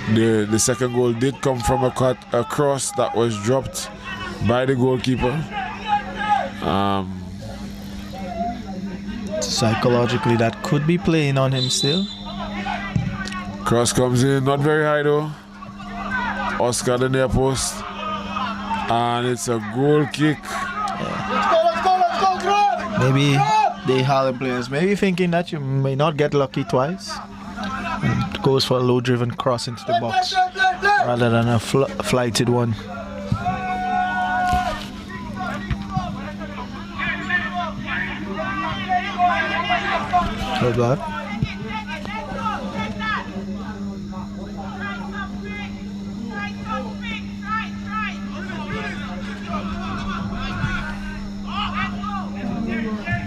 The second goal did come from a cross that was dropped by the goalkeeper. Psychologically, that could be playing on him still. Cross comes in, not very high though. Oscar the near post. And it's a goal kick. Maybe the Harlem players maybe thinking that you may not get lucky twice. And goes for a low-driven cross into the box rather than a flighted one. Good luck.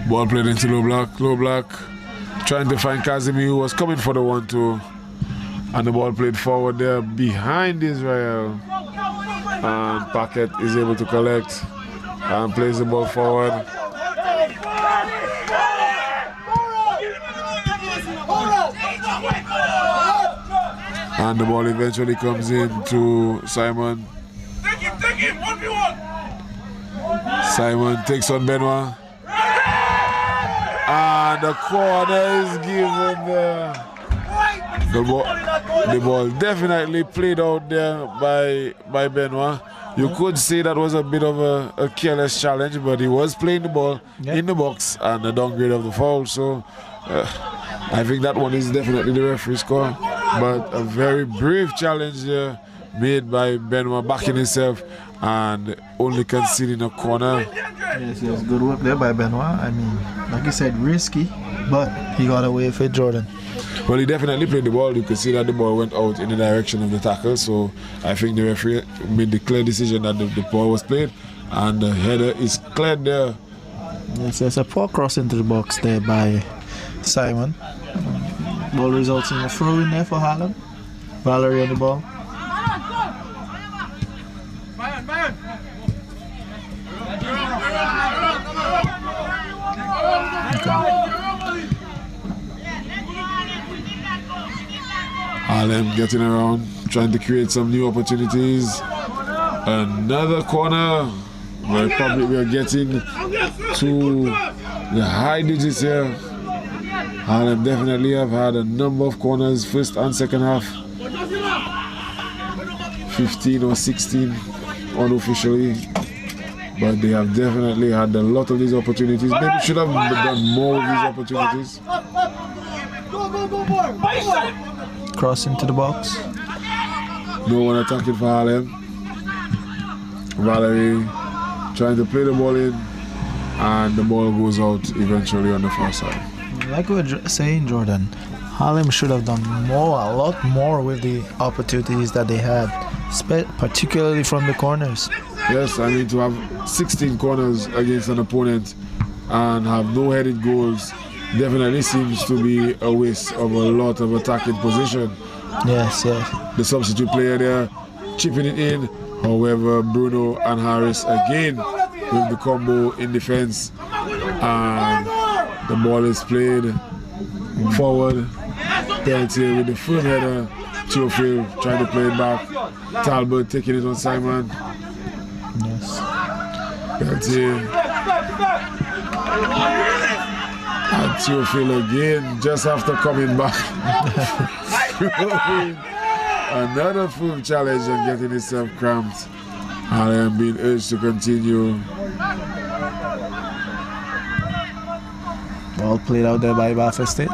Ball played into low block. Trying to find Kazimi, who was coming for the 1-2. And the ball played forward there behind Israel. And Paquette is able to collect and plays the ball forward. And the ball eventually comes in to Simon. Simon takes on Benoit. And the corner is given there. The ball definitely played out there by Benoit. You could say that was a bit of a careless challenge, but he was playing the ball in the box and a downgrade of the foul. So I think that one is definitely the referee's call. But a very brave challenge there made by Benoit backing himself and only conceding a corner. Yes, good work there by Benoit. I mean, like you said, risky, but he got away with it, Jordan. Well, he definitely played the ball. You could see that the ball went out in the direction of the tackle. So I think the referee made the clear decision that the ball was played and the header is cleared there. Yes, there's a poor cross into the box there by Simon. Ball results in a throw in there for Harlem. Valerie on the ball. Harlem getting around, trying to create some new opportunities. Another corner. We are getting to the high digits here. Harlem definitely have had a number of corners, first and second half. 15 or 16 unofficially. But they have definitely had a lot of these opportunities. Maybe should have done more of these opportunities. Cross into the box. No one attacking for Harlem. Valerie trying to play the ball in, and the ball goes out eventually on the far side. Like we were saying, Jordan, Harlem should have done more, a lot more with the opportunities that they had, particularly from the corners. Yes, I mean, to have 16 corners against an opponent and have no headed goals definitely seems to be a waste of a lot of attacking position. Yes. The substitute player there chipping it in. However, Bruno and Harris again with the combo in defense. And the ball is played forward. Deltier with the firm header. Theophile trying to play it back. Talbot taking it on Simon. Yes. Deltier And Theophil again, just after coming back. Another firm challenge and getting himself cramped. Harlem being urged to continue. Ball played out there by BAF State.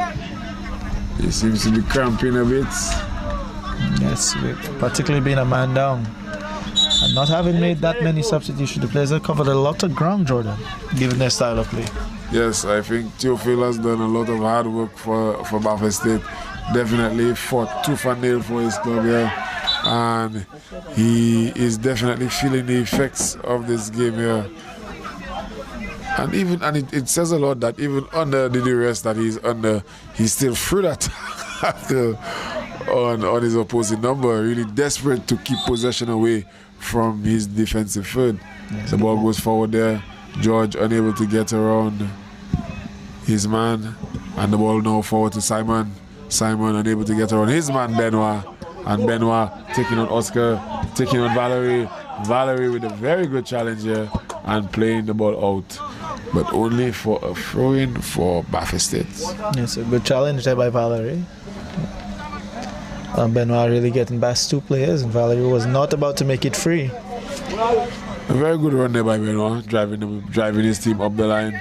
He seems to be cramping a bit. Yes, particularly being a man down. And not having made that many substitutions, the players have covered a lot of ground, Jordan, given their style of play. Yes, I think Theophil has done a lot of hard work for BAF State. Definitely fought tooth and nail for his club here. And he is definitely feeling the effects of this game here. And it says a lot that even under the duress that he's under, he's still through that on his opposing number, really desperate to keep possession away from his defensive third. Yes, the ball goes forward there. George unable to get around his man, and the ball now forward to Simon. Simon unable to get around his man Benoit, and Benoit taking on Oscar, taking on Valerie. Valerie with a very good challenge here and playing the ball out, but only for a throw-in for BAF State. Yes, a good challenge there by Valerie. Benoit really getting past two players, and Valerie was not about to make it free. A very good run there by Benoit, driving his team up the line.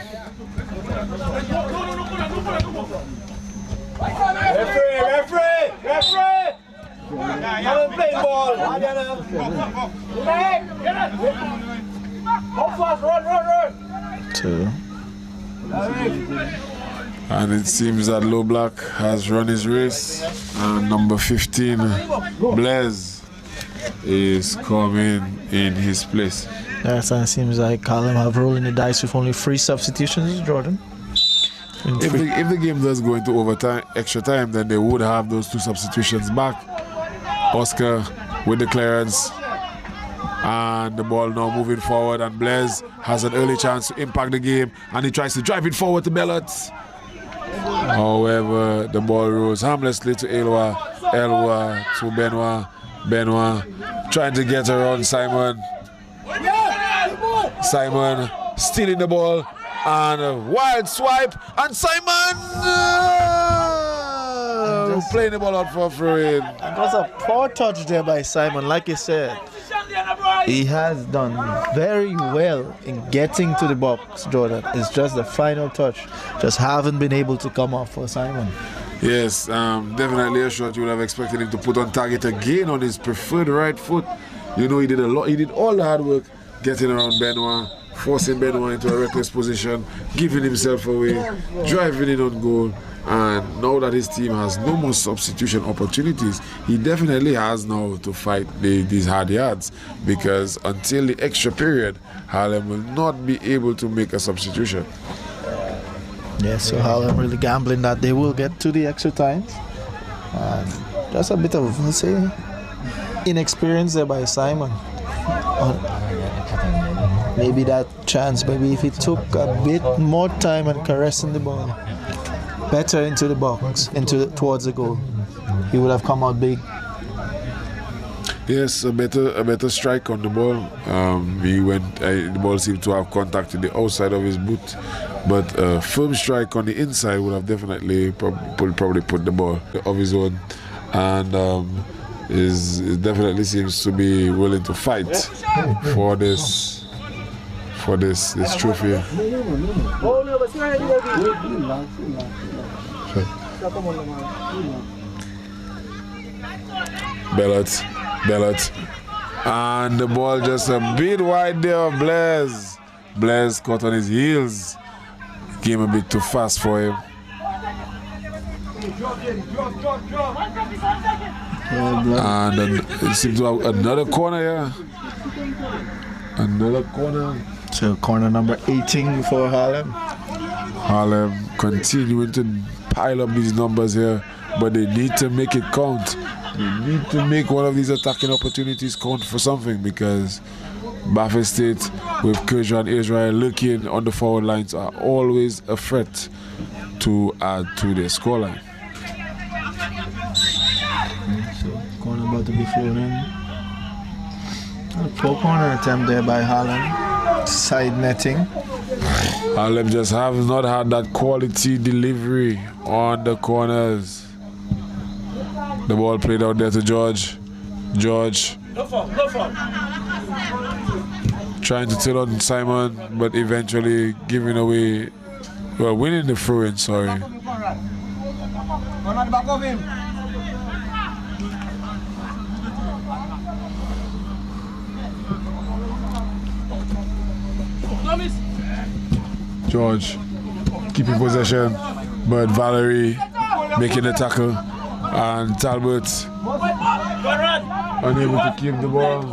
Referee! Come play ball. Run. Two. And it seems that Low Black has run his race, and number 15, Blaise, is coming in his place. Yes, and it seems like Harlem have rolling the dice with only 3 substitutions, Jordan. If the game does go into overtime, extra time, then they would have those 2 substitutions back. Oscar with the clearance, and the ball now moving forward, and Blaise has an early chance to impact the game, and he tries to drive it forward to Bellot. However, the ball rolls harmlessly to Elwa. Elwa to Benoit. Benoit trying to get around Simon. Simon stealing the ball, and a wild swipe, and Simon playing the ball out for a throw-in. It was a poor touch there by Simon, like you said. He has done very well in getting to the box, Jordan. It's just the final touch. Just haven't been able to come off for Simon. Yes, definitely a shot you would have expected him to put on target again on his preferred right foot. You know, he did a lot. He did all the hard work getting around Benoit, forcing Benoit into a reckless position, giving himself away, driving in on goal. And now that his team has no more substitution opportunities, he definitely has now to fight these hard yards, because until the extra period, Harlem will not be able to make a substitution. Yes, so Harlem really gambling that they will get to the extra time. Just a bit of, let's say, inexperience there by Simon. Maybe that chance, maybe if he took a bit more time and caressing the ball better into the box, towards the goal, he would have come out big. Yes, a better strike on the ball. The ball seemed to have contacted the outside of his boot, but a firm strike on the inside would have definitely probably put the ball of his own, and it definitely seems to be willing to fight for this trophy. Bellot, and the ball just a bit wide there of Blaise. Blaise caught on his heels, came a bit too fast for him. And it seems to have another corner here. Another corner. So corner number 18 for Harlem. Harlem continuing to pile up these numbers here, but they need to make it count. They need to make one of these attacking opportunities count for something, because BAF State with Kerja and Israel looking on the forward lines are always a threat to add to their scoreline. So corner about to be thrown in. A poor corner attempt there by Harlem. Side netting. Harlem just have not had that quality delivery on the corners. The ball played out there to George. George trying to tell on Simon, but eventually giving away, well, winning the throw-in, sorry. Run on the back of him. George keeping possession, but Valerie making the tackle, and Talbot unable to keep the ball.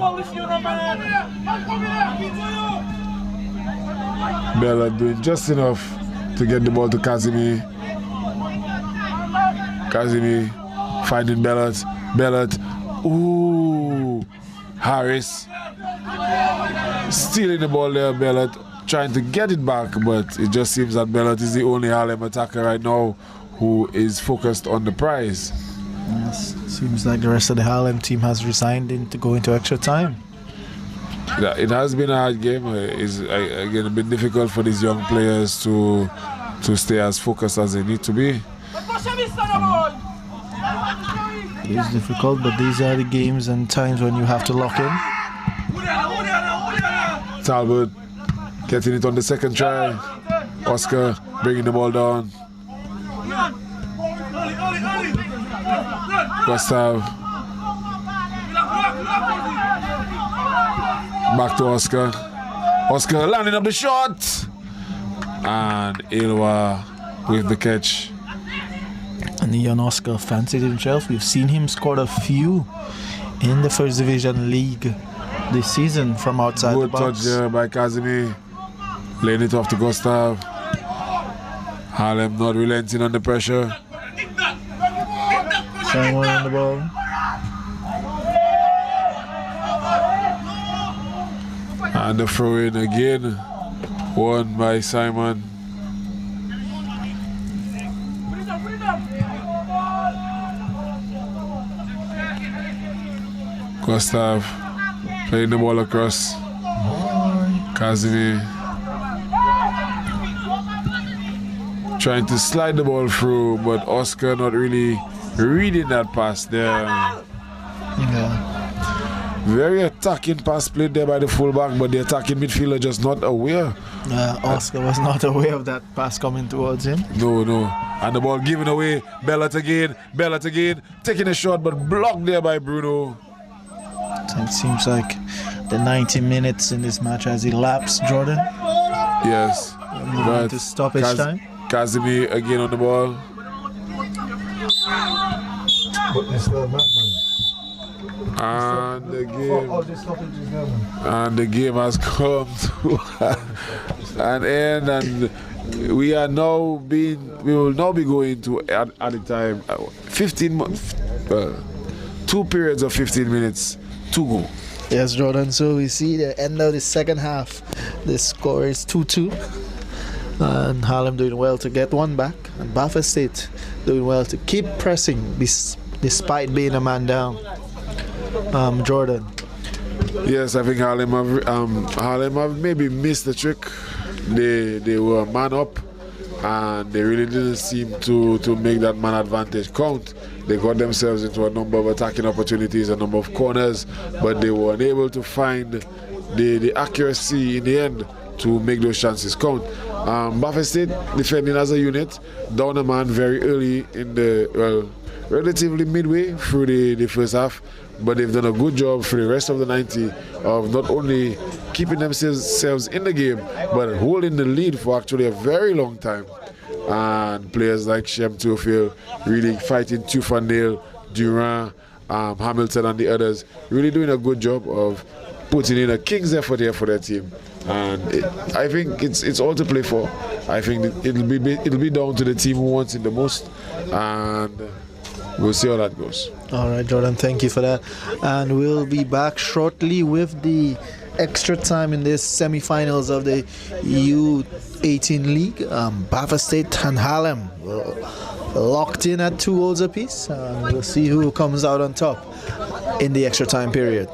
Bella doing just enough to get the ball to Kazimi. Kazimi finding Bellet. Bellet. Ooh. Harris stealing the ball there. Bellet trying to get it back, but it just seems that Bellet is the only Harlem attacker right now who is focused on the prize. Yes, seems like the rest of the Harlem team has resigned to go into extra time. Yeah, it has been a hard game. It's again a bit difficult for these young players to stay as focused as they need to be. It is difficult, but these are the games and times when you have to lock in. Talbot getting it on the second try. Oscar bringing the ball down. Gustav. Back to Oscar. Oscar landing up the shot. And Ilwa with the catch. And the young Oscar fancied himself. We've seen him score a few in the First Division League this season from outside the box. Good touch there by Kazimi. Laying it off to Gustav. Harlem not relenting on the pressure. Simon on the ball. And the throw in again. Won by Simon. Gustav playing the ball across. Kazimi trying to slide the ball through, but Oscar not really reading that pass there. Yeah. Very attacking pass played there by the fullback, but the attacking midfielder just not aware. Oscar was not aware of that pass coming towards him. No. And the ball given away. Bellet again. Taking a shot, but blocked there by Bruno. It seems like the 90 minutes in this match has elapsed, Jordan. Yes. Moving to stoppage time. Kazimi again on the ball. And the game has come to an end, and we will now be going to at the time 2 periods of 15 minutes to go. Yes, Jordan. So we see the end of the second half. The score is 2-2. And Harlem doing well to get one back. And BAF State doing well to keep pressing despite being a man down. Jordan. Yes, I think Harlem have maybe missed the trick. They were a man up, and they really didn't seem to make that man advantage count. They got themselves into a number of attacking opportunities, a number of corners, but they were unable to find the accuracy in the end to make those chances count. BAF State defending as a unit, down a man very early in the, relatively midway through the first half, but they've done a good job for the rest of the 90 of not only keeping themselves in the game, but holding the lead for actually a very long time. And players like Shem Tufield really fighting tooth and nail, Durant, Hamilton and the others really doing a good job of putting in a king's effort here for their team. And I think it's all to play for. I think it'll be down to the team who wants it the most, and we'll see how that goes. All right, Jordan, thank you for that. And we'll be back shortly with the extra time in this semifinals of the U18 League. BAF State and Harlem locked in at 2 goals apiece. We'll see who comes out on top in the extra time period.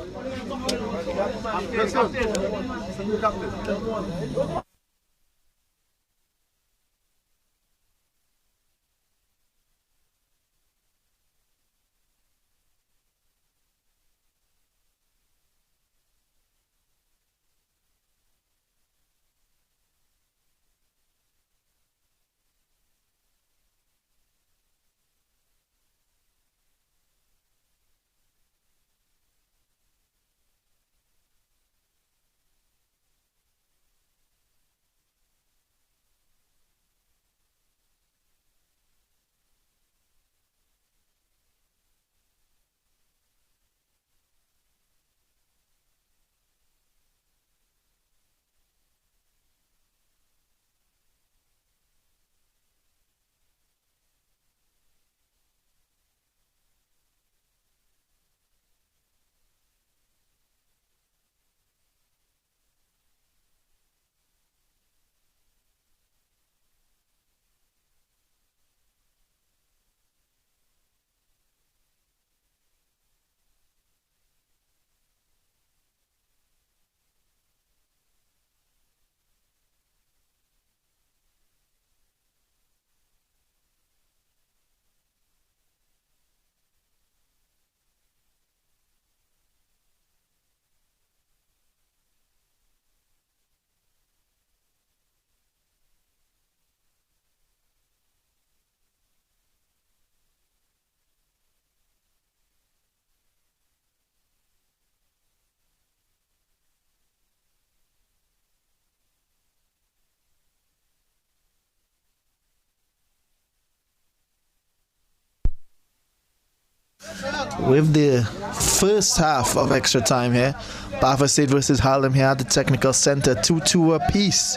With the first half of extra time here, BAF State versus Harlem here at the Technical Center, 2-2 apiece.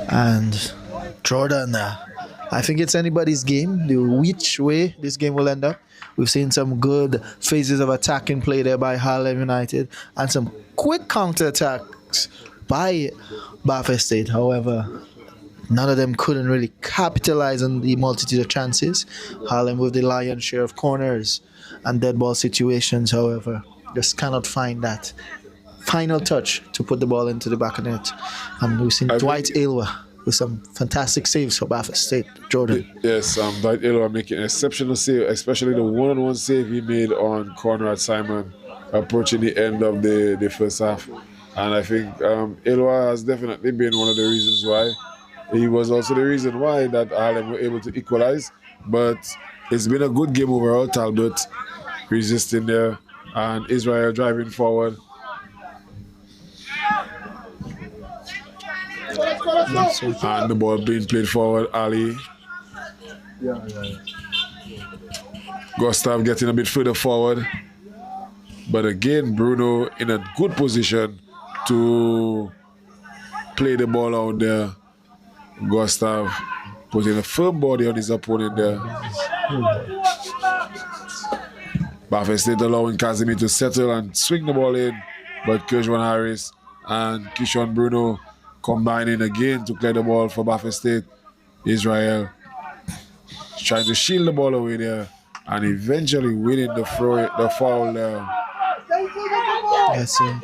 And Jordan, I think it's anybody's game, which way this game will end up. We've seen some good phases of attacking play there by Harlem United and some quick counter-attacks by BAF State. However, none of them couldn't really capitalize on the multitude of chances. Harlem with the lion's share of corners and dead ball situations, however, just cannot find that final touch to put the ball into the back of the net. And we've seen Dwight Aylwa with some fantastic saves for BAF State. Jordan. Yes, Dwight Aylwa making an exceptional save, especially the one-on-one save he made on corner at Simon, approaching the end of the first half. And I think Aylwa has definitely been one of the reasons why. He was also the reason why that Harlem were able to equalize. But it's been a good game overall. Talbot resisting there and Israel driving forward. And the ball being played forward. Ali. Gustav getting a bit further forward. But again, Bruno in a good position to play the ball out there. Gustav putting a firm body on his opponent there. BAF State allowing Casimir to settle and swing the ball in, but Kershwan Harris and Kishon Bruno combining again to clear the ball for BAF State. Israel trying to shield the ball away there and eventually winning the foul there. Yes, sir.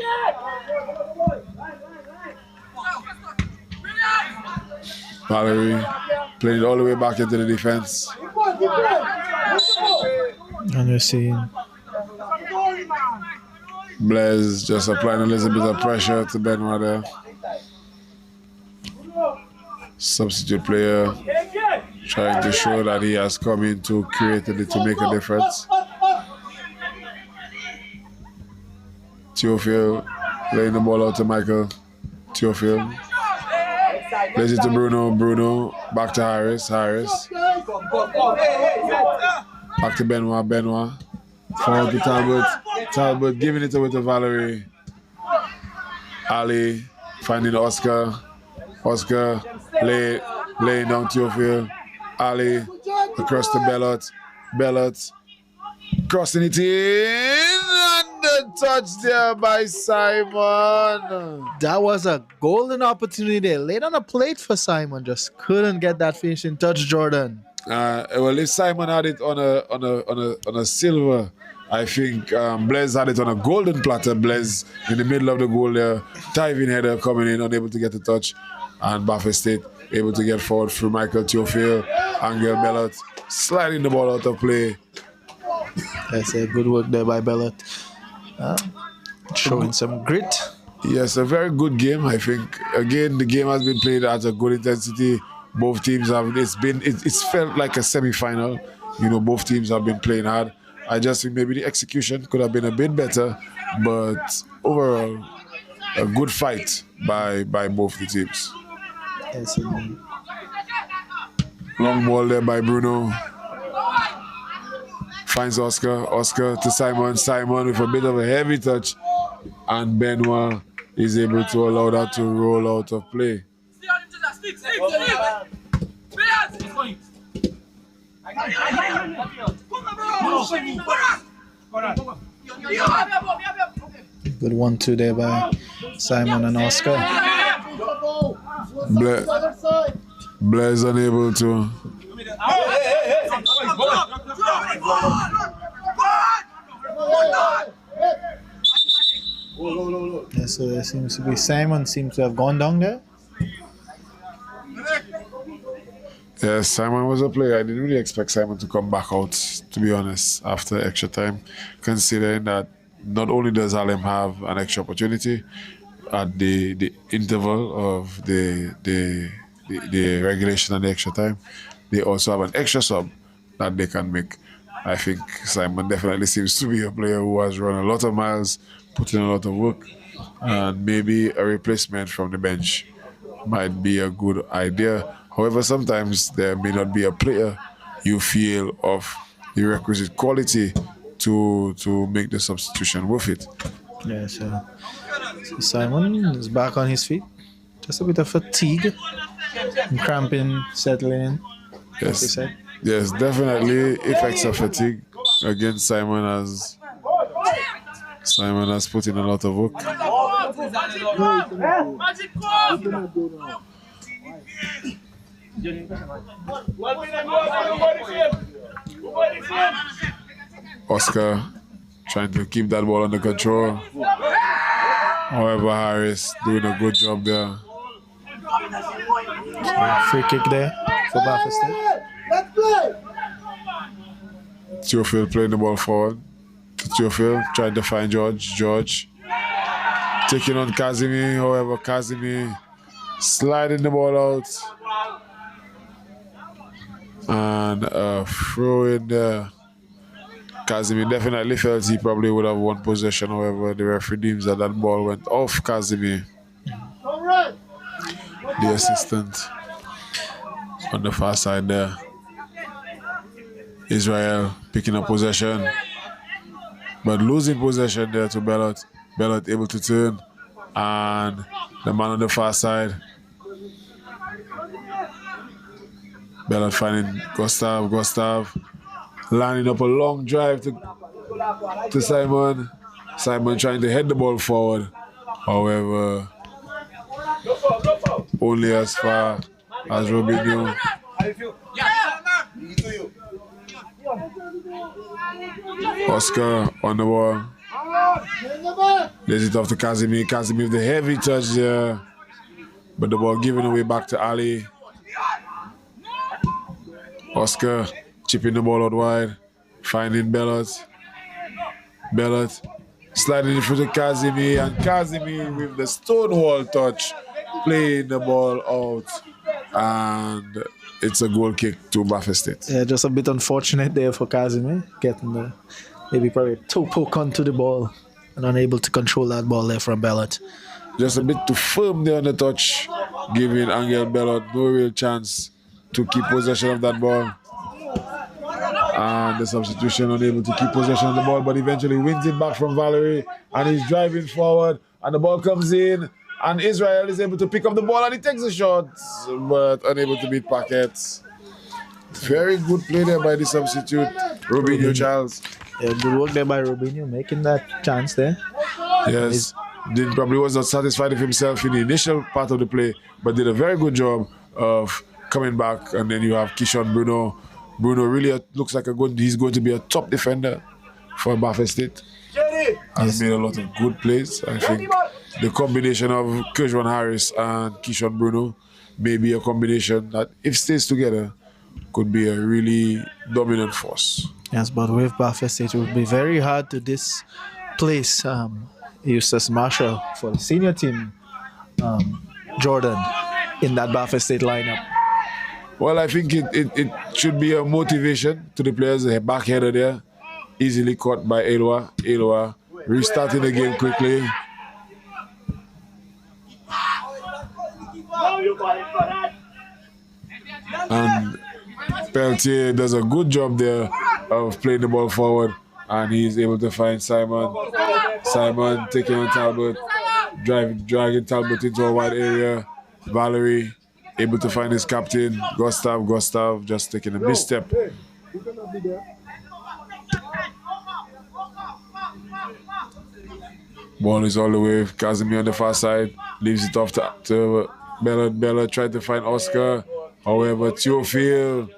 Valerie playing it all the way back into the defense. And you're seeing Blaise just applying a little bit of pressure to Benoit there. Substitute player trying to show that he has come in to create it to make a difference. Theophile laying the ball out to Michael. Theophile plays it to Bruno. Bruno back to Harris. Harris back to Benoit. Benoit forward to Talbot. Talbot giving it away to Valerie. Ali finding Oscar. Oscar laying down Theophile. Ali across to Bellot. Bellot crossing it in. And the touch there by Simon. that was a golden opportunity there. Laid on a plate for Simon, just couldn't get that finishing touch, Jordan. Well, if Simon had it on a silver I think Blaise had it on a golden platter. Blaise in the middle of the goal there, diving header coming in, unable to get a touch, and BAF State able to get forward through Michael Theophile, Angel Bellot, sliding the ball out of play. That's a good work there by Bellot. Showing some grit. Yes, a very good game. I think again the game has been played at a good intensity. Both teams have. It's felt like a semi-final. You know, both teams have been playing hard. I just think maybe the execution could have been a bit better, but overall, a good fight by both the teams. Yes, Long ball there by Bruno. Finds Oscar. Oscar to Simon. Simon with a bit of a heavy touch, and Benoit is able to allow that to roll out of play. Good 1-2 there by Simon and Oscar. Blaise unable to. Yeah, so there seems to be Simon seems to have gone down there. Yes, Simon was a player. I didn't really expect Simon to come back out, to be honest, after extra time, considering that not only does Harlem have an extra opportunity at the interval of the regulation and the extra time, they also have an extra sub that they can make. I think Simon definitely seems to be a player who has run a lot of miles, put in a lot of work, and maybe a replacement from the bench might be a good idea. However, sometimes there may not be a player you feel of the requisite quality to make the substitution worth it. Yeah, so Simon is back on his feet. Just a bit of fatigue and cramping settling in. Yes, yes, definitely effects of fatigue. Again, Simon has put in a lot of work. Oscar trying to keep that ball under control. However, Harris doing a good job there. Free kick there for BAF State. Theophile playing the ball forward. Theophile trying to find George. George taking on Kazimi. However, Kazimi sliding the ball out. And throw in there. Kazimi definitely felt he probably would have won possession. However, the referee deems that ball went off Kazimi. The assistant on the far side there. Israel picking up possession, but losing possession there to Bellot. Bellot able to turn, and the man on the far side. Bellot finding Gustav. Gustav lining up a long drive to Simon. Simon trying to head the ball forward. However, only as far as Robinho. Oscar on the ball. Lays it off to Kazimi. Kazimi with the heavy touch there. But the ball given away back to Ali. Oscar chipping the ball out wide. Finding Bellot. Bellot sliding in front of Kazimi. And Kazimi with the stonewall touch. Playing the ball out. And it's a goal kick to BAF State. Yeah, just a bit unfortunate there for Kazimi. Getting the maybe probably toe poke onto the ball and unable to control that ball there from Bellot. Just a bit too firm there on the touch, giving Angel Bellot no real chance to keep possession of that ball. And the substitution unable to keep possession of the ball, but eventually wins it back from Valerie, and he's driving forward, and the ball comes in, and Israel is able to pick up the ball, and he takes a shot, but unable to beat Paquette. Very good play there by the substitute, Robinho Charles. Yeah, good work there by Robinho, making that chance there. Yes, probably was not satisfied with himself in the initial part of the play, but did a very good job of coming back. And then you have Kishon Bruno. Bruno really looks like he's going to be a top defender for BAF State. Has made a lot of good plays. I think the combination of Kerjwan Harris and Keishon Bruno may be a combination that, if stays together, could be a really dominant force. Yes, but with BAF State, it would be very hard to displace Eustace Marshall for the senior team, Jordan, in that BAF State lineup. Well, I think it should be a motivation to the players. The backheader there, easily caught by Elwa. Elwa restarting the game quickly. And Peltier does a good job there of playing the ball forward, and he's able to find Simon. Simon taking on Talbot, dragging Talbot into a wide area. Valerie able to find his captain, Gustav just taking a misstep. Ball is all the way. Casimir on the far side, leaves it off to Bella. Bella tried to find Oscar. However, Theophile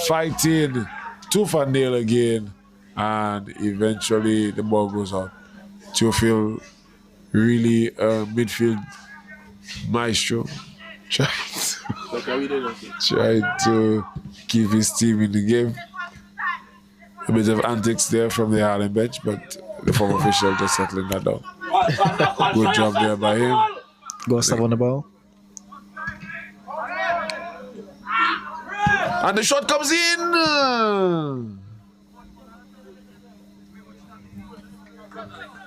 fighting tooth and nail again, and eventually the ball goes out. Theophile really a midfield maestro, trying to keep his team in the game. A bit of antics there from the Harlem bench, but the former official just settling that down. Good job there by him. Gustav on the ball. And the shot comes in.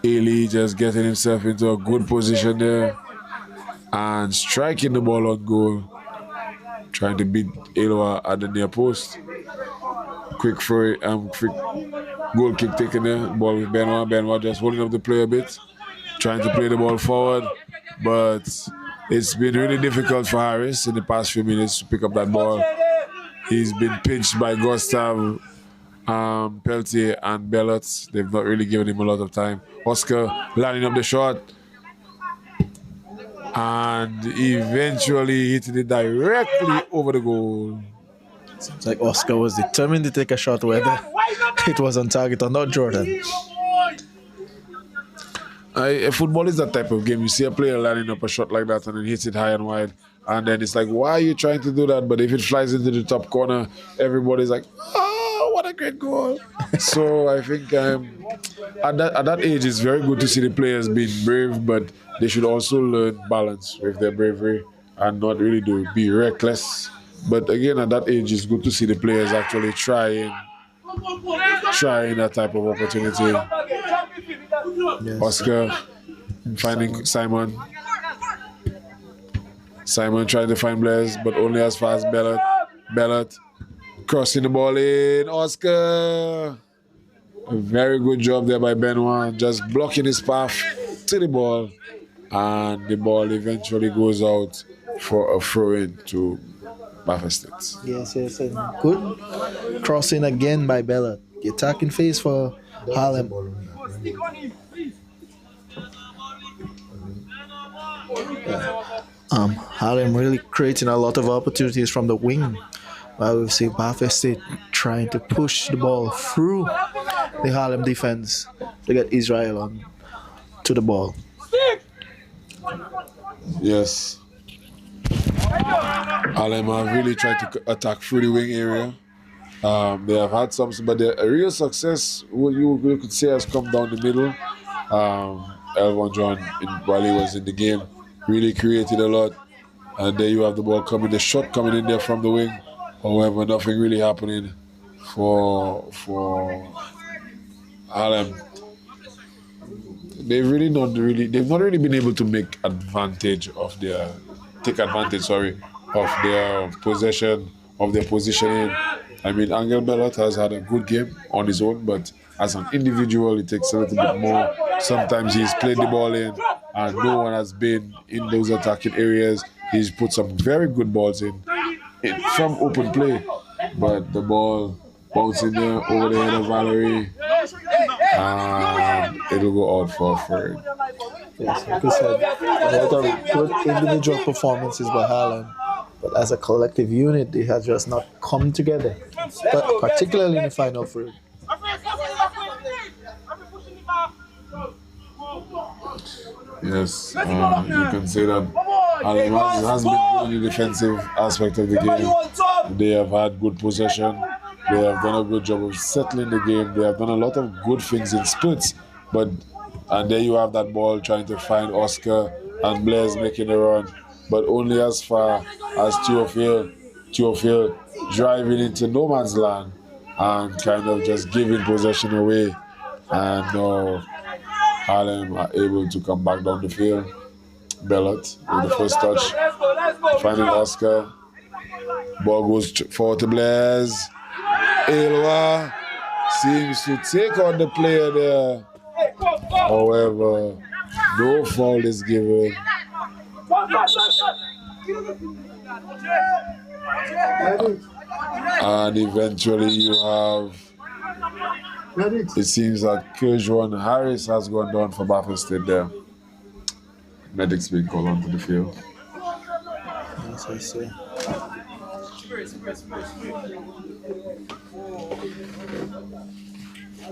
Ely just getting himself into a good position there and striking the ball on goal. Trying to beat Elwa at the near post. Quick goal kick taken there. Ball with Benoit. Benoit just holding up the play a bit. Trying to play the ball forward. But it's been really difficult for Harris in the past few minutes to pick up that ball. He's been pinched by Gustav, Peltier, and Bellot. They've not really given him a lot of time. Oscar lining up the shot. And eventually hitting it directly over the goal. Seems like Oscar was determined to take a shot whether it was on target or not, Jordan. Football is that type of game. You see a player lining up a shot like that and then hits it high and wide. And then it's like, why are you trying to do that? But if it flies into the top corner, everybody's like, oh, what a great goal. So I think at that age, it's very good to see the players being brave, but they should also learn balance with their bravery and not really be reckless. But again, at that age, it's good to see the players actually trying that type of opportunity. Yes. Oscar finding Simon. Simon trying to find Blaise, but only as far as Bellot. Bellot crossing the ball in. Oscar. A very good job there by Benoit, just blocking his path to the ball. And the ball eventually goes out for a throw-in to BAF State. Yes. And good crossing again by Bellot. The attacking phase for Harlem. Harlem really creating a lot of opportunities from the wing, while we see BAF State trying to push the ball through the Harlem defense to get Israel on to the ball. Yes. Harlem have really tried to attack through the wing area. They have had some, but a real success, you could say, has come down the middle. Elvon John, while he was in the game, really created a lot. And there you have the ball coming, the shot coming in there from the wing. However, nothing really happening for Harlem. They've not really been able to take advantage of their possession, of their positioning. I mean, Angel Bellot has had a good game on his own, but as an individual, it takes a little bit more. Sometimes he's played the ball in, and no one has been in those attacking areas. He's put some very good balls in from open play, but the ball bouncing there over the head of Valerie, and it'll go out for a third. Yes, like I said, a lot of good individual performances by Harlem, but as a collective unit, they have just not come together, but particularly in the final third. Yes, you can say that Harlem has been good in the defensive aspect of the game. They have had good possession. They have done a good job of settling the game. They have done a lot of good things in spurts. And there you have that ball trying to find Oscar and Blaise making a run. But only as far as Theophile driving into no man's land and kind of just giving possession away. And now Harlem are able to come back down the field. Bellot with the first touch, finding Oscar. Ball goes forward to Blaise. Elwa seems to take on the player there. However, no foul is given. And eventually you have, it seems that Kerjuan Harris has gone down for BAF State there. Medics being called onto the field. That's what I say.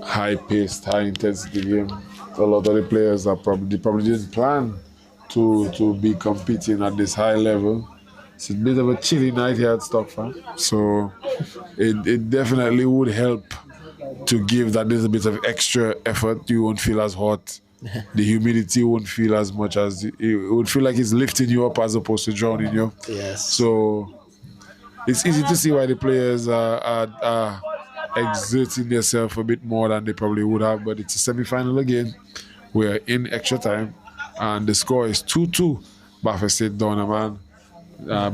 High-paced, high-intensity game. A lot of the players are probably didn't plan to be competing at this high level. It's a bit of a chilly night here at Stockford, so it definitely would help to give that little bit of extra effort. You won't feel as hot. The humidity won't feel as much as it would feel like it's lifting you up as opposed to drowning you. Yes. So it's easy to see why the players are exerting themselves a bit more than they probably would have. But it's a semi-final again. We're in extra time, and the score is 2-2. BAF State down a man,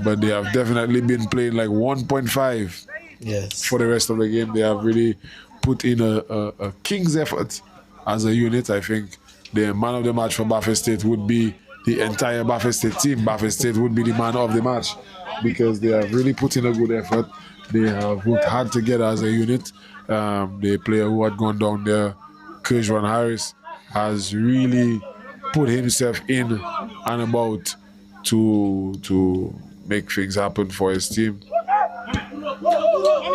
but they have definitely been playing like 1.5. Yes. For the rest of the game. They have really put in a king's effort as a unit. I think the man of the match for BAF State would be the entire BAF State team. BAF State would be the man of the match because they have really put in a good effort. They have worked hard together as a unit. The player who had gone down there, Kerjuan Harris, has really put himself in and about to make things happen for his team.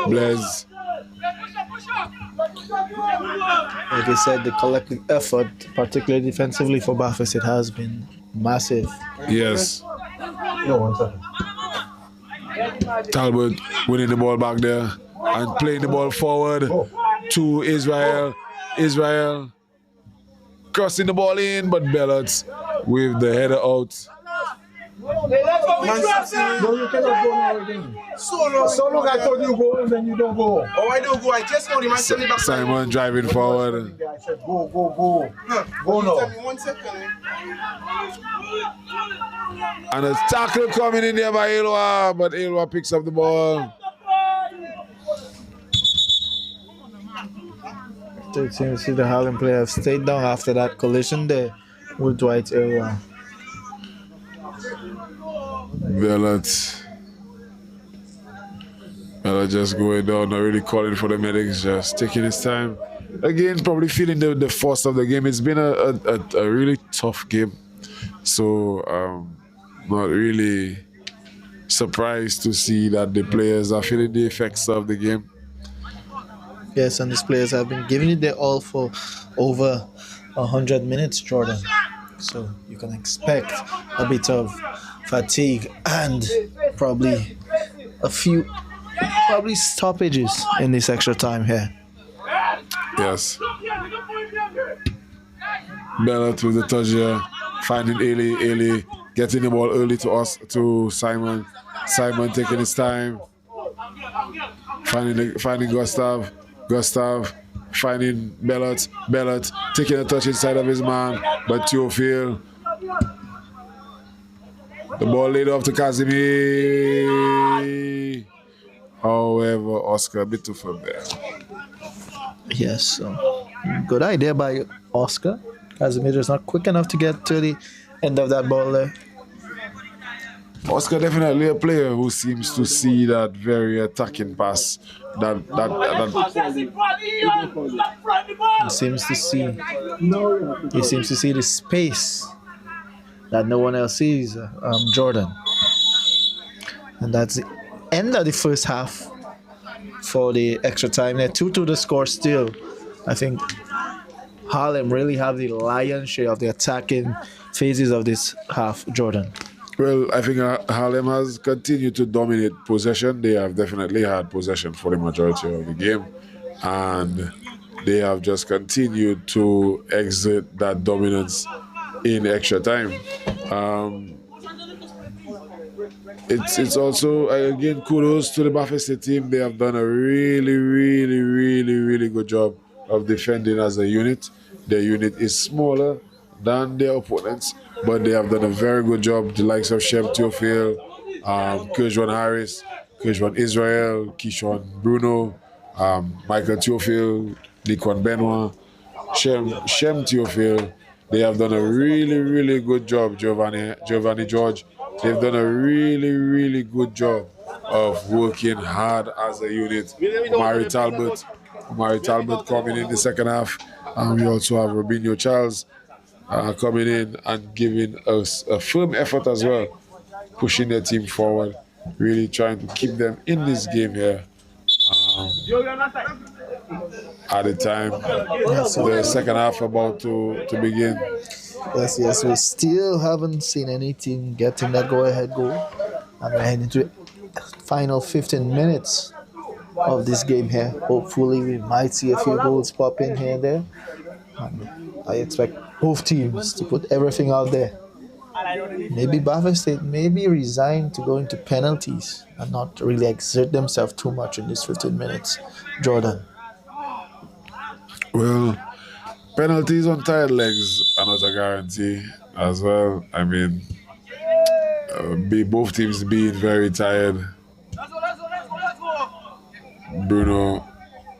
Blaise. Like I said, the collective effort, particularly defensively for BAF State, has been massive. Yes. No, 1 second. Talbot winning the ball back there and playing the ball forward to Israel. Israel crossing the ball in, but Bellot with the header out. No, you cannot go now again. So long I told you go and then you don't go. Oh, I don't go. I just know the man tell me back. Simon driving forward. I said go. Go now. Tell me 1 second. And a tackle coming in there by Elwa, but Elwa picks up the ball. It seems to see the Harlem player have stayed down after that collision there with Dwight Elwa. Bellot just going down, not really calling for the medics, just taking his time. Again, probably feeling the force of the game. It's been a really tough game. So not really surprised to see that the players are feeling the effects of the game. Yes, and these players have been giving it their all for over 100 minutes, Jordan. So you can expect a bit of fatigue and probably a few stoppages in this extra time here. Yes. Bellot with the touch here, finding Ailey getting the ball early to Simon. Simon taking his time, finding Gustav finding Bellot taking a touch inside of his man, but Theophile. The ball laid off to Casimir. However, Oscar a bit too far there. Yes, so good idea by Oscar. Casimir is not quick enough to get to the end of that ball there. Oscar definitely a player who seems to see that very attacking pass. He seems to see the space that no one else sees, Jordan. And that's the end of the first half for the extra time. They're 2-2 the score still. I think Harlem really have the lion's share of the attacking phases of this half, Jordan? Well, I think Harlem has continued to dominate possession. They have definitely had possession for the majority of the game, and they have just continued to exert that dominance in extra time. It's also, again, kudos to the BAF State team. They have done a really good job of defending as a unit. Their unit is smaller than their opponents, but they have done a very good job. The likes of Shem Theophile, Kejwan Harris, Kejwan Israel, Kishon Bruno, Michael Theophile, Nikon Benoit, Shem Theophile. They have done a really good job. Giovanni George. They've done a really good job of working hard as a unit. Mari Talbot coming in the second half. We also have Robinho Charles coming in and giving us a firm effort as well, pushing their team forward, really trying to keep them in this game here. At the time, the second half about to begin. Yes, we still haven't seen any team getting that go-ahead goal. And we're heading to the final 15 minutes of this game here. Hopefully, we might see a few goals pop in here and there. And I expect both teams to put everything out there. Maybe BAF State may be resigned to go into penalties and not really exert themselves too much in these 15 minutes. Jordan. Well, penalties on tired legs are not a guarantee as well. I mean, both teams being very tired.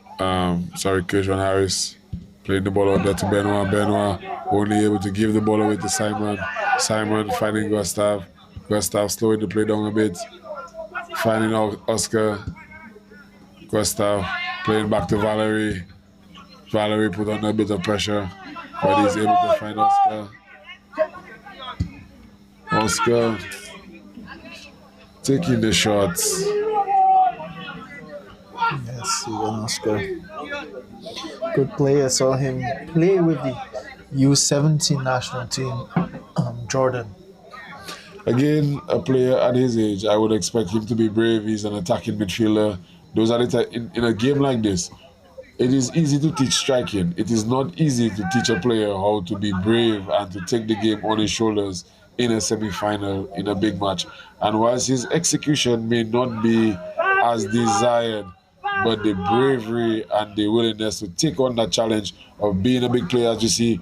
Kejwan Harris playing the ball out there to Benoit. Benoit only able to give the ball away to Simon. Simon finding Gustav. Gustav slowing the play down a bit. Finding Oscar. Gustav playing back to Valerie. Valerie put on a bit of pressure, but he's able to find Oscar. Oscar taking the shots. Yes, even Oscar. Good player. Saw him play with the U17 national team, Jordan. Again, a player at his age, I would expect him to be brave. He's an attacking midfielder. Those are in a game like this. It is easy to teach striking. It is not easy to teach a player how to be brave and to take the game on his shoulders in a semi-final, in a big match. And whilst his execution may not be as desired, but the bravery and the willingness to take on that challenge of being a big player, as you see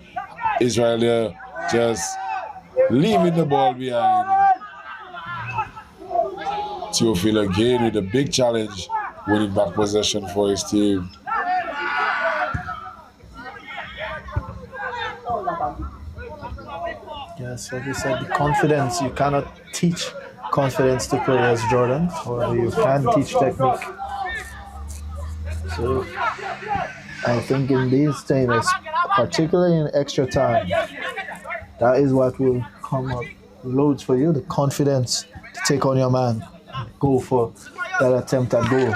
Israel just leaving the ball behind. Theophile again with a big challenge, winning back possession for his team. Yes, like you said, the confidence, you cannot teach confidence to players, Jordan, or you can teach technique. So I think in these times, particularly in extra time, that is what will come up loads for you, the confidence to take on your man, go for that attempt at goal.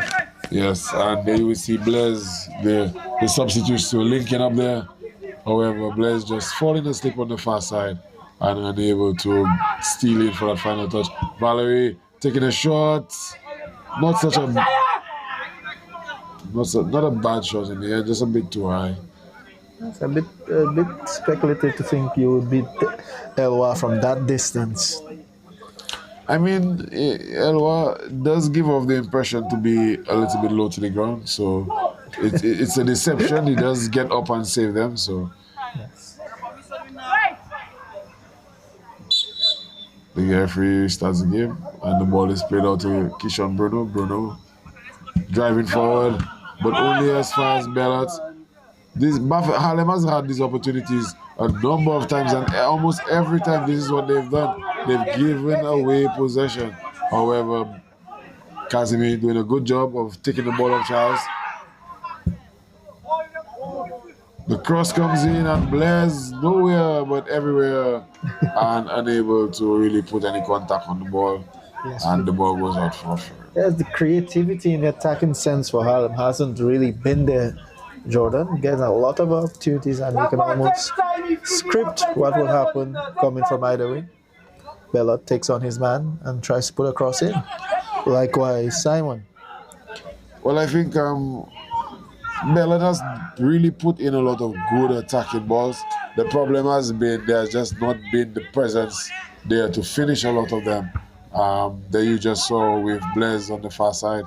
Yes, and there you will see Blaise, the substitutes to linking up there. However, Blaise just falling asleep on the far side and unable to steal it for that final touch. Valerie taking a shot, not a bad shot in the air, just a bit too high. It's a bit speculative to think you would beat Elwa from that distance. I mean, Elwa does give off the impression to be a little bit low to the ground, so it's a deception. He does get up and save them, so. Yes. The referee starts the game, and the ball is played out to Kishon Bruno. Bruno driving forward, but only as far as Bellat. Harlem has had these opportunities a number of times, and almost every time this is what they've done. They've given away possession. However, Casimir doing a good job of taking the ball off Charles. The cross comes in and Blaise nowhere but everywhere and unable to really put any contact on the ball. Yes, and the ball goes out for free. Yes, the creativity in the attacking sense for Harlem hasn't really been there Jordan getting a lot of opportunities, and you can almost script what will happen coming from either way. Bella takes on his man and tries to put a cross in. Likewise, Simon. Well, I think Bella has really put in a lot of good attacking balls. The problem has been there's just not been the presence there to finish a lot of them. That you just saw with Blaise on the far side.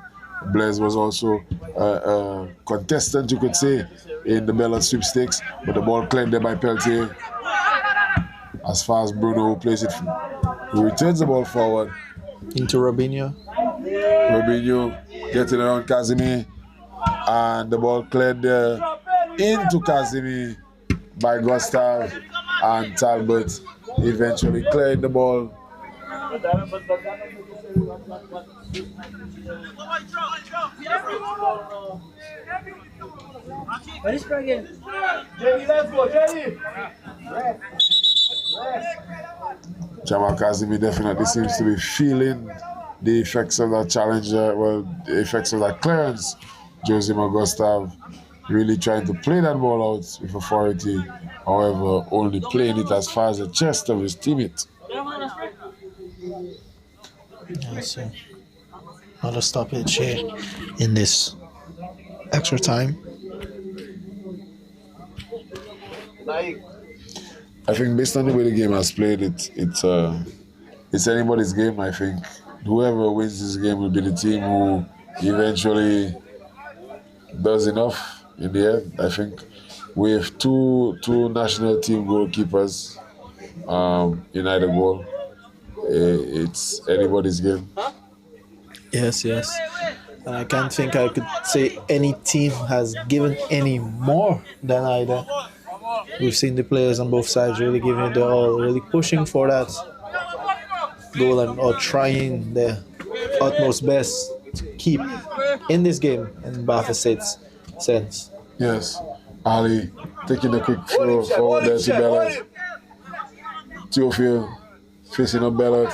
Blaise was also a contestant, you could say, in the Bella sweepstakes, but the ball cleared there by Peltier. As far as Bruno plays it, who returns the ball forward. Into Robinho. Robinho getting around Casimir, and the ball cleared there into Casimir by Gustav, and Talbot eventually cleared the ball. Jamal Casimir definitely seems to be feeling the effects of that challenge, the effects of that clearance. Jose Gustav really trying to play that ball out with authority, however, only playing it as far as the chest of his teammate. So another stoppage here in this extra time. I think based on the way the game has played, it's anybody's game. I think whoever wins this game will be the team who eventually does enough in the end. I think we have two national team goalkeepers in either goal. It's anybody's game. Yes. And I can't think I could say any team has given any more than either. We've seen the players on both sides really giving it their all, really pushing for that goal or trying their utmost best to keep in this game in BAF State's sense. Yes, Ali taking a quick throw forward there to Bellot. Theophile facing up Bellot,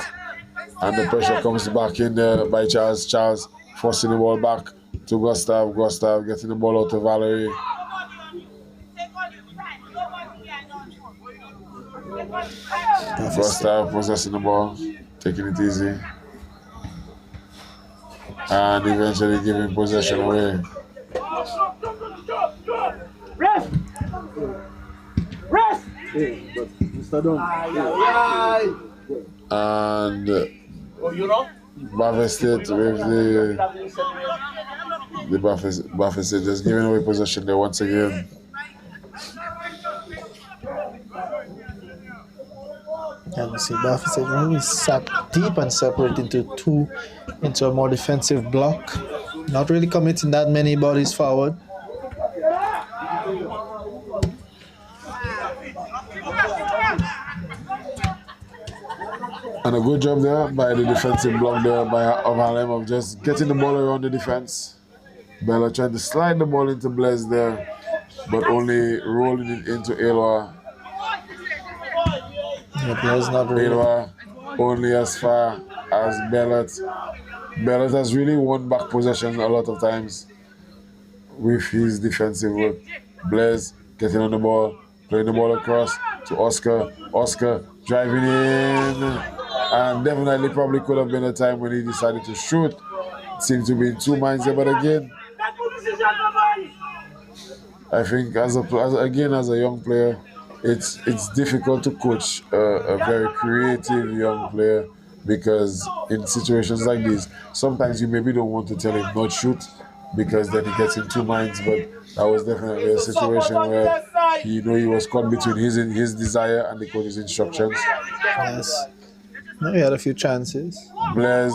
and the pressure comes back in there by Charles. Charles forcing the ball back to Gustav. Gustav getting the ball out to Valerie. Gustav possessing the ball, taking it easy, and eventually giving possession away. Rest! And BAF State with the BAF State just giving away possession there once again. And you see BAF State really sat deep and separate into a more defensive block. Not really committing that many bodies forward. And a good job there by the defensive block there of Harlem of just getting the ball around the defense. Bella trying to slide the ball into Blaise there, but only rolling it into Eloi. Yeah, Blaise not really. Eloi only as far as Bellot. Bellot has really won back possession a lot of times with his defensive work. Blaise getting on the ball, playing the ball across to Oscar. Oscar driving in. And definitely probably could have been a time when he decided to shoot. Seemed to be in two minds there, but again, I think as a young player, it's difficult to coach a very creative young player, because in situations like these, sometimes you maybe don't want to tell him not shoot, because then he gets in two minds. But that was definitely a situation where he was caught between his desire and the coach's instructions. Yes. No, he had a few chances. Blaise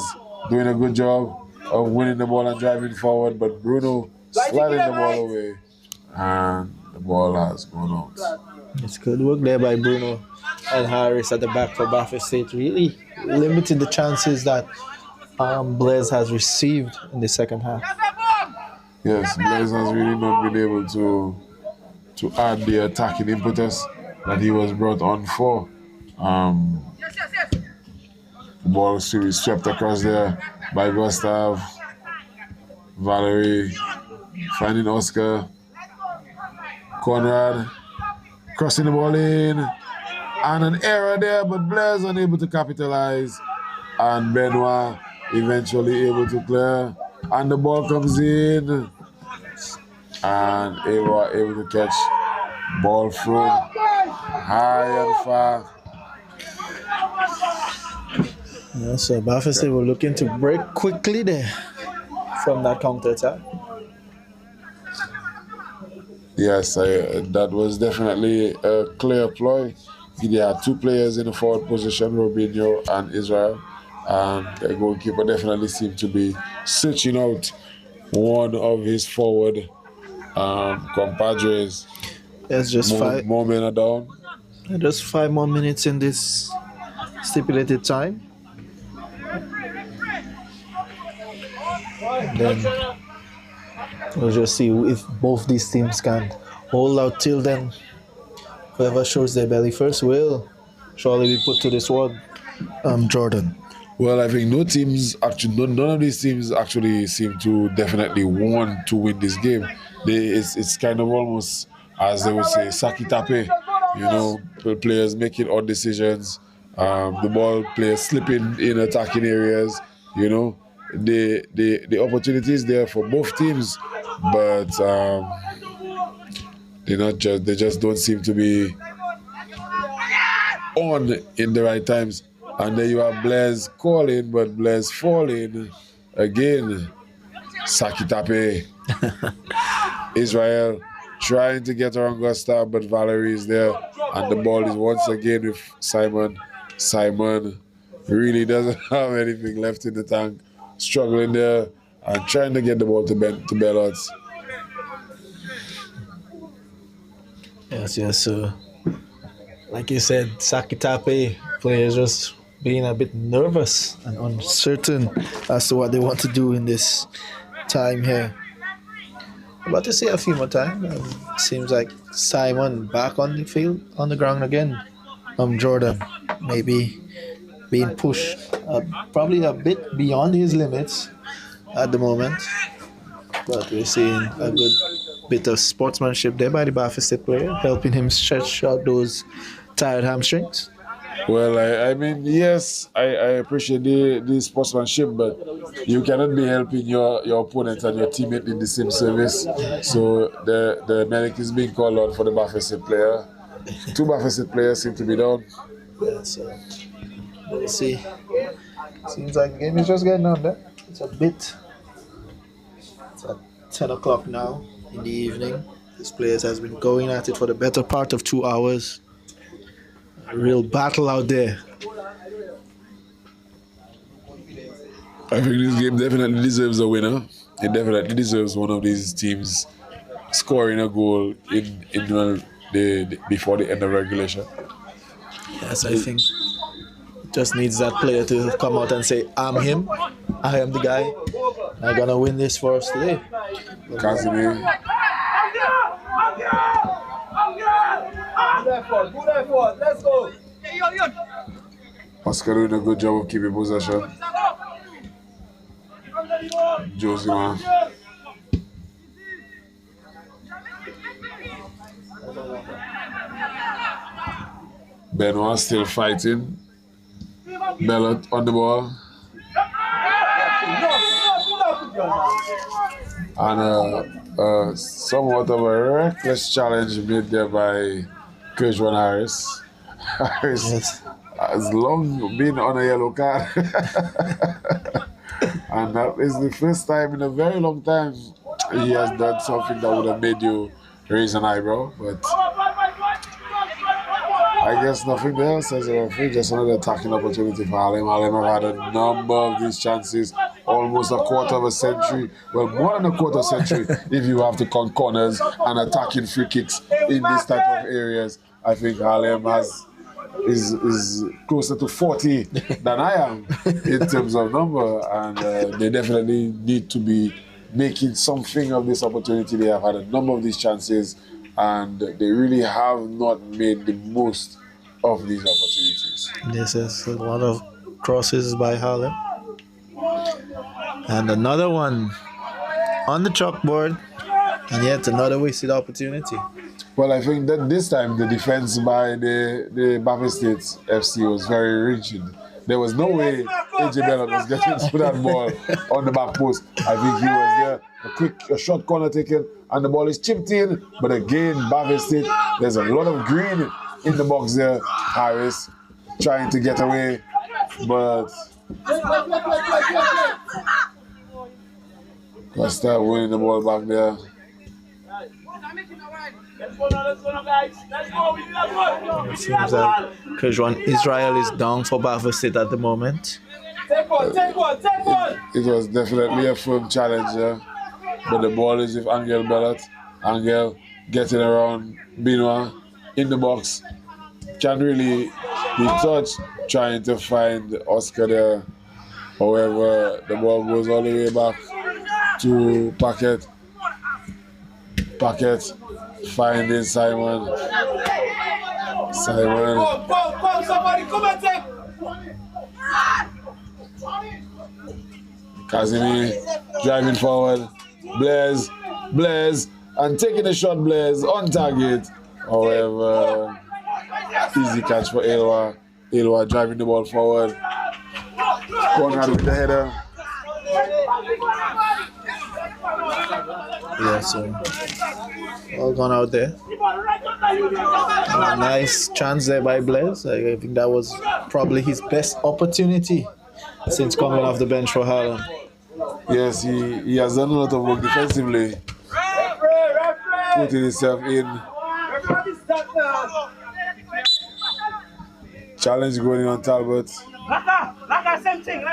doing a good job of winning the ball and driving forward, but Bruno sliding the ball away, and the ball has gone out. It's good work there by Bruno and Harris at the back for BAF State, really limiting the chances that Blaise has received in the second half. Yes, Blaise has really not been able to add the attacking impetus that he was brought on for. The ball is swept across there by Gustav. Valerie finding Oscar. Conrad crossing the ball in. And an error there, but Blair's unable to capitalize. And Benoit eventually able to clear. And the ball comes in. And they were able to catch ball through high and far. Yeah, so BAF State were looking to break quickly there from that counter attack. Yes, that was definitely a clear ploy. They had two players in the forward position, Robinho and Israel. And the goalkeeper definitely seemed to be searching out one of his forward compadres. It's just more men are down. Just 5 more minutes in this stipulated time. Then we'll just see if both these teams can hold out till then. Whoever shows their belly first will surely be put to the sword. Jordan. Well, I think none of these teams actually seem to definitely want to win this game. It's kind of almost, as they would say, saki tape. Players making odd decisions. The ball players slipping in attacking areas. The opportunity is there for both teams, but they just don't seem to be on in the right times. And then you have Blaise calling, but Blaise falling again. Saki tape. Israel trying to get around Gustav, but Valerie is there, and the ball is once again with Simon. Simon really doesn't have anything left in the tank, struggling there and trying to get the ball to Bellot. Yes. So, like you said, Saki tape, players just being a bit nervous and uncertain as to what they want to do in this time here. About to say a few more times. Seems like Simon back on the field, on the ground again. Jordan maybe being pushed probably a bit beyond his limits at the moment. But we're seeing a good bit of sportsmanship there by the BAF State player, helping him stretch out those tired hamstrings. Well, I mean, yes, I appreciate the sportsmanship, but you cannot be helping your opponent and your teammate in the same service. So the medic is being called out for the BAF State player. 2 BAF State players seem to be down. Yeah, so we'll see. Seems like the game is just getting on there. It's at 10 o'clock now in the evening. This players has been going at it for the better part of 2 hours. A real battle out there. I think this game definitely deserves a winner. It definitely deserves one of these teams scoring a goal in before the end of regulation. Yes, I think it just needs that player to come out and say, I'm him, I am the guy, I'm gonna win this for us today. Casimir. Good effort, let's go. Oscar doing a good job of keeping possession. Josie. Benoit still fighting. Bellot on the ball. And somewhat of a reckless challenge made there by Kerjwan Harris. Harris has long been on a yellow card. And that is the first time in a very long time he has done something that would have made you raise an eyebrow. But I guess nothing else as a referee, just another attacking opportunity for Harlem. Harlem have had a number of these chances, almost a quarter of a century. Well, more than a quarter of a century if you have to count corners and attacking free kicks in these type of areas. I think Harlem is closer to 40 than I am in terms of number, and they definitely need to be making something of this opportunity. They have had a number of these chances, and they really have not made the most of these opportunities. This is a lot of crosses by Harlem. And another one on the chalkboard, and yet another wasted opportunity. Well, I think that this time the defense by the BAF State FC was very rigid. There was no way AJ Bellot was getting to that ball on the back post. I think he was there. A short corner taken, and the ball is chipped in. But again, BAF State, there's a lot of green in the box there. Harris trying to get away, but let's start winning the ball back there. It seems like Kejwan Israel is down for BAF State at the moment. Take one. It was definitely a firm challenge, yeah. But the ball is with Angel Bellot. Angel getting around Benoit in the box. Can't really be touched, trying to find Oscar there. However, the ball goes all the way back to Paquet. Paquet finding Simon. Come, somebody come and take. Casimir driving forward. Blaise, and taking a shot, Blaise on target. However, easy catch for Elwa. Elwa driving the ball forward. Conrad with the header. Yeah, so all gone out there. Nice chance there by Blaise. I think that was probably his best opportunity since coming off the bench for Harlem. Yes, he has done a lot of work defensively, putting himself in. Challenge going on Talbot. Like same thing.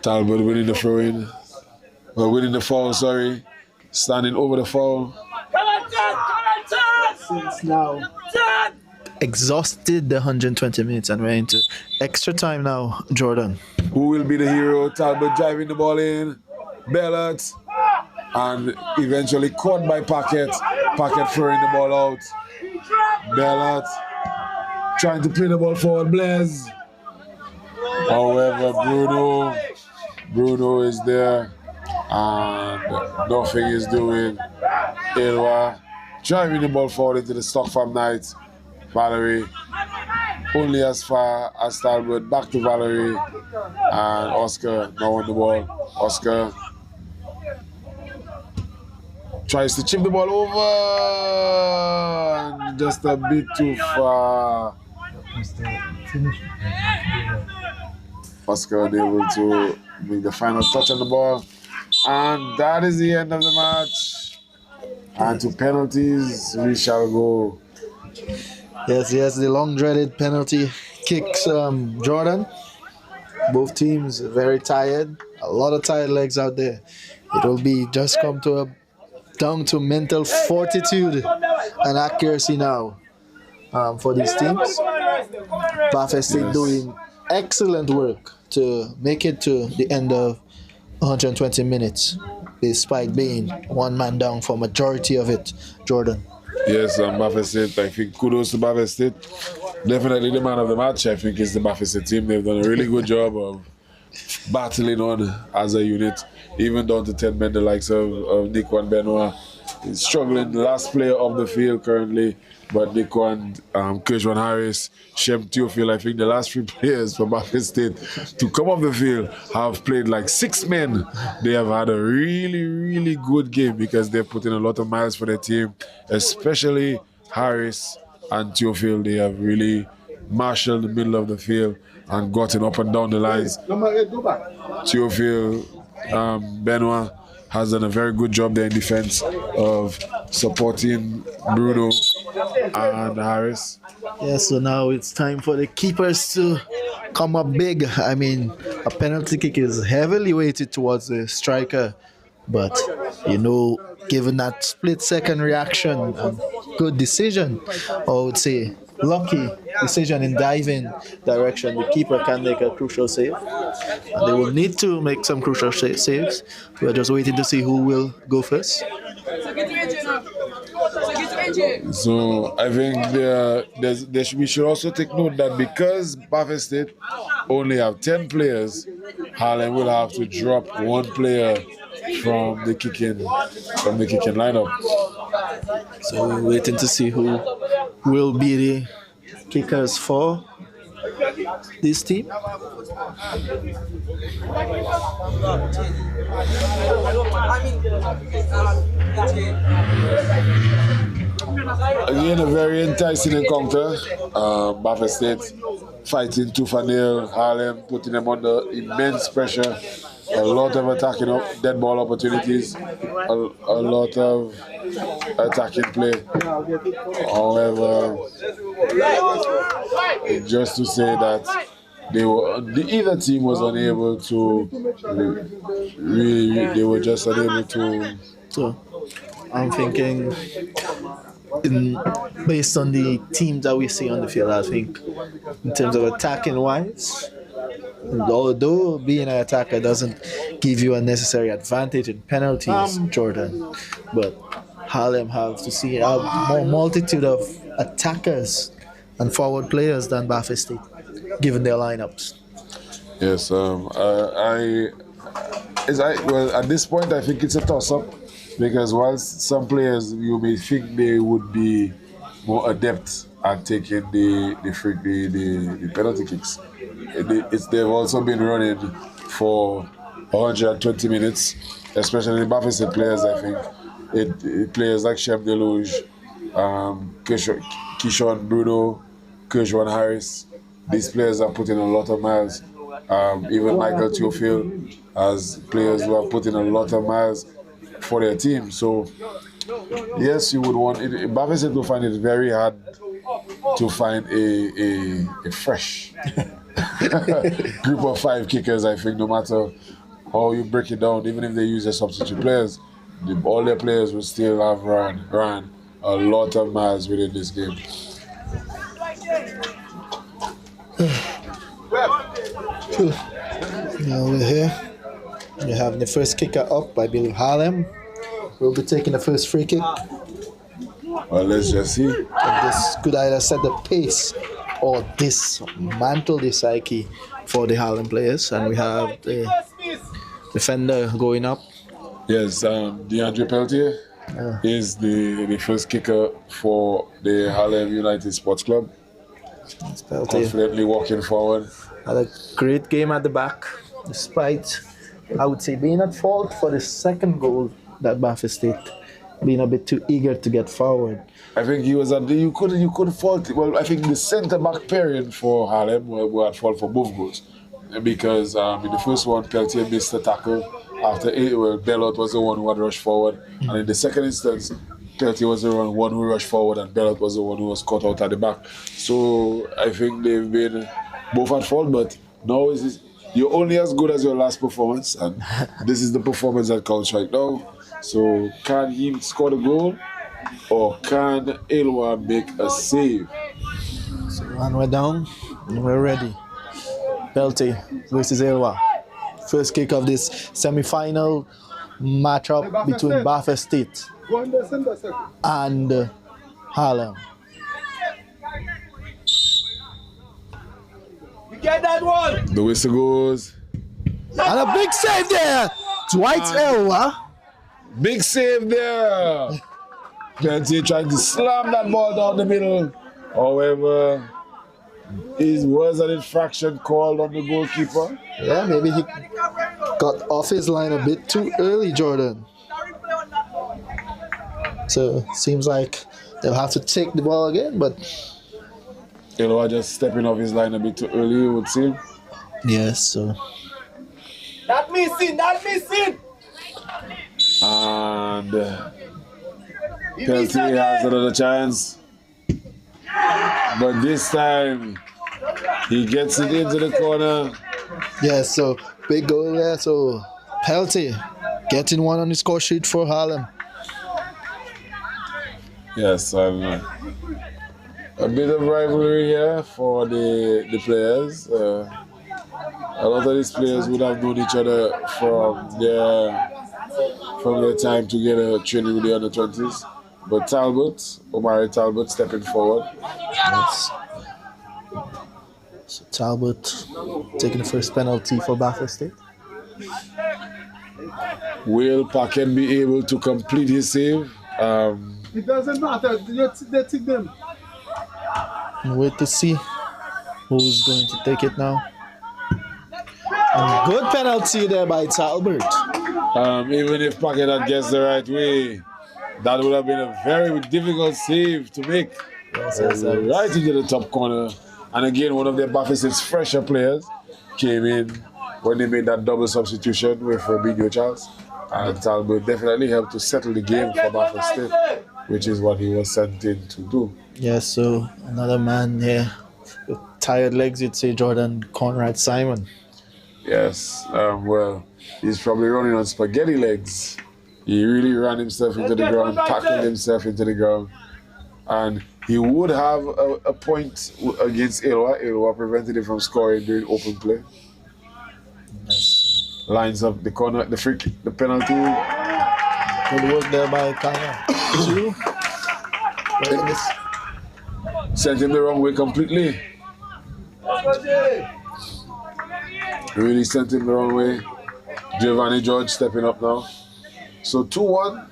Talbot winning the throw in. Well, winning the foul, sorry. Standing over the foul. Since now exhausted the 120 minutes and we're into extra time now, Jordan. Who will be the hero? Talbot driving the ball in. Bellot. And eventually caught by Paquet. Paquet throwing the ball out. Bellot trying to play the ball forward. Blaise. However, Bruno is there. And nothing is doing. Elwa driving the ball forward into the Stock Farm Knights. Valerie only as far as Talbot. Back to Valerie. And Oscar now on the ball. Oscar tries to chip the ball over. And just a bit too far. Oscar able to make the final touch on the ball. And that is the end of the match. And to penalties, we shall go. Yes, the long dreaded penalty kicks, Jordan. Both teams very tired. A lot of tired legs out there. It will be just come to down to mental fortitude and accuracy now for these teams. BAF State doing excellent work to make it to the end of 120 minutes, despite being one man down for majority of it, Jordan. Yes, BAF State, I think kudos to BAF State. Definitely the man of the match, I think, is the BAF State team. They've done a really good job of battling on as a unit, even down to 10 men, the likes of Nico and Benoit. He's struggling, the last player of the field currently, but Nico and Kejwan Harris, Shem Theophile, I think the last 3 players for BAF State to come off the field have played like 6 men. They have had a really, really good game because they've put in a lot of miles for their team, especially Harris and Theophile. They have really marshaled the middle of the field and gotten up and down the lines. Theophile, Benoit has done a very good job there in defense of supporting Bruno and Harris. Yeah, so now it's time for the keepers to come up big. I mean, a penalty kick is heavily weighted towards the striker, but given that split-second reaction and good decision, I would say lucky decision in diving direction, the keeper can make a crucial save. And they will need to make some crucial saves. We're just waiting to see who will go first. So I think we should also take note that because BAF State only have 10 players, Harlem will have to drop one player from the kicking lineup. So we're waiting to see who will be the kickers for this team. Again, a very enticing encounter. BAF State fighting tooth and nail, Harlem putting them under immense pressure. A lot of attacking dead ball opportunities, a lot of attacking play. However, just to say that either team was unable to they were just unable to. So I'm thinking, based on the teams that we see on the field, I think in terms of attacking wise, although being an attacker doesn't give you a necessary advantage in penalties, Jordan, but Harlem have to see a more multitude of attackers and forward players than BAF State, given their lineups. Yes, well, at this point, I think it's a toss-up because whilst some players you may think they would be more adept at taking the penalty kicks, they've also been running for 120 minutes, especially the BAF State players. I think players like Shem Deluge, Kishon Bruno, Kershwan Harris. These players are putting a lot of miles. Even Michael Theophile as players who have put in a lot of miles for their team. So yes, you would want it. BAF State will find it very hard to find a fresh group of 5 kickers. I think no matter how you break it down, even if they use their substitute players, all their players will still have ran a lot of miles within this game. Now we're here. We're having the first kicker up by Bill Harlem. We'll be taking the first free kick. Well, let's just see. And this could either set the pace or dismantle the psyche for the Harlem players. And we have the defender going up. Yes, DeAndre Peltier is the first kicker for the Harlem United Sports Club. Confidently walking forward. Had a great game at the back, despite, I would say, being at fault for the second goal that BAF State being a bit too eager to get forward. I think he was you couldn't fault it. Well, I think the centre back pairing for Harlem were at fault for both goals, because in the first one Peltier missed the tackle after Bellot was the one who had rushed forward, and in the second instance Peltier was the one who rushed forward and Bellot was the one who was caught out at the back. So I think they've been both at fault, but now you're only as good as your last performance, and this is the performance that counts right now. So can he score the goal, or can Elwa make a save? So when we're down, we're ready. Peltier versus Elwa. First kick of this semi-final matchup between BAF State and Harlem. Get that one! The whistle goes. And a big save there! Dwight Elwa. Big save there! Peltier trying to slam that ball down the middle. However, it was an infraction called on the goalkeeper. Yeah, maybe he got off his line a bit too early, Jordan. So, seems like they'll have to take the ball again, but... Elwa just stepping off his line a bit too early, you would see. Yes, so... Not missing! And Peltier has another chance. But this time, he gets it into the corner. Yes, so big goal there. So Peltier getting one on the score sheet for Harlem. Yes, a bit of rivalry here for the players. A lot of these players would have known each other from their time together training with the under-20s. But Talbot, Omari Talbot stepping forward. Yes. So Talbot taking the first penalty for BAF State. Will Paquette be able to complete his save? It doesn't matter. They take them. And wait to see who's going to take it now. And good penalty there by Talbot. Even if Paquette had guessed the right way, that would have been a very difficult save to make. Yes. Right into the top corner. And again, one of their BAF State's fresher players came in when they made that double substitution with Robinho Charles. And Talbot definitely helped to settle the game for BAF State, which is what he was sent in to do. Yes, so another man here with tired legs, you'd say Jordan Conrad Simon. Yes, well, he's probably running on spaghetti legs. He really ran himself into the ground, tackled himself into the ground. And he would have a point against Ilwa. Ilwa prevented him from scoring during open play. Yes. Lines up the corner, the free kick, the penalty. Good work there by Kaya. Sent him the wrong way completely. Really sent him the wrong way. Giovanni George stepping up now. So 2-1.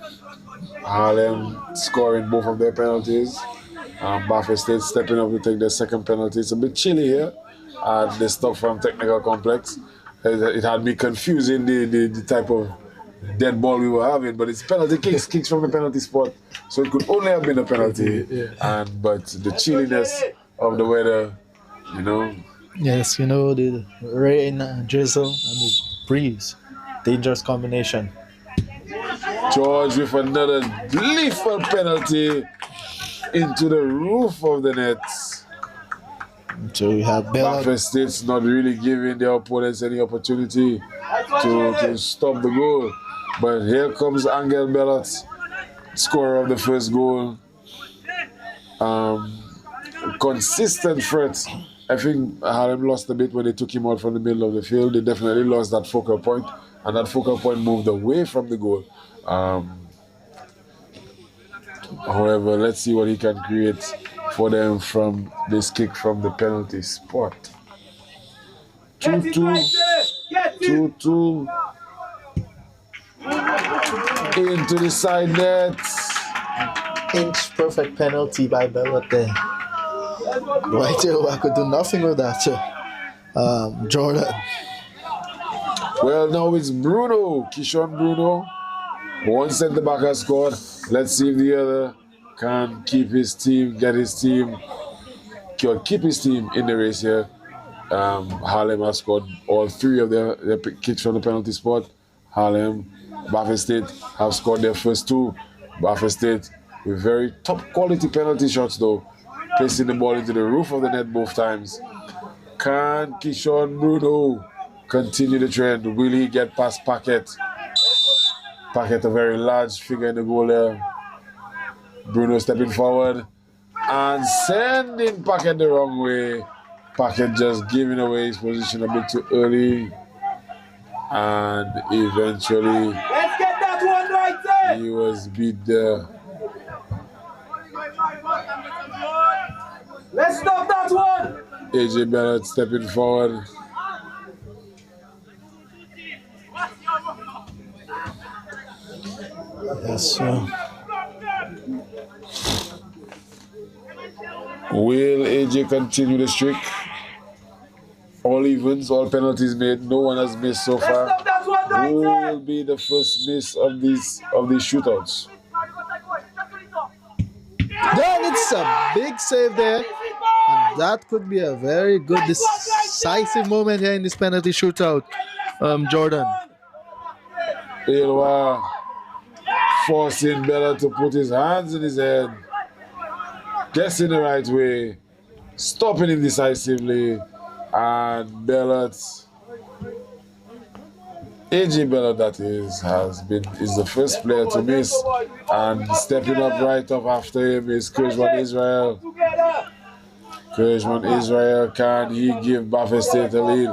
Harlem scoring both of their penalties. BAF State stepping up to take their second penalty. It's a bit chilly here at the Stock Farm Technical Complex. It had me confusing the type of dead ball we were having, but it's penalty kicks from the penalty spot. So it could only have been a penalty. Yeah. But the chilliness of the weather, you know. Yes, you know, the rain, drizzle, and the breeze. Dangerous combination. George with another lethal penalty into the roof of the nets. So we have Bella. BAF State's not really giving their opponents any opportunity to stop the goal. But here comes Angel Bellot, scorer of the first goal. Consistent threat. I think Harlem lost a bit when they took him out from the middle of the field. They definitely lost that focal point, and that focal point moved away from the goal. However, let's see what he can create for them from this kick from the penalty spot. 2-2. 2-2. Into the side net. Inch perfect penalty by Bellot there. Right here, I could do nothing with that. Jordan. Well, now it's Bruno, Kishon Bruno. One centre back has scored. Let's see if the other can keep his team, keep his team in the race here. Harlem has scored all three of their kicks from the penalty spot. Harlem, BAF State have scored their first two. BAF State with very top quality penalty shots though, placing the ball into the roof of the net both times. Can Kishon Bruno continue the trend? Will he get past Paquette? Paquette, a very large figure in the goal there. Bruno stepping forward and sending Paquette the wrong way. Paquette just giving away his position a bit too early. And eventually, Let's get that one right there. he was beat there. Let's stop that one. AJ Bellot stepping forward. Yes, sir. Will AJ continue the streak? All evens, all penalties made. No one has missed so far. Stop that one right Who there. will be the first miss of these shootouts? Then it's a big save there. And that could be a very good decisive moment here in this penalty shootout. Jordan. Ilwa forcing Bella to put his hands in his head. Guessing the right way. Stopping him decisively. And Bellot, AJ Bellot that is the first player to miss, and stepping up right up after him is Kershman Israel. Kershman Israel, can he give BAF State a lead?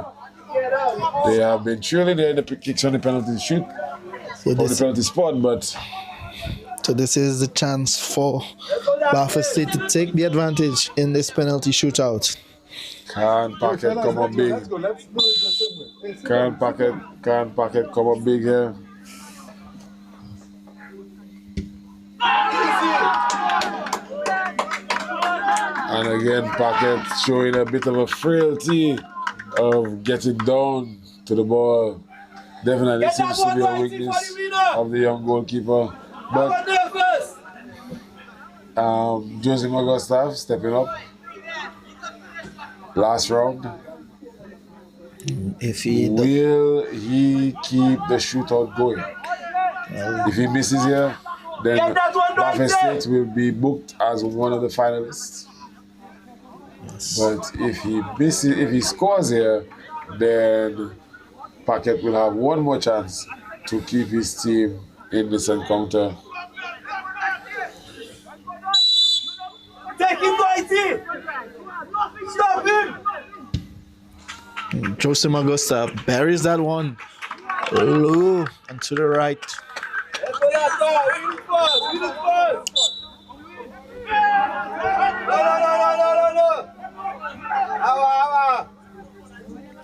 They have been trailing there in the kicks on the penalty shoot, on the penalty spot, but So this is the chance for BAF State to take the advantage in this penalty shootout. Can Packet come up big? Can Packet come up big here? And again, Packet showing a bit of a frailty of getting down to the ball. Definitely seems to be a weakness of the young goalkeeper. But Jose Gustav stepping up. Last round. Will he keep the shootout going? If he misses here, then BAF State will be booked as one of the finalists. Yes. But if he scores here, then Packet will have one more chance to keep his team in this encounter. Take him, Mighty! Stop him! Jose Augusta buries that one low and to the right.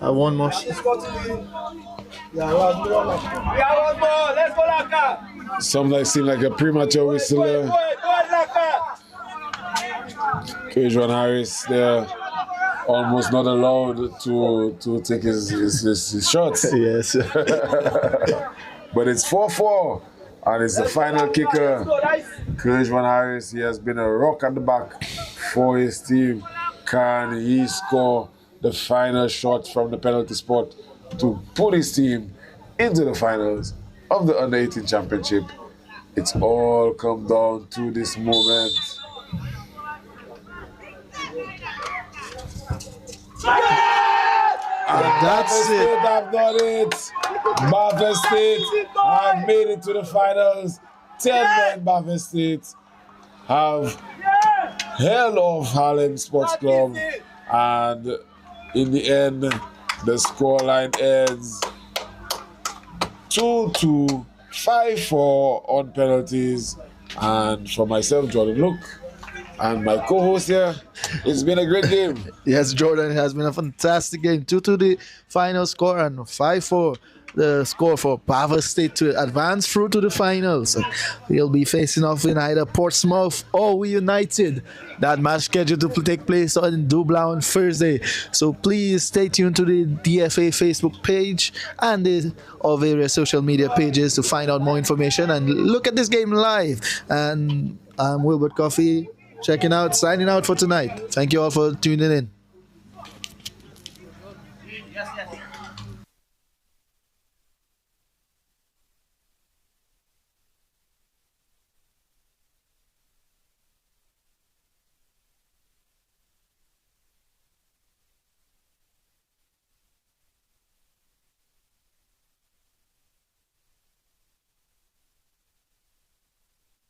One more. Sometimes seem like a premature whistle there. Kejwan Harris there, almost not allowed to take his shots. Yes. But it's 4-4, and it's the final kicker. Kejwan Harris, he has been a rock at the back for his team. Can he score the final shot from the penalty spot to put his team into the finals of the Under-18 Championship? It's all come down to this moment. That's it. I've done it. BAF State have made it to the finals. 10 men BAF State have held off Harlem Sports Club, and in the end, the scoreline ends 2-2, 5-4 on penalties. And for myself, Jordan Luke, and my co-host here, it's been a great game. Yes, Jordan, it has been a fantastic game. 2-2 the final score and 5-4 the score for BAF State to advance through to the finals. We'll be facing off in either Portsmouth or United. That match scheduled to take place in Dublin on Thursday. So please stay tuned to the DFA Facebook page and our various social media pages to find out more information and look at this game live. And I'm Wilbert Coffey, signing out for tonight. Thank you all for tuning in.